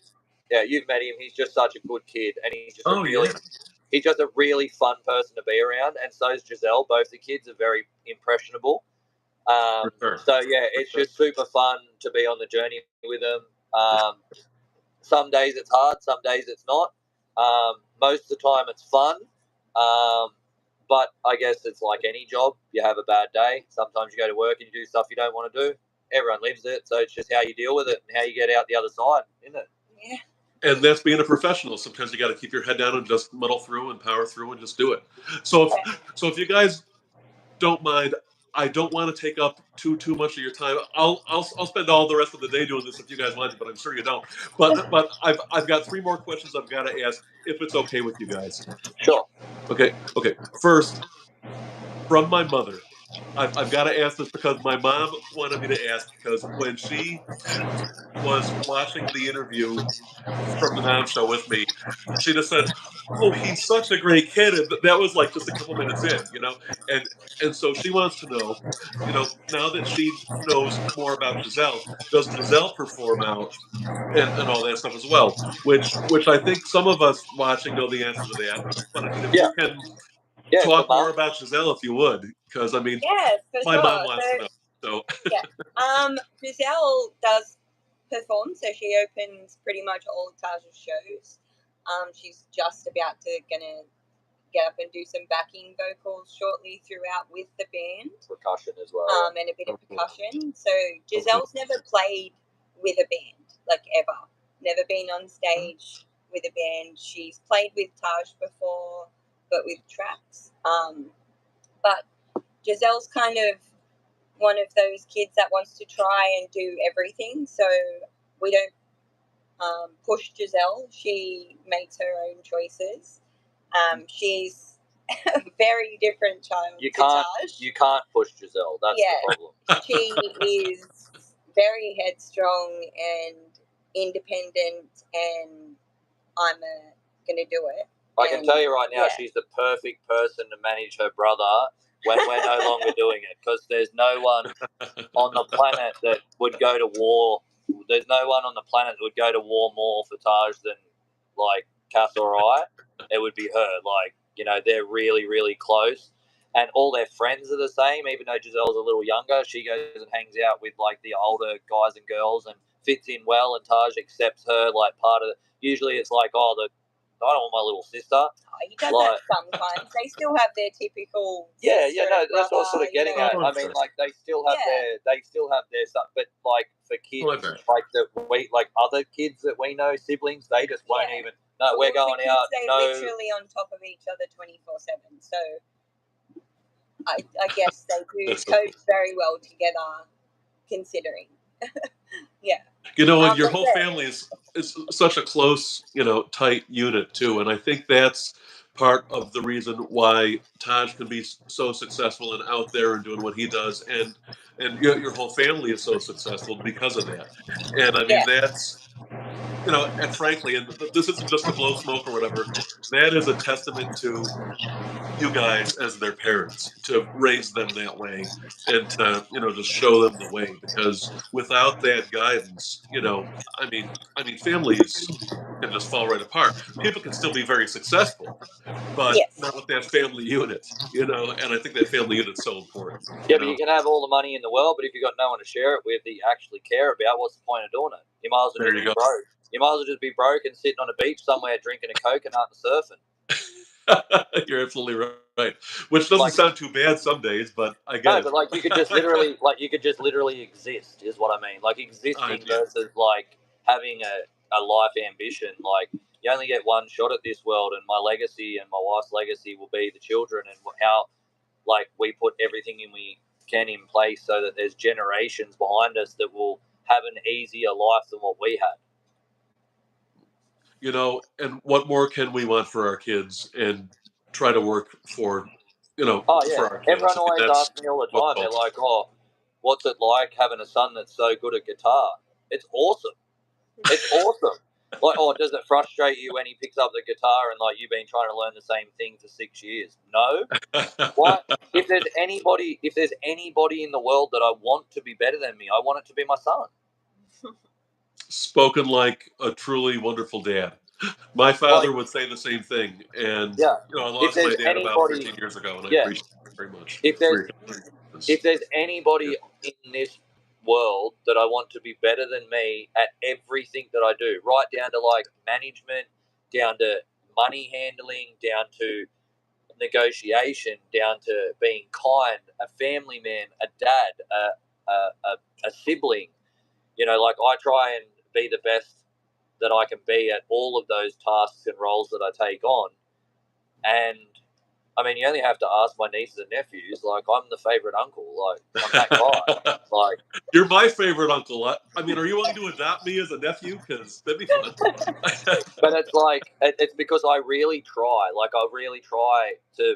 You've met him. He's just such a good kid, and he's just he's just a really fun person to be around. And so is Jezel. Both the kids are very impressionable. So yeah, it's just super fun to be on the journey with them. Some days it's hard, some days it's not. Most of the time it's fun. But I guess it's like any job. You have a bad day. Sometimes you go to work and you do stuff you don't want to do. Everyone lives it, so it's just how you deal with it and how you get out the other side, isn't it? Yeah. And that's being a professional. Sometimes you got to keep your head down and just muddle through and power through and just do it. So if you guys don't mind, I don't want to take up too much of your time. I'll spend all the rest of the day doing this if you guys want to, but I'm sure you don't. But I've got 3 more questions I've got to ask, if it's okay with you guys. Sure. Okay. First, from my mother, I've got to ask this because my mom wanted me to ask, because when she was watching the interview from the Nam Show with me, she just said, "Oh, he's such a great kid," and that was like just a couple minutes in, and so she wants to know, now that she knows more about Jezel, does Jezel perform out and all that stuff as well? Which I think some of us watching know the answer to that. But I mean, if you can talk more about Jezel, if you would, because I mean, my mom wants to know. So Jezel does perform, so she opens pretty much all of Taj's shows. She's just about to gonna get up and do some backing vocals shortly throughout with the band. Percussion as well. And a bit of percussion. So Jezel's never played with a band, like ever. Never been on stage with a band. She's played with Taj before, but with tracks. But Jezel's kind of one of those kids that wants to try and do everything. So we don't push Jezel. She makes her own choices. She's a very different child. You can't push Jezel. That's the problem. She is very headstrong and independent, and I'm gonna do it. I can tell you right now, she's the perfect person to manage her brother when we're no longer doing it, because there's no one on the planet that would go to war. There's no one on the planet that would go to war more for Taj than like Cass or I. It would be her. Like, they're really, really close. and all their friends are the same. Even though Jezel's a little younger, she goes and hangs out with like the older guys and girls and fits in well. And Taj accepts her like part of it. Usually, it's like, oh, I don't want my little sister. Oh, he does like, that sometimes. They still have their typical. Yeah, sister no, and that's what I was brother, sort of getting you know. at. I mean, like they still have their stuff, but like for kids, like other kids that we know, siblings, they just won't even. No, we're Well, going for kids, out. They're No, literally on top of each other 24/7. So I guess they do cope very well together, considering. Yeah. You know, and your But whole family is such a close, you know, tight unit too, and I think that's part of the reason why Taj can be so successful and out there and doing what he does, and your whole family is so successful because of that. And I mean, Yeah. that's, you know, and frankly, and this isn't just to blow smoke or whatever. That is a testament to you guys as their parents, to raise them that way and to, you know, just show them the way, because without that guidance, you know, I mean families can just fall right apart. People can still be very successful, but Yes. not with that family unit, you know. And I think that family unit's so important. yeah, but you can have all the money in the world, but if you've got no one to share it with that you actually care about, what's the point of doing it? You might as well There just you be go. broke. You might as well just be broke and sitting on a beach somewhere drinking a coconut and surfing. You're absolutely right. Which doesn't sound too bad some days, but I get No, it. but like you could just literally exist is what I mean. Like existing Yeah. versus like having a life ambition. Like you only get one shot at this world, and my legacy and my wife's legacy will be the children, and how like we put everything we can in place so that there's generations behind us that will have an easier life than what we had. You know, and what more can we want for our kids, and try to work for, you know, Oh yeah, for our kids. everyone I mean, always that's asks me all the what time. They're like, "Oh, what's it like having a son that's so good at guitar?" It's awesome. It's awesome. Like, oh, does it frustrate you when he picks up the guitar and like you've been trying to learn the same thing for 6 years? No. What? If there's anybody in the world that I want to be better than me, I want it to be my son. Spoken like a truly wonderful dad. My father would say the same thing, and Yeah. you know, I If lost my there's dad about anybody, 13 years ago, and I yeah. appreciate it very much. If there's anybody in this world that I want to be better than me at everything that I do, right down to like management, down to money handling, down to negotiation, down to being kind, a family man, a dad, a sibling. You know, like I try and be the best that I can be at all of those tasks and roles that I take on. And I mean, you only have to ask my nieces and nephews. Like, I'm the favorite uncle. Like, I'm that guy. Like, you're my favorite uncle. I mean, are you willing to adopt me as a nephew? Because that'd be fun. but it's like it's because I really try. Like, I really try to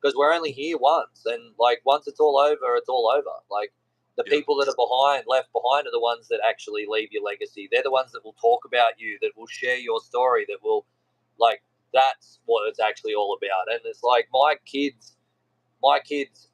because we're only here once, and like once it's all over, it's all over. Like, the people that are left behind, are the ones that actually leave your legacy. They're the ones that will talk about you, that will share your story, that will like. That's what it's actually all about. And it's like my kids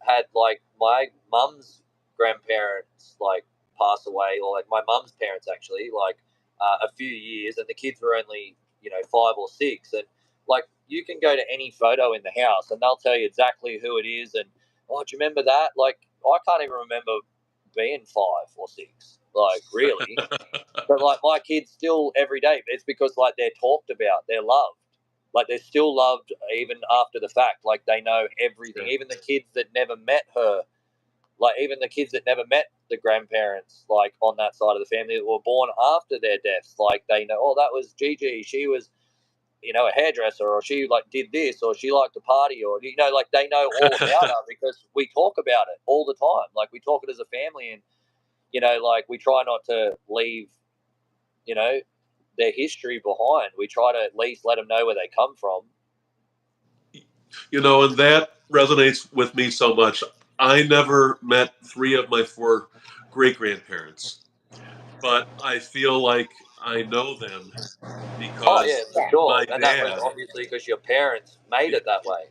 had like my mum's grandparents like pass away, or like my mum's parents actually, like a few years, and the kids were only 5 or 6, and like you can go to any photo in the house and they'll tell you exactly who it is, and oh, do you remember that? Like I can't even remember being 5 or 6, like really. But like my kids still every day, it's because like they're talked about, they're loved. Like they're still loved even after the fact. Like they know everything. Yeah. Even the kids that never met her, like even the kids that never met the grandparents, like on that side of the family that were born after their deaths, like they know, oh, that was Gigi. She was, a hairdresser, or she like did this, or she liked to party, or like they know all about her because we talk about it all the time. Like we talk it as a family, and like we try not to leave, their history behind. We try to at least let them know where they come from. And that resonates with me so much. I never met 3 of my 4 great grandparents, but I feel like I know them Oh yeah, because for sure. my And that was dad, obviously because your parents made it that way.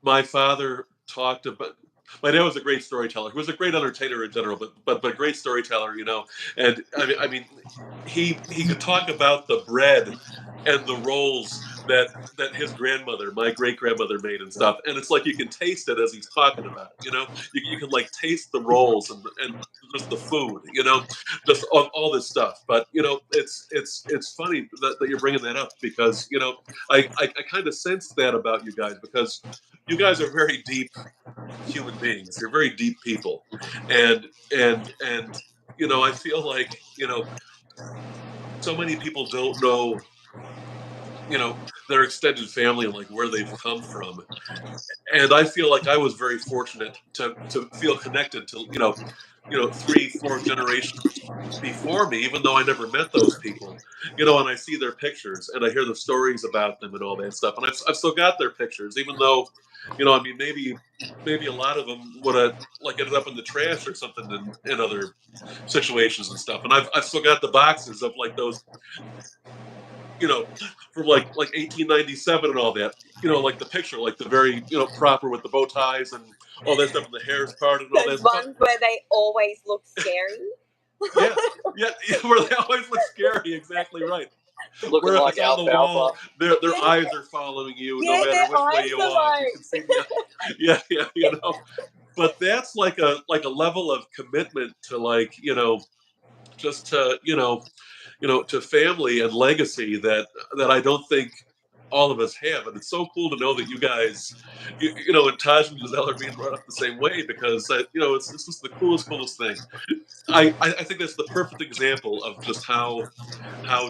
my father talked about. My dad was a great storyteller. He was a great entertainer in general, but great storyteller. And I mean, he could talk about the bread and the rolls that his grandmother, my great grandmother, made and stuff. And it's like you can taste it as he's talking about it. You can like taste the rolls and just the food. Just all this stuff. But it's funny that you're bringing that up because I kind of sense that about you guys because you guys are very deep human beings. You're very deep people, and I feel like so many people don't know their extended family and like where they've come from. And I feel like I was very fortunate to feel connected to 3-4 generations before me, even though I never met those people. And I see their pictures and I hear the stories about them and all that stuff. And I've still got their pictures, even though I mean maybe a lot of them would have like ended up in the trash or something in other situations and stuff. And I've still got the boxes of like those from like 1897 and all that. Like the picture, like the very proper with the bow ties and all that stuff, and the hair's parted and all that Those stuff. ones where they always look scary. Yeah, where they always look scary. Exactly right. Looking Where if like it's on the wall, their Yeah. eyes are following you no Yeah, matter their which way eyes you are walk. You like- can see But that's like a level of commitment to like just to to family and legacy that I don't think all of us have. And it's so cool to know that you guys, and Taj and Jezel are being brought up the same way because it's just the coolest thing. I think that's the perfect example of just how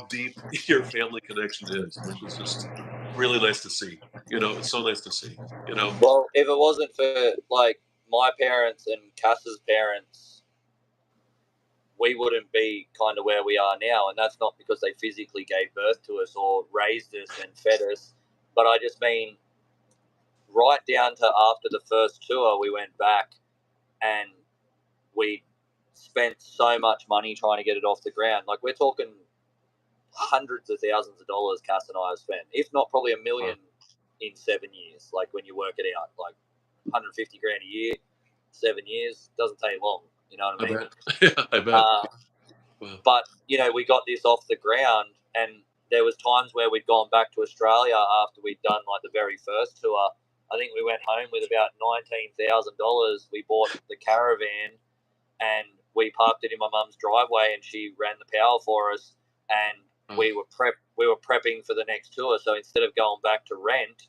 deep your family connection is, which is just really nice to see. It's so nice to see. Well, if it wasn't for like my parents and Cass's parents, we wouldn't be kind of where we are now. And that's not because they physically gave birth to us or raised us and fed us, but I just mean right down to after the first tour, we went back and we spent so much money trying to get it off the ground. Like we're talking hundreds of thousands of dollars Cass and I have spent, if not probably $1 million in 7 years. Like when you work it out, like 150 grand a year, 7 years, doesn't take long. You know what I mean? I bet. Wow. But we got this off the ground, and there was times where we'd gone back to Australia after we'd done like the very first tour. I think we went home with about $19,000. We bought the caravan and we parked it in my mum's driveway, and she ran the power for us. And we were prepping for the next tour. So instead of going back to rent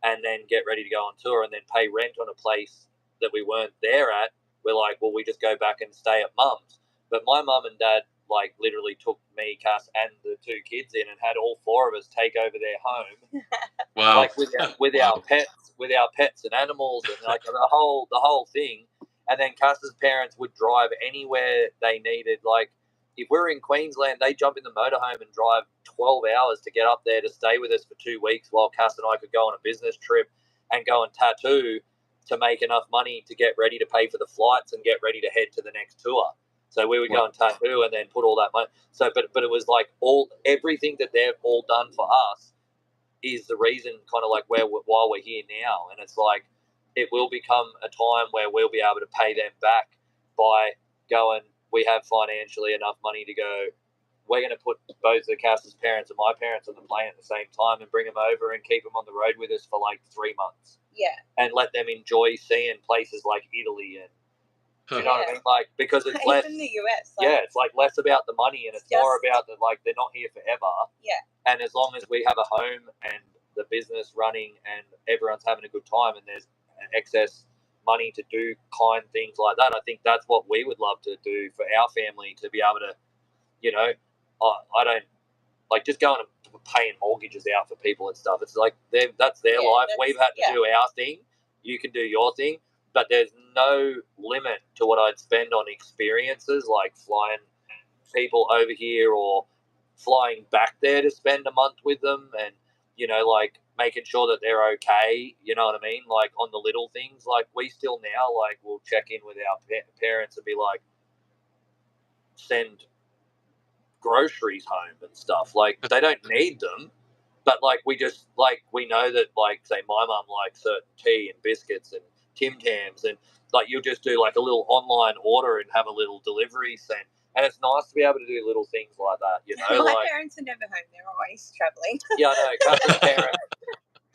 and then get ready to go on tour and then pay rent on a place that we weren't there at, we're like, well, we just go back and stay at mum's. But my mum and dad like literally took me, Cass, and the 2 kids in and had all 4 of us take over their home. Wow. Like with our pets and animals and like the whole thing. And then Cass's parents would drive anywhere they needed. Like if we're in Queensland, they jump in the motorhome and drive 12 hours to get up there to stay with us for 2 weeks while Cass and I could go on a business trip and go and tattoo to make enough money to get ready to pay for the flights and get ready to head to the next tour. So we would go and tattoo and then put all that money. So, but it was like everything that they've all done for us is the reason kind of like why we're here now. And it's like, it will become a time where we'll be able to pay them back by going, we have financially enough money to go, we're going to put both the Cass's parents and my parents on the plane at the same time and bring them over and keep them on the road with us for like 3 months. Yeah. And let them enjoy seeing places like Italy and, you know what I mean? Like, because it's less in the US. it's like less about the money and it's more about the, like, they're not here forever. Yeah. And as long as we have a home and the business running and everyone's having a good time and there's excess money to do kind things like that, I think that's what we would love to do for our family, to be able to, I don't like just going and paying mortgages out for people and stuff. It's like that's their life. We've had to do our thing. You can do your thing. But there's no limit to what I'd spend on experiences like flying people over here or flying back there to spend a month with them and, like making sure that they're okay, you know what I mean? Like on the little things, like we still now, like we'll check in with our parents and be like, send groceries home and stuff. Like they don't need them, but like we just, like we know that, like, say my mum likes certain tea and biscuits and Tim Tams, and like you'll just do like a little online order and have a little delivery sent. And it's nice to be able to do little things like that, you know. My like, parents are never home; they're always travelling. yeah, I know. Cassie's parents.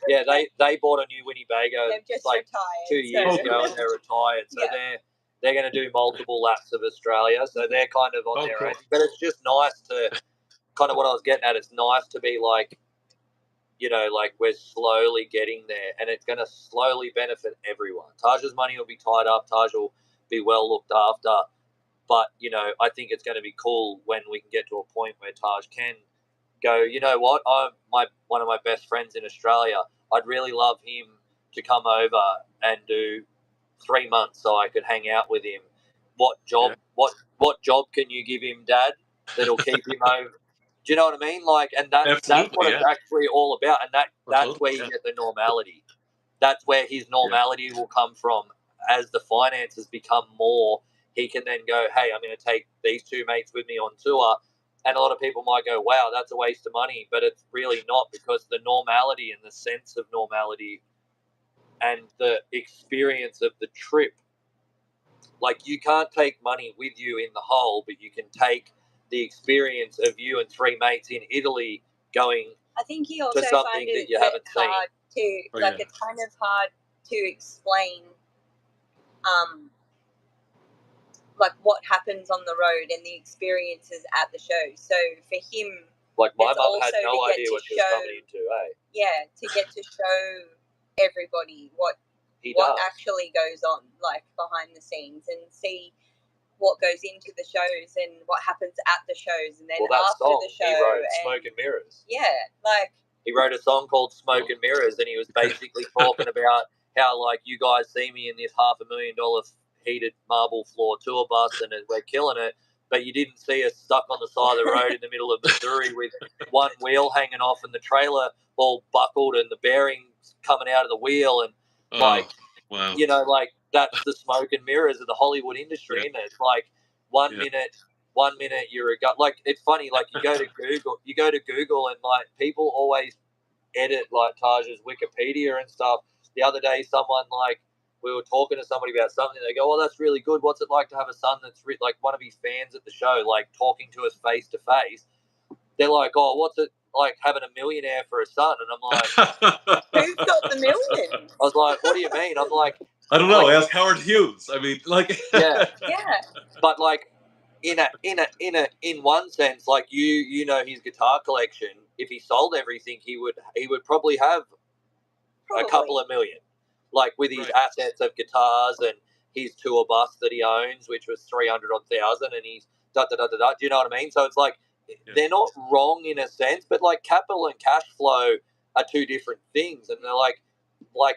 Yeah, they bought a new Winnebago They've just like retired 2 years so. ago, and they're retired. So Yeah. they're going to do multiple laps of Australia. So they're kind of on their cool. own. But it's just nice to kind of what I was getting at. It's nice to be like, you know, like we're slowly getting there, and it's going to slowly benefit everyone. Taj's money will be tied up. Taj will be well looked after. But, you know, I think it's going to be cool when we can get to a point where Taj can go, you know what, one of my best friends in Australia, I'd really love him to come over and do 3 months so I could hang out with him. What job? Yeah. What job can you give him, Dad? That'll keep him over. Do you know what I mean? Like, and that's what it's actually all about, and that's where you get the normality. That's where his normality will come from. As the finances become more, he can then go, hey, I'm going to take these two mates with me on tour. And a lot of people might go, wow, that's a waste of money. But it's really not, because the normality and the sense of normality and the experience of the trip, like, you can't take money with you in the whole, but you can take the experience of you and three mates in Italy going I think he also to something finds that it you haven't seen. hard to it's kind of hard to explain like what happens on the road and the experiences at the show. So for him, like, my it's mum had also no to get idea to what she was coming into, eh? Yeah, to get to show everybody what actually goes on, like behind the scenes, and see what goes into the shows and what happens at the shows, and then after the show. He wrote Smoke and Mirrors. Yeah, like he wrote a song called Smoke and Mirrors, and he was basically talking about how, like, you guys see me in this $500,000 heated marble floor tour bus and we're killing it, but you didn't see us stuck on the side of the road in the middle of Missouri with one wheel hanging off and the trailer all buckled and the bearings coming out of the wheel, and wow. You know, like, that's the smoke and mirrors of the Hollywood industry, isn't it? It's like one minute you're a like, it's funny, like, you go to Google and like, people always edit like Taj's Wikipedia and stuff. The other day, someone, like, we were talking to somebody about something, they go, oh, that's really good. What's it like to have a son that's like one of his fans at the show, like talking to us face to face? They're like, oh, what's it like having a millionaire for a son? And I'm like, who's got the millions? I was like, what do you mean? I'm like, I don't know. Like, ask Howard Hughes. I mean, like, yeah. But like, in one sense, like, you know, his guitar collection, if he sold everything, he would probably have a couple of million, like, with his assets of guitars and his tour bus that he owns, which was 300,000, and he's da da da da da. Do you know what I mean? So it's like, they're not wrong in a sense, but like, capital and cash flow are two different things, and they're like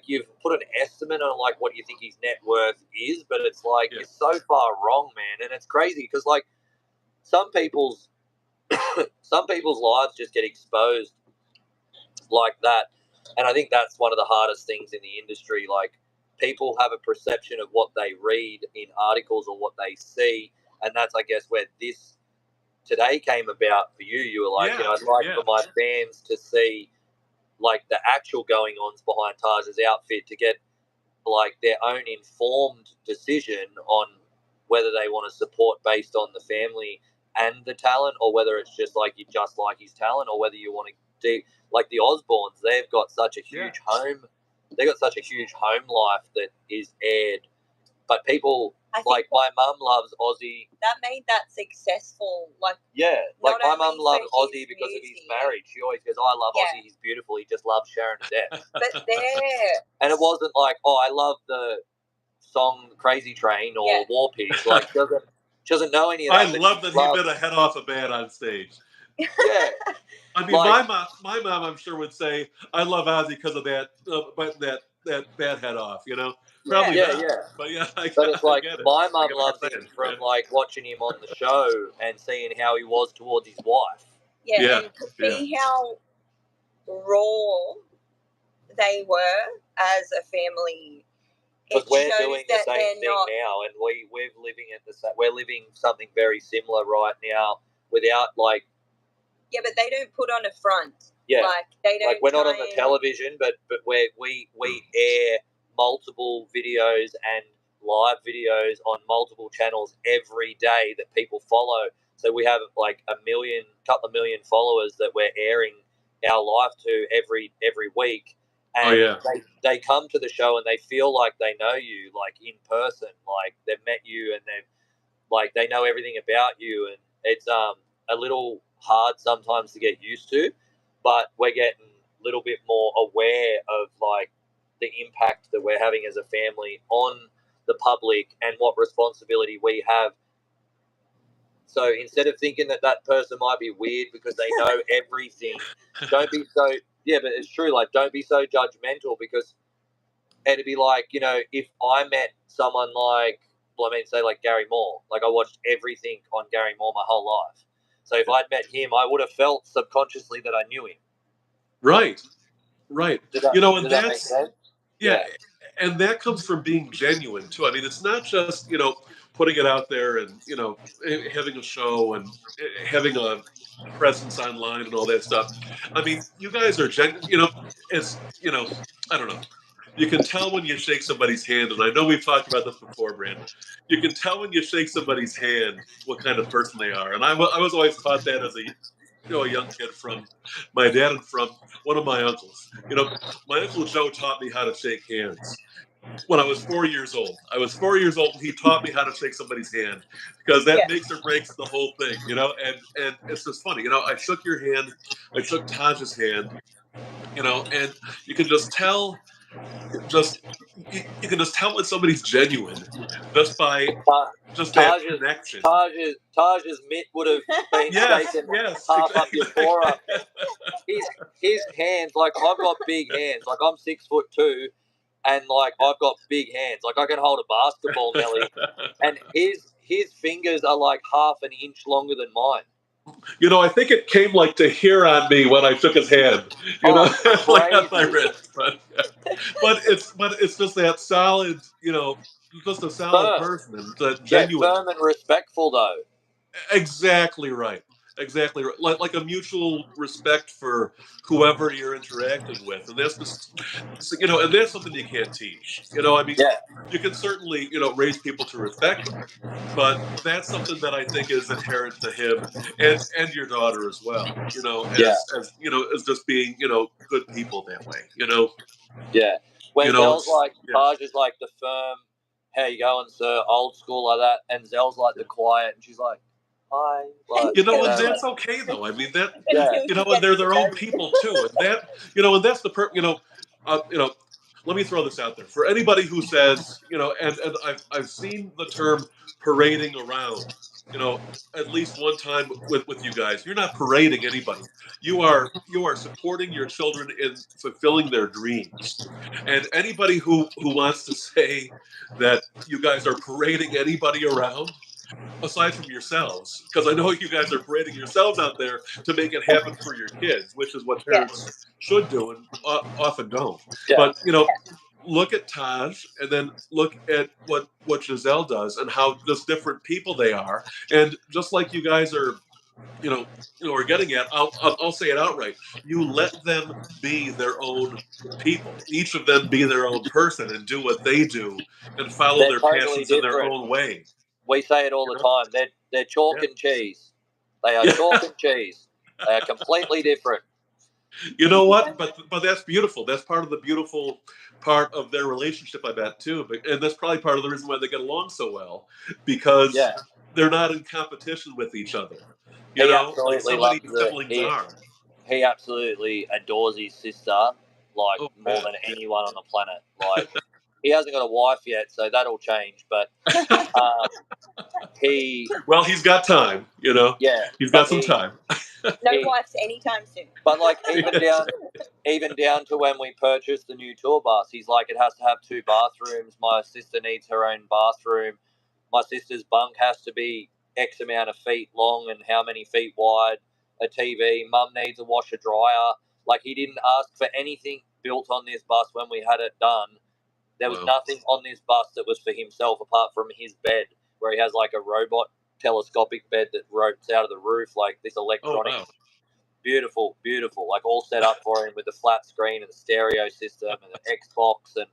you've put an estimate on like what you think his net worth is, but it's like it's so far wrong, man, and it's crazy because like some people's lives just get exposed like that, and I think that's one of the hardest things in the industry. Like, people have a perception of what they read in articles or what they see, and that's, I guess, where this today came about for you. You were like, you know, I'd like for my fans to see like the actual going ons behind Taj's outfit, to get like their own informed decision on whether they want to support based on the family and the talent, or whether it's just like you just like his talent, or whether you want to do like the Osbournes. They've got such a huge home. They've got such a huge home life that is aired. But people, like, my mum loves Ozzy. That made that successful. Like, like, my mum loves Ozzy because of his marriage. She always goes, I love Ozzy, he's beautiful, he just loves Sharon to death. But and it wasn't like, oh, I love the song Crazy Train or War Pigs. Like, she doesn't know any of that. I love that he bit a head off a band on stage. Yeah. I mean, like, my mom, I'm sure, would say, I love Ozzy because of that, but that bad head off, you know? Probably not. But but it's like, my mum loves him from like watching him on the show and seeing how he was towards his wife. And to see how raw they were as a family. Because we're doing the same thing now, and we're living something very similar right now without like. Yeah, but they don't put on a front. Yeah, like they don't. Like, we're not on the television, but we air multiple videos and live videos on multiple channels every day that people follow. So we have like couple of million followers that we're airing our life to every week. And they come to the show and they feel like they know you, like in person, like they've met you and they know everything about you. And it's a little hard sometimes to get used to, but we're getting a little bit more aware of like the impact that we're having as a family on the public and what responsibility we have. So instead of thinking that person might be weird because they know everything, don't be so, but it's true, like don't be so judgmental, because it'd be like, if I met someone like, say like Gary Moore, like I watched everything on Gary Moore my whole life. So if I'd met him, I would have felt subconsciously that I knew him. Right. Does that, And does that make sense? Yeah, and that comes from being genuine too. I mean, it's not just putting it out there and having a show and having a presence online and all that stuff. I mean, you guys are it's I don't know. You can tell when you shake somebody's hand, and I know we've talked about this before, Brand. You can tell when you shake somebody's hand what kind of person they are, and I was always taught that as a young kid from my dad and from one of my uncles. My Uncle Joe taught me how to shake hands when I was 4 years old. I was 4 years old and he taught me how to shake somebody's hand, because that makes or breaks the whole thing, and it's just funny. I shook your hand, I shook Taj's hand, and you can just tell you can just tell when somebody's genuine just by just that connection. Taj's mitt would have been shaken half up your forearm. His hands, like I've got big hands, like I'm 6'2", and like I've got big hands, like I can hold a basketball, Nelly, and his fingers are like half an inch longer than mine. I think it came like to here on me when I shook his hand, like on my wrist. But it's just that solid, just a solid person and genuine. Firm and respectful though. Exactly right. Exactly right. Like a mutual respect for whoever you're interacting with, and that's just and that's something you can't teach. I mean, you can certainly raise people to respect them, but that's something that I think is inherent to him and your daughter as well. As as just being good people that way. Yeah. When Zell's like, Taj is like the firm, how you going, sir, old school like that, and Zell's like the quiet, and she's like, hi. Like, and that's okay though. I mean that and they're their own people too, and that and that's the let me throw this out there for anybody who says and I've seen the term parading around at least one time with you guys. You're not parading anybody. You are supporting your children in fulfilling their dreams, and anybody who wants to say that you guys are parading anybody around aside from yourselves, because I know you guys are parading yourselves out there to make it happen for your kids, which is what parents should do and often don't. But look at Taj, and then look at what Jezel does and how just different people they are, and just like you guys are. We're getting at. I'll say it outright. You let them be their own people. Each of them be their own person and do what they do and follow their passions in their own way. We say it all the time. They're chalk and cheese. They are chalk and cheese. They are completely different. You know what? But that's beautiful. That's part of the beautiful part of their relationship, I bet too. And that's probably part of the reason why they get along so well, because they're not in competition with each other. Like so many siblings are. He absolutely adores his sister more than anyone on the planet. Like he hasn't got a wife yet, so that'll change. But he's got time. He's got some time. No wives anytime soon. But like even down to when we purchased the new tour bus, he's like, it has to have 2 bathrooms. My sister needs her own bathroom. My sister's bunk has to be X amount of feet long and how many feet wide. A TV. Mum needs a washer dryer. Like he didn't ask for anything built on this bus when we had it done. There was nothing on this bus that was for himself apart from his bed, where he has like a robot telescopic bed that ropes out of the roof, like this electronic. Beautiful, like all set up for him with the flat screen and the stereo system and the Xbox, and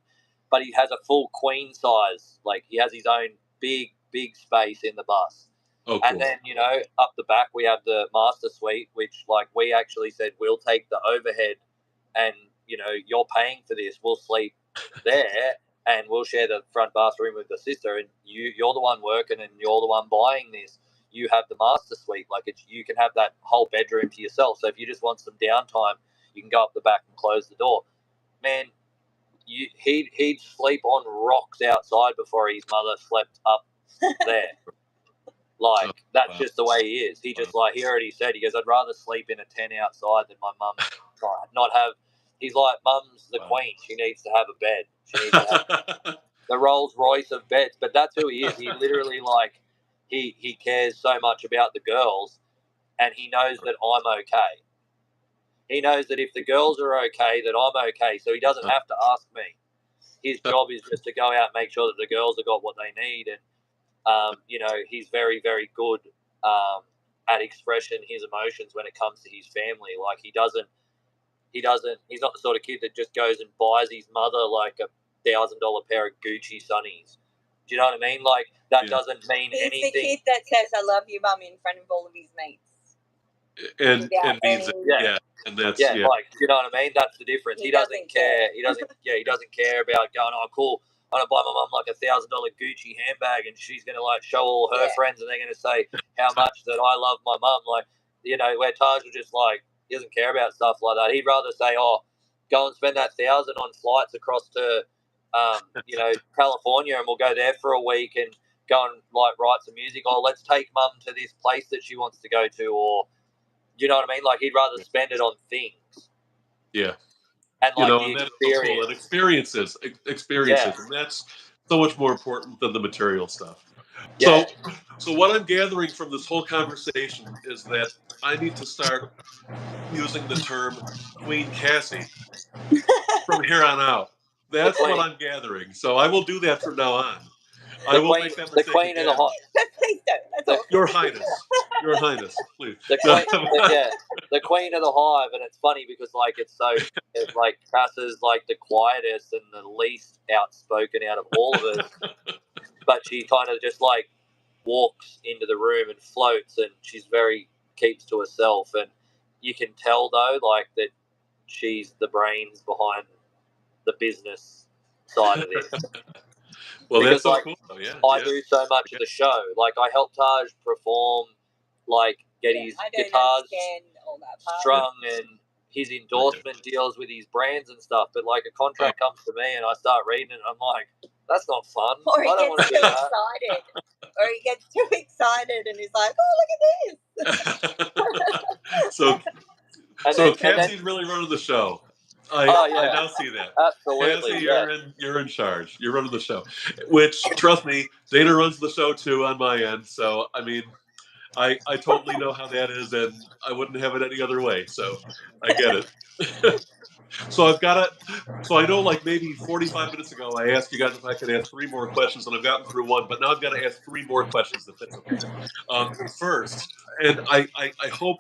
but he has a full queen size. Like, he has his own big space in the bus. Oh, cool. And then, you know, up the back we have the master suite, which, like, we actually said we'll take the overhead, and, you know, you're paying for this. We'll sleep there, and we'll share the front bathroom with the sister, and you're the one working and you're the one buying this. You have the master suite. Like, you can have that whole bedroom to yourself. So if you just want some downtime, you can go up the back and close the door. Man, he'd sleep on rocks outside before his mother slept up there. Like, that's just the way he is. He just, like, he already said, he goes, I'd rather sleep in a tent outside than my mum not have. He's like, Mum's the queen. She needs to have a bed. She needs to have the Rolls Royce of beds. But that's who he is. He literally, like, he cares so much about the girls, and he knows that I'm okay. He knows that if the girls are okay, that I'm okay. So he doesn't have to ask me. His job is just to go out and make sure that the girls have got what they need. And, you know, he's very, very good at expressing his emotions when it comes to his family. Like, he's not the sort of kid that just goes and buys his mother like a $1,000 pair of Gucci sunnies. Do you know what I mean? Like, that doesn't mean anything. He's the kid that says, I love you, Mum, in front of all of his mates. And means it. Yeah. And that's, like, you know what I mean? That's the difference. He doesn't care. He doesn't care about going, oh, cool, I'm going to buy my mum like a $1,000 Gucci handbag, and she's going to, like, show all her friends, and they're going to say how much that I love my mum. Like, you know, where Taj will just, like, he doesn't care about stuff like that. He'd rather say, oh, go and spend that $1,000 on flights across to, you know, California, and we'll go there for a week and go and, like, write some music. Or let's take mum to this place that she wants to go to, or, you know what I mean? Like, he'd rather spend it on things. Yeah. And, like, and that's so cool. And experiences. And that's so much more important than the material stuff. So what I'm gathering from this whole conversation is that I need to start using the term Queen Cassie from here on out. That's what I'm gathering. So I will do that from now on. I will make that mistake. The Queen of the High. Please don't. That's all. Your Highness, please. The Queen of the Hive, and it's funny because, like, it's like Cass's, like, the quietest and the least outspoken out of all of us, but she kind of just, like, walks into the room and floats, and she's very keeps to herself, and you can tell though, like, that she's the brains behind the business side of this. Well, because, that's so like, cool. I do so much of the show. Like, I help Taj perform, like, get his guitars strung, and his endorsement deals with his brands and stuff. But, like, a contract comes to me and I start reading it, and I'm like, that's not fun. Or he I don't want to do that. excited. Or he gets too excited and he's like, oh, look at this. So Cassie's really running the show. I now see that. Absolutely. Cassie, you're in charge. You're running the show. Which, trust me, Dana runs the show too on my end. So, I mean, I totally know how that is, and I wouldn't have it any other way. So I get it. So I know, like, maybe 45 minutes ago, I asked you guys if I could ask 3 more questions, and I've gotten through 1, but now I've got to ask 3 more questions, if that's okay. First, and I hope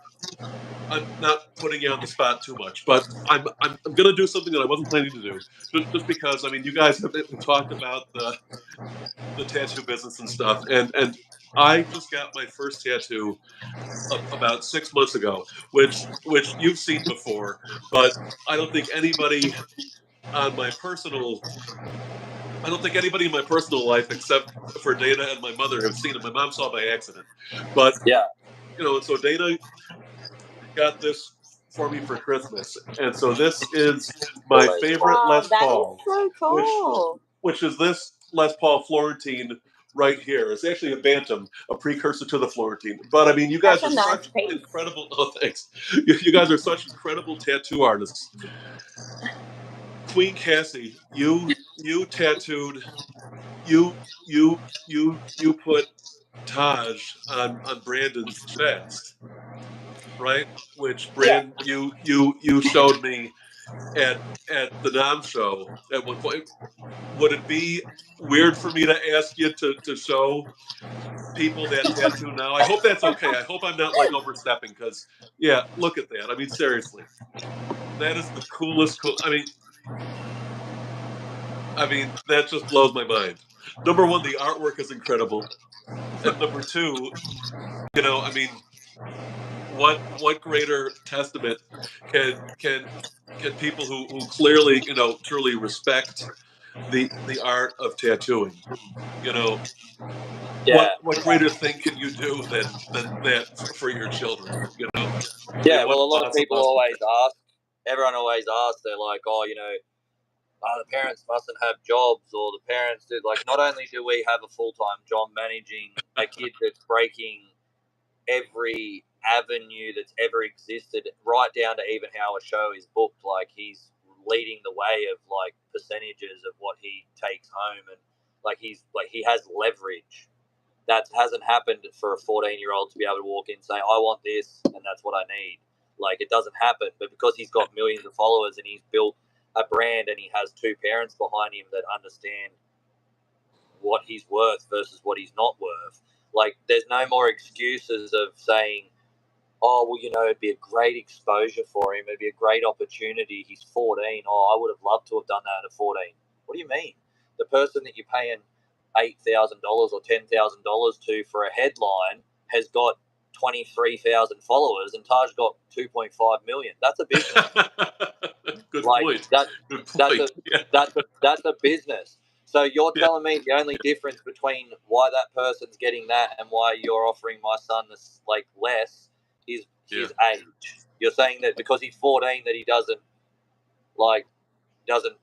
I'm not putting you on the spot too much, but I'm going to do something that I wasn't planning to do, just because, I mean, you guys have talked about the tattoo business and stuff, and I just got my first tattoo about 6 months ago, which you've seen before, but I don't think anybody in my personal life, except for Dana and my mother, have seen it. My mom saw it by accident, but so Dana got this for me for Christmas, and so this is my favorite Les Paul, so cool. which is this Les Paul Florentine right here. It's actually a Bantam, a precursor to the Florentine. But I mean, you guys are such incredible. Oh, thanks. You guys are such incredible tattoo artists. Queen Cassie, you tattooed, you put Taj on Brandin's chest, right? Which you showed me at the Nam show at one point. Would it be weird for me to ask you to show people that tattoo now? I hope that's okay. I hope I'm not, like, overstepping, because look at that. I mean, seriously, that is the coolest. I mean, I mean, that just blows my mind. Number one, the artwork is incredible, and number two, I mean, what greater testament can people who clearly truly respect the art of tattooing, you know, Yeah, what greater thing can you do than that for your children? I yeah. mean, what Well, a lot of awesome, people awesome always thing. ask. Everyone always asks. They're like, oh, the parents mustn't have jobs, or the parents do. Like, not only do we have a full-time job managing a kid that's breaking every avenue that's ever existed, right down to even how a show is booked. Like, he's leading the way of like percentages of what he takes home, and he has leverage. That hasn't happened for a 14-year-old to be able to walk in and say, I want this and that's what I need. Like, it doesn't happen. But because he's got millions of followers and he's built a brand and he has two parents behind him that understand what he's worth versus what he's not worth, like, there's no more excuses of saying, oh, well, it'd be a great exposure for him. It'd be a great opportunity. He's 14. Oh, I would have loved to have done that at 14. What do you mean? The person that you're paying $8,000 or $10,000 to for a headline has got 23,000 followers, and Taj got 2.5 million. That's a business. Good Like, point. that, Good that's a point. Yeah. that's a business. So you're Yeah. telling me the only difference between why that person's getting that and why you're offering my son this less is Yeah. his age. You're saying that because he's 14 that he doesn't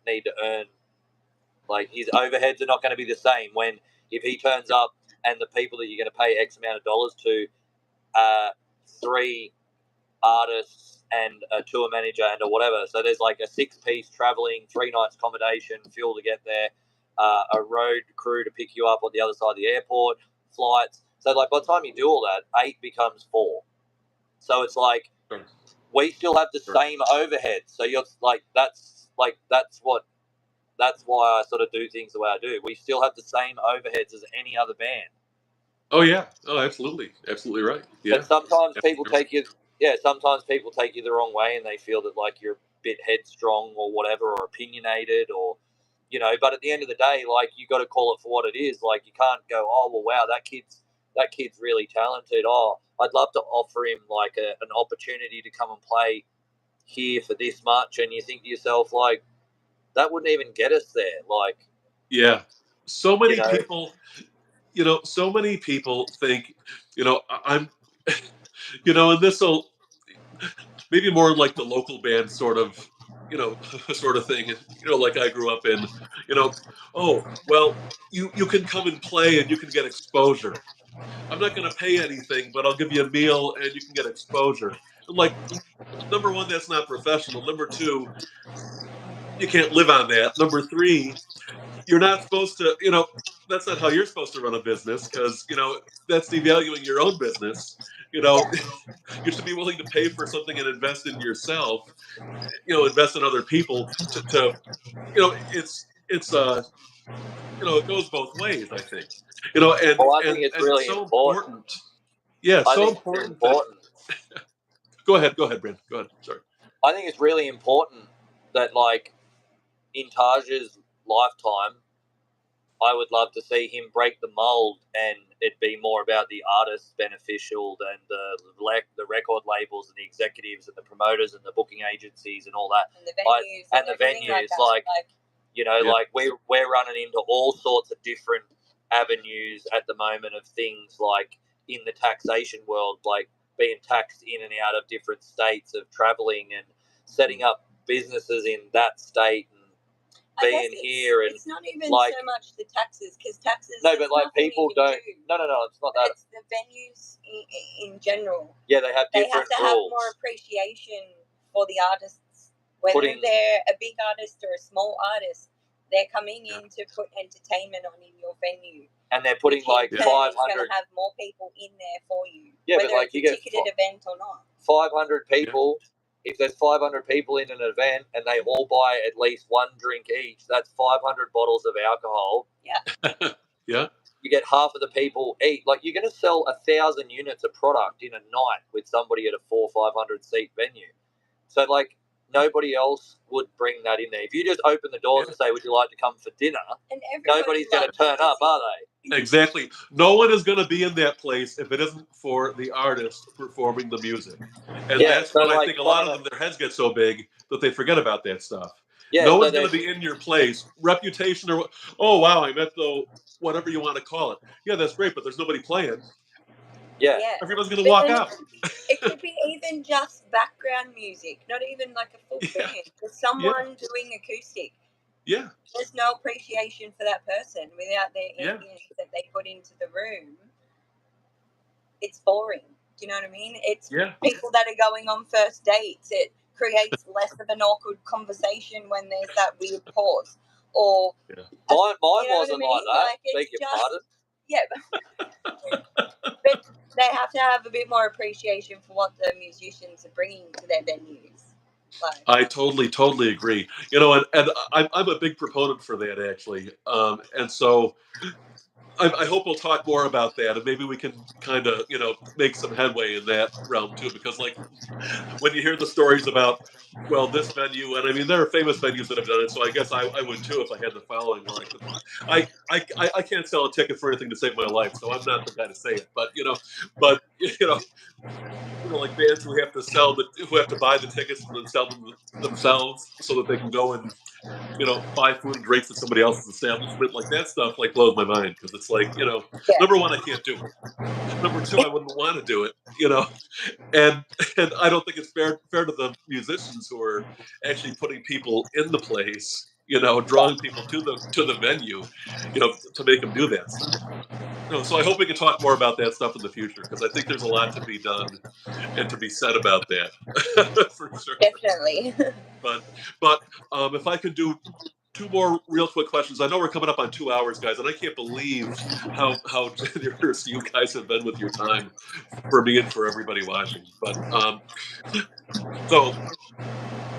need to earn, his overheads are not going to be the same when if he turns up and the people that you're going to pay X amount of dollars to, three artists and a tour manager and or whatever. So there's like a 6-piece traveling, 3 nights accommodation, fuel to get there, a road crew to pick you up on the other side of the airport, flights. So by the time you do all that, 8 becomes 4. So it's like Sure. we still have the Sure. same overhead. So you're that's why I sort of do things the way I do. We still have the same overheads as any other band. Oh yeah. Oh, absolutely. Absolutely right. Yeah. But sometimes people Absolutely. take you, sometimes people take you the wrong way and they feel that you're a bit headstrong or whatever, or opinionated, or, but at the end of the day, you got to call it for what it is. You can't go, oh, well, wow, that kid's really talented. Oh, I'd love to offer him an opportunity to come and play here for this much. And you think to yourself, that wouldn't even get us there. Yeah. So You many know, people, so many people think, I'm, and this will maybe more like the local band sort of, sort of thing, like I grew up in, oh, well, you can come and play and you can get exposure. I'm not going to pay anything, but I'll give you a meal and you can get exposure. I'm like, number one, that's not professional. Number two, you can't live on that. Number three, you're not supposed to, that's not how you're supposed to run a business because, that's devaluing your own business. You know, you should be willing to pay for something and invest in yourself, invest in other people to it's it goes both ways, I think. And well, I think and it's and it's really so important. important. Yeah, I so think it's important that important. go ahead, Brandon. Go ahead. Sorry. I think it's really important that, in Taj's lifetime, I would love to see him break the mold and it be more about the artists beneficial than the record labels and the executives and the promoters and the booking agencies and all that. And the venues. And the venues, Yeah. we're running into all sorts of different avenues at the moment of things in the taxation world, being taxed in and out of different states of traveling and setting up businesses in that state and being here. And it's not even so much the taxes, because taxes. No, but people don't. No, it's not that. It's the venues in general. Yeah, they have different They have to have more appreciation for the artists, whether they're a big artist or a small artist. They're coming in to put entertainment on in your venue, and they're putting 500. It's going to have more people in there for you. Yeah, whether but it's a ticketed event or not. 500 people. Yeah. If there's 500 people in an event and they all buy at least one drink each, that's 500 bottles of alcohol. Yeah. Yeah. You get half of the people eat. You're going to sell 1,000 units of product in a night with somebody at a 400-500 seat venue. So nobody else would bring that in there. If you just open the doors and say, "Would you like to come for dinner?" And nobody's going to turn up, are they? Exactly. No one is going to be in that place if it isn't for the artist performing the music. And that's so what I like think a lot of them, their heads get so big that they forget about that stuff. Yeah, No so one's going to be in your place. Reputation or, oh, wow, I met the, whatever you want to call it. Yeah, that's great, but there's nobody playing. Yeah. Everyone's going to walk out. It could be even just background music, not even like a full band. Just someone doing acoustic. Yeah. There's no appreciation for that person without their ambience that they put into the room. It's boring. Do you know what I mean? It's people that are going on first dates. It creates less of an awkward conversation when there's that weird pause. Or mine like wasn't that. Like, beg your pardon. Yeah, but they have to have a bit more appreciation for what the musicians are bringing to their venues. I totally agree. You know, and I'm a big proponent for that, actually. And so I hope we'll talk more about that, and maybe we can kind of, make some headway in that realm too. Because, like, when you hear the stories about, well, this venue, and I mean, there are famous venues that have done it, so I guess I would too if I had the following. Where I can't sell a ticket for anything to save my life, so I'm not the guy to say it. But like bands who have to buy the tickets and then sell them themselves so that they can go and buy food and drinks at somebody else's establishment. Like, that stuff like blows my mind, because it's like, number one, I can't do it. Number two, I wouldn't want to do it. And I don't think it's fair to the musicians who are actually putting people in the place, drawing people to the venue, to make them do that stuff. So I hope we can talk more about that stuff in the future, because I think there's a lot to be done and to be said about that. For sure. Definitely. But if I could do two more real quick questions. I know we're coming up on 2 hours, guys, and I can't believe how generous you guys have been with your time for me and for everybody watching. But so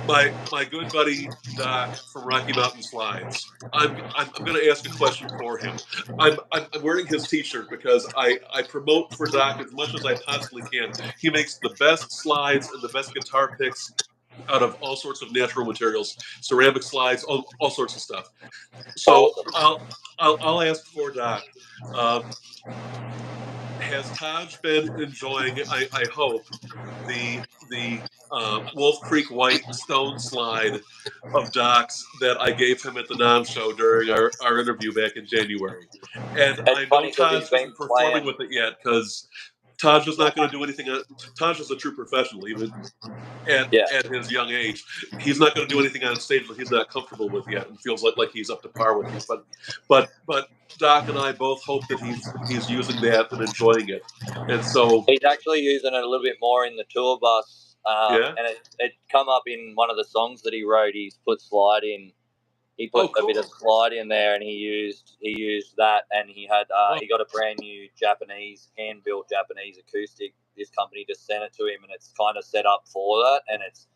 my good buddy Doc from Rocky Mountain Slides, I'm going to ask a question for him. I'm wearing his T-shirt because I promote for Doc as much as I possibly can. He makes the best slides and the best guitar picks out of all sorts of natural materials, ceramic slides, all sorts of stuff. So I'll ask for Doc. Has Taj been enjoying, I hope, the Wolf Creek White Stone slide of Doc's that I gave him at the NOM show during our interview back in January? And I know Taj isn't performing with it yet, because Taj is not going to do anything. Taj is a true professional, even at his young age. He's not going to do anything on stage that he's not comfortable with yet and feels like he's up to par with it. But Doc and I both hope that he's using that and enjoying it. And so he's actually using it a little bit more in the tour bus. And it come up in one of the songs that he wrote. He's put slide in. He put a bit of slide in there, and he used that, and he had he got a brand new hand built Japanese acoustic. This company just sent it to him, and it's kind of set up for that, and it's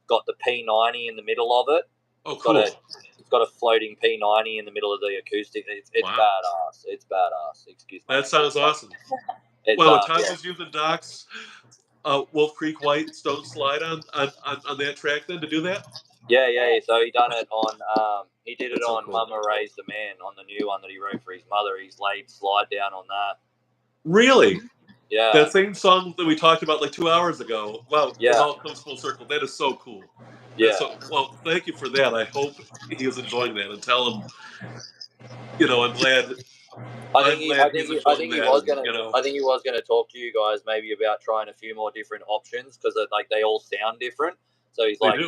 got the P90 in the middle of it. It's got a floating P90 in the middle of the acoustic. It's badass. It's badass. Excuse me. That sounds awesome. Well, Taj is using Doc's Wolf Creek White Stone slide on that track then to do that. Yeah. So he done it on. He did it on Mama Raised a Man, on the new one that he wrote for his mother. He's laid slide down on that. Really? Yeah. That same song that we talked about like 2 hours ago. Wow. Yeah. It all comes full circle. That is so cool. Yeah. Well, thank you for that. I hope he is enjoying that, and tell him, I'm glad. I think he was gonna talk to you guys maybe about trying a few more different options, because they all sound different. So he's like,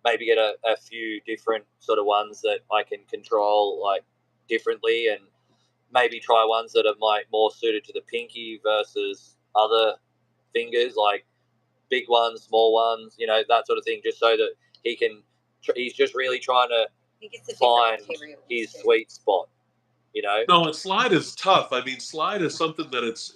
maybe get a few different sort of ones that I can control like differently, and maybe try ones that are more suited to the pinky versus other fingers, like big ones, small ones, that sort of thing, just so that he's just really trying to find his sweet spot. No, and slide is tough. I mean, slide is something that it's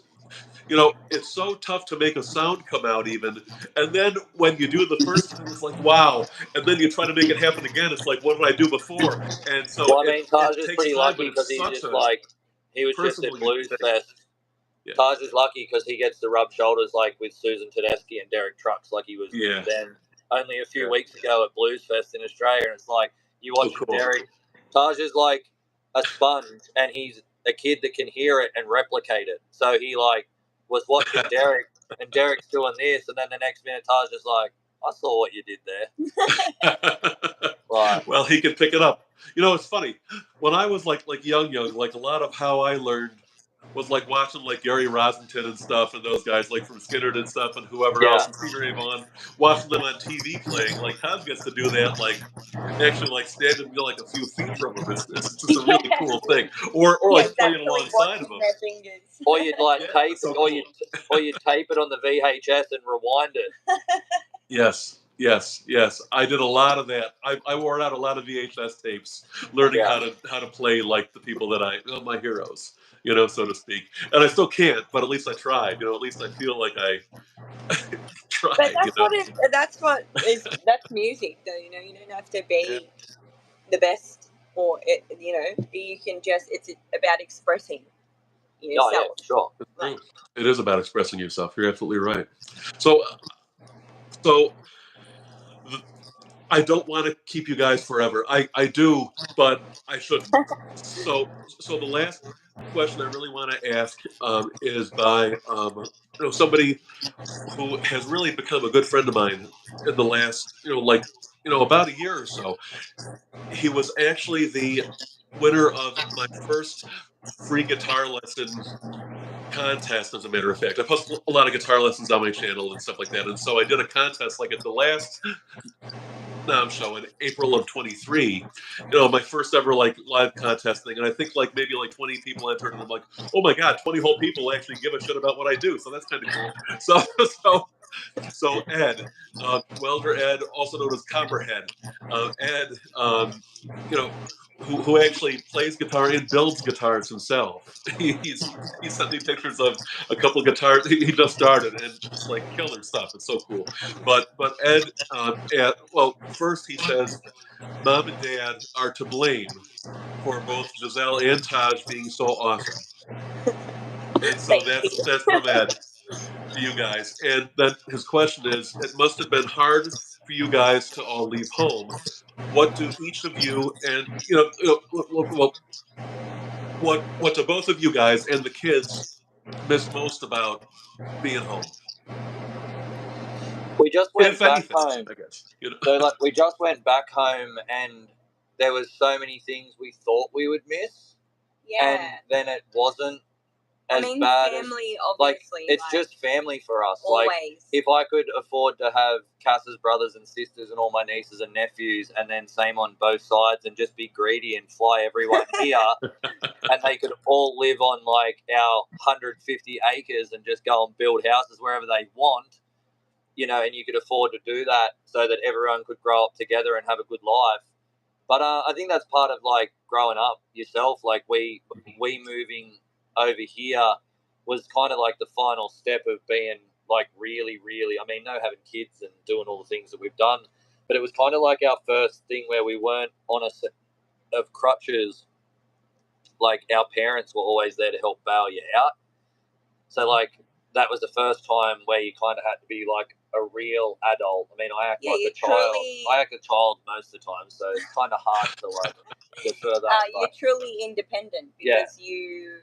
so tough to make a sound come out even. And then when you do it the first time, it's like, wow. And then you try to make it happen again. It's like, what did I do before? And so Taj is pretty lucky, because he was just at Blues Fest. Yeah. Taj is lucky because he gets to rub shoulders like with Susan Tedeschi and Derek Trucks, like he was then only a few weeks ago at Blues Fest in Australia, and it's like you watch cool. Derek. Taj is like a sponge, and he's a kid that can hear it and replicate it. So he like was watching Derek, and Derek's doing this, and then the next minute Taj is like, "I saw what you did there." Right. Well, he can pick it up. It's funny. When I was like young, like a lot of how I learned was like watching like Gary Rosenthal and stuff, and those guys like from Skinner and stuff, and whoever else, and Peter Avon, watching them on TV playing. Like Taj gets to do that, like actually like standing like a few feet from him. It's just a really cool thing. Or like playing alongside of him. Or you'd like tape so it, cool. or you'd tape it on the VHS and rewind it. Yes. I did a lot of that. I wore out a lot of VHS tapes, learning how to play like the people that my heroes, so to speak. And I still can't, but at least I tried. At least I feel like I tried. But that's music, though. You don't have to be the best, or you can just. It's about expressing yourself. Oh, yeah, sure. Like, it is about expressing yourself. You're absolutely right. So I don't want to keep you guys forever. I do, but I shouldn't. So the last question I really want to ask is by somebody who has really become a good friend of mine in the last about a year or so. He was actually the winner of my first free guitar lesson contest, as a matter of fact. I post a lot of guitar lessons on my channel and stuff like that, and so I did a contest like at the last show in April of 23, my first ever like live contest thing. And I think like maybe like 20 people entered, and I'm like, oh my God, 20 whole people actually give a shit about what I do. So that's kind of cool. So Ed, Welder Ed, also known as Copperhead, Ed, who actually plays guitar and builds guitars himself. He sent me pictures of a couple of guitars he just started, and just like killer stuff. It's so cool. But Ed, first he says, Mom and Dad are to blame for both Jezel and Taj being so awesome. And so that's from Ed to you guys. And then his question is, it must have been hard for you guys to all leave home. What do each of you and what do both of you guys and the kids miss most about being home? We just went If back anything, home. I guess. So like we just went back home, and there was so many things we thought we would miss, and then it wasn't as bad family, as obviously. it's just family for us. Always. Like if I could afford to have Cass's brothers and sisters and all my nieces and nephews, and then same on both sides, and just be greedy and fly everyone here, and they could all live on like our 150 acres and just go and build houses wherever they want, and you could afford to do that so that everyone could grow up together and have a good life. But I think that's part of like growing up yourself. Like we moving over here was kind of like the final step of being like really, really, I mean, no having kids and doing all the things that we've done, but it was kind of like our first thing where we weren't on a set of crutches. Like our parents were always there to help bail you out. So like that was the first time where you kind of had to be like a real adult. I mean, I act like a child. I act a child most of the time, so it's kind of hard to like defer that. You're truly independent because you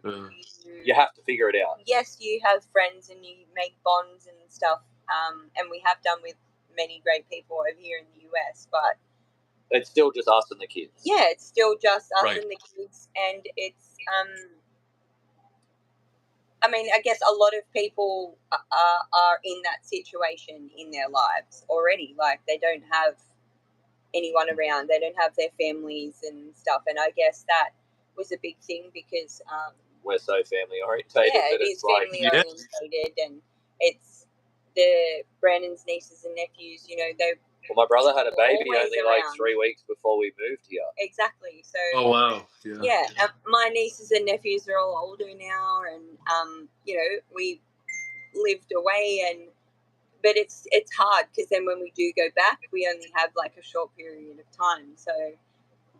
have to figure it out. Yes, you have friends and you make bonds and stuff, and we have done with many great people over here in the US, but it's still just us and the kids. Yeah, it's still just us and the kids, and it's I mean, I guess a lot of people are in that situation in their lives already. Like, they don't have anyone around. They don't have their families and stuff. And I guess that was a big thing because... we're so family orientated. Yeah, it is family orientated. And it's Brandon's nieces and nephews, they... Well, my brother had a baby only like 3 weeks before we moved here. Exactly. So. Oh wow! Yeah. My nieces and nephews are all older now, and we lived away, but it's hard because then when we do go back, we only have like a short period of time. So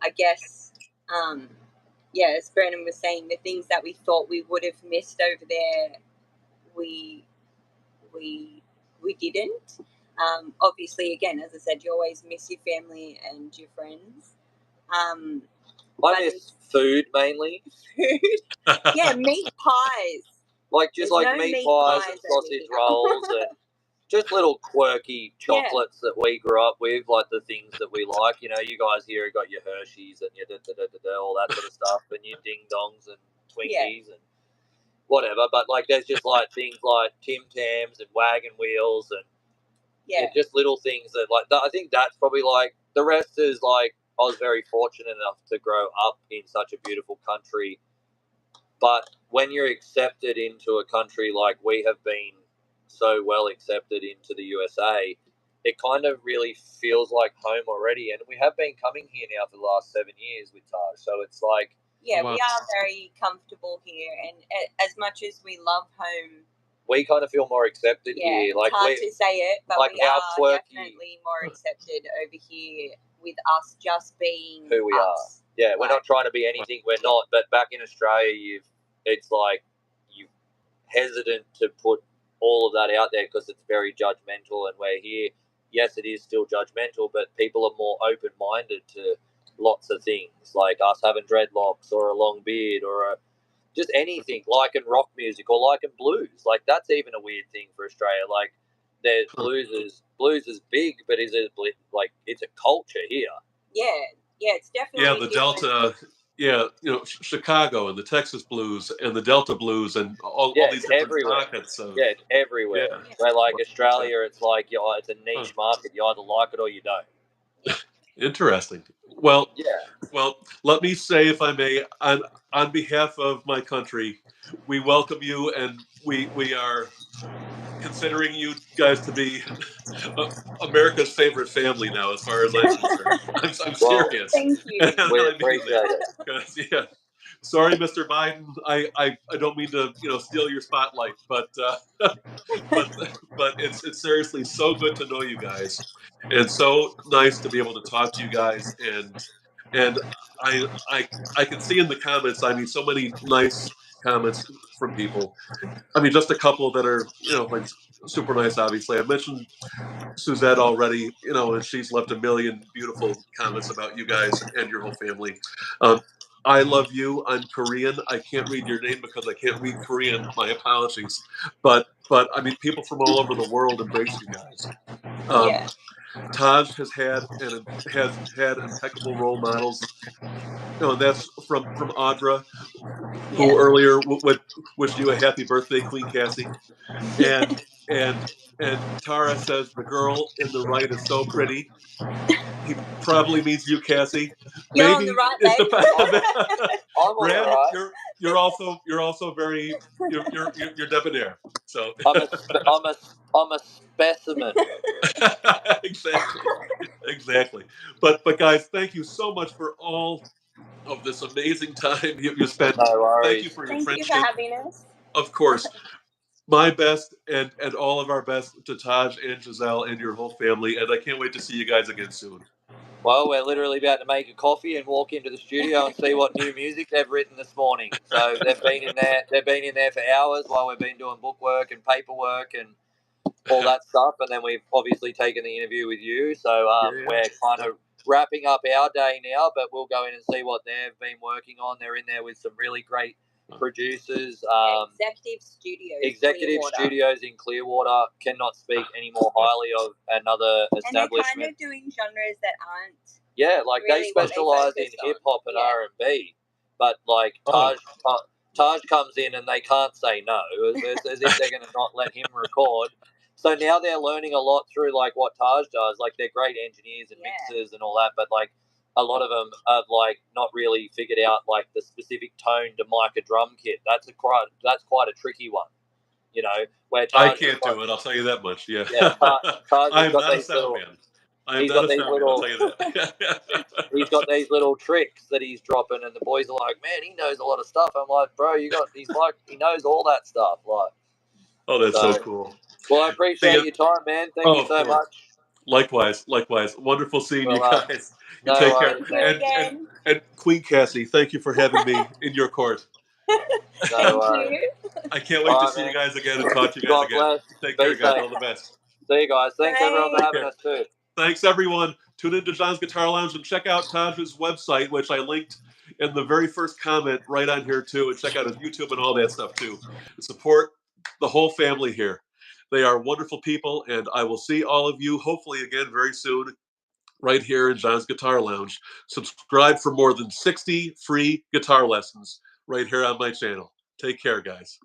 I guess, as Brandon was saying, the things that we thought we would have missed over there, we didn't. Obviously, again, as I said, you always miss your family and your friends. I miss food mainly. Yeah, meat pies. Like just There's like no meat meat pies pies and over sausage here. rolls and just little quirky chocolates that we grew up with, like the things that we like. You know, you guys here have got your Hershey's and your all that sort of stuff, and your ding dongs and Twinkies and whatever. But like, there's just like things like Tim Tams and wagon wheels and just little things that like. I think that's probably like the rest is like I was very fortunate enough to grow up in such a beautiful country. But when you're accepted into a country like we have been so well accepted into the USA, it kind of really feels like home already. And we have been coming here now for the last 7 years with Taj. So it's like... Yeah, we are very comfortable here. And as much as we love home... We kind of feel more accepted here. Like, it's hard to say it, but like we are definitely more accepted over here with us just being who we are. Yeah, we're not trying to be anything we're not. But back in Australia, it's like you're hesitant to put all of that out there because it's very judgmental. And we're here, yes, it is still judgmental, but people are more open-minded to lots of things, like us having dreadlocks or a long beard or just anything, like in rock music or like in blues. Like, that's even a weird thing for Australia. Like, there's blues is big, but is it like it's a culture here? Yeah, it's definitely the Delta. Yeah, Chicago and the Texas blues and the Delta blues and all these different pockets of... Yeah, it's everywhere. Yeah. Where like Australia, it's like it's a niche market. You either like it or you don't. Interesting. Well, let me say, if I may, on behalf of my country, we welcome you, and we are considering you guys to be America's favorite family now, as far as I'm concerned. I'm serious. Thank you. We appreciate it. Sorry, Mr. Biden. I don't mean to steal your spotlight, but it's seriously so good to know you guys, and so nice to be able to talk to you guys, and I can see in the comments. I mean, so many nice comments from people. I mean, just a couple that are like super nice. Obviously, I mentioned Suzette already, and she's left a million beautiful comments about you guys and your whole family. I love you. I'm Korean. I can't read your name because I can't read Korean. My apologies. But I mean, people from all over the world embrace you guys. Taj has had impeccable role models. And that's from Audra, who earlier would wish you a happy birthday, Queen Cassie. And Tara says the girl in the right is so pretty. He probably means you, Cassie. You're on the right, Brand, you're also very you're debonair. So I'm a specimen. Exactly. But guys, thank you so much for all of this amazing time you spent. No worries. Thank you for your friendship. Thank you for having us. Of course. My best and all of our best to Taj and Jezel and your whole family, and I can't wait to see you guys again soon. Well, we're literally about to make a coffee and walk into the studio and see what new music they've written this morning. So they've been in there for hours while we've been doing bookwork and paperwork and all that stuff, and then we've obviously taken the interview with you. So we're kind of wrapping up our day now, but we'll go in and see what they've been working on. They're in there with some really great producers. Executive Studios in Clearwater. Cannot speak any more highly of another establishment. And they're kind of doing genres that aren't... Yeah, like really they specialise in hip-hop and R&B, but like Taj comes in and they can't say no, as if they're going to not let him record. So now they're learning a lot through like what Taj does. Like, they're great engineers and mixers and all that, but like a lot of them have like not really figured out like the specific tone to mic a drum kit. That's quite a tricky one, where Taj I can't do it. I'll tell you that much. Yeah. I'm not a sound man. I'm not a sound man. I'll tell you that. He's got these little tricks that he's dropping, and the boys are like, "Man, he knows a lot of stuff." I'm like, "Bro, he knows all that stuff." Like, oh, that's so cool. Well, I appreciate your time, man. Thank you so much. Likewise. Wonderful seeing you guys. No take worries, care. And Queen Cassie, thank you for having me in your court. No worries. I can't wait to see you guys again and talk to you guys again. Take care, guys. All the best. See you guys. Thanks everyone for Bye. having us too. Thanks, everyone. Tune into John's Guitar Lounge and check out Taj's website, which I linked in the very first comment right on here, too. And check out his YouTube and all that stuff, too. And support the whole family here. They are wonderful people, and I will see all of you, hopefully, again very soon, right here in John's Guitar Lounge. Subscribe for more than 60 free guitar lessons right here on my channel. Take care, guys.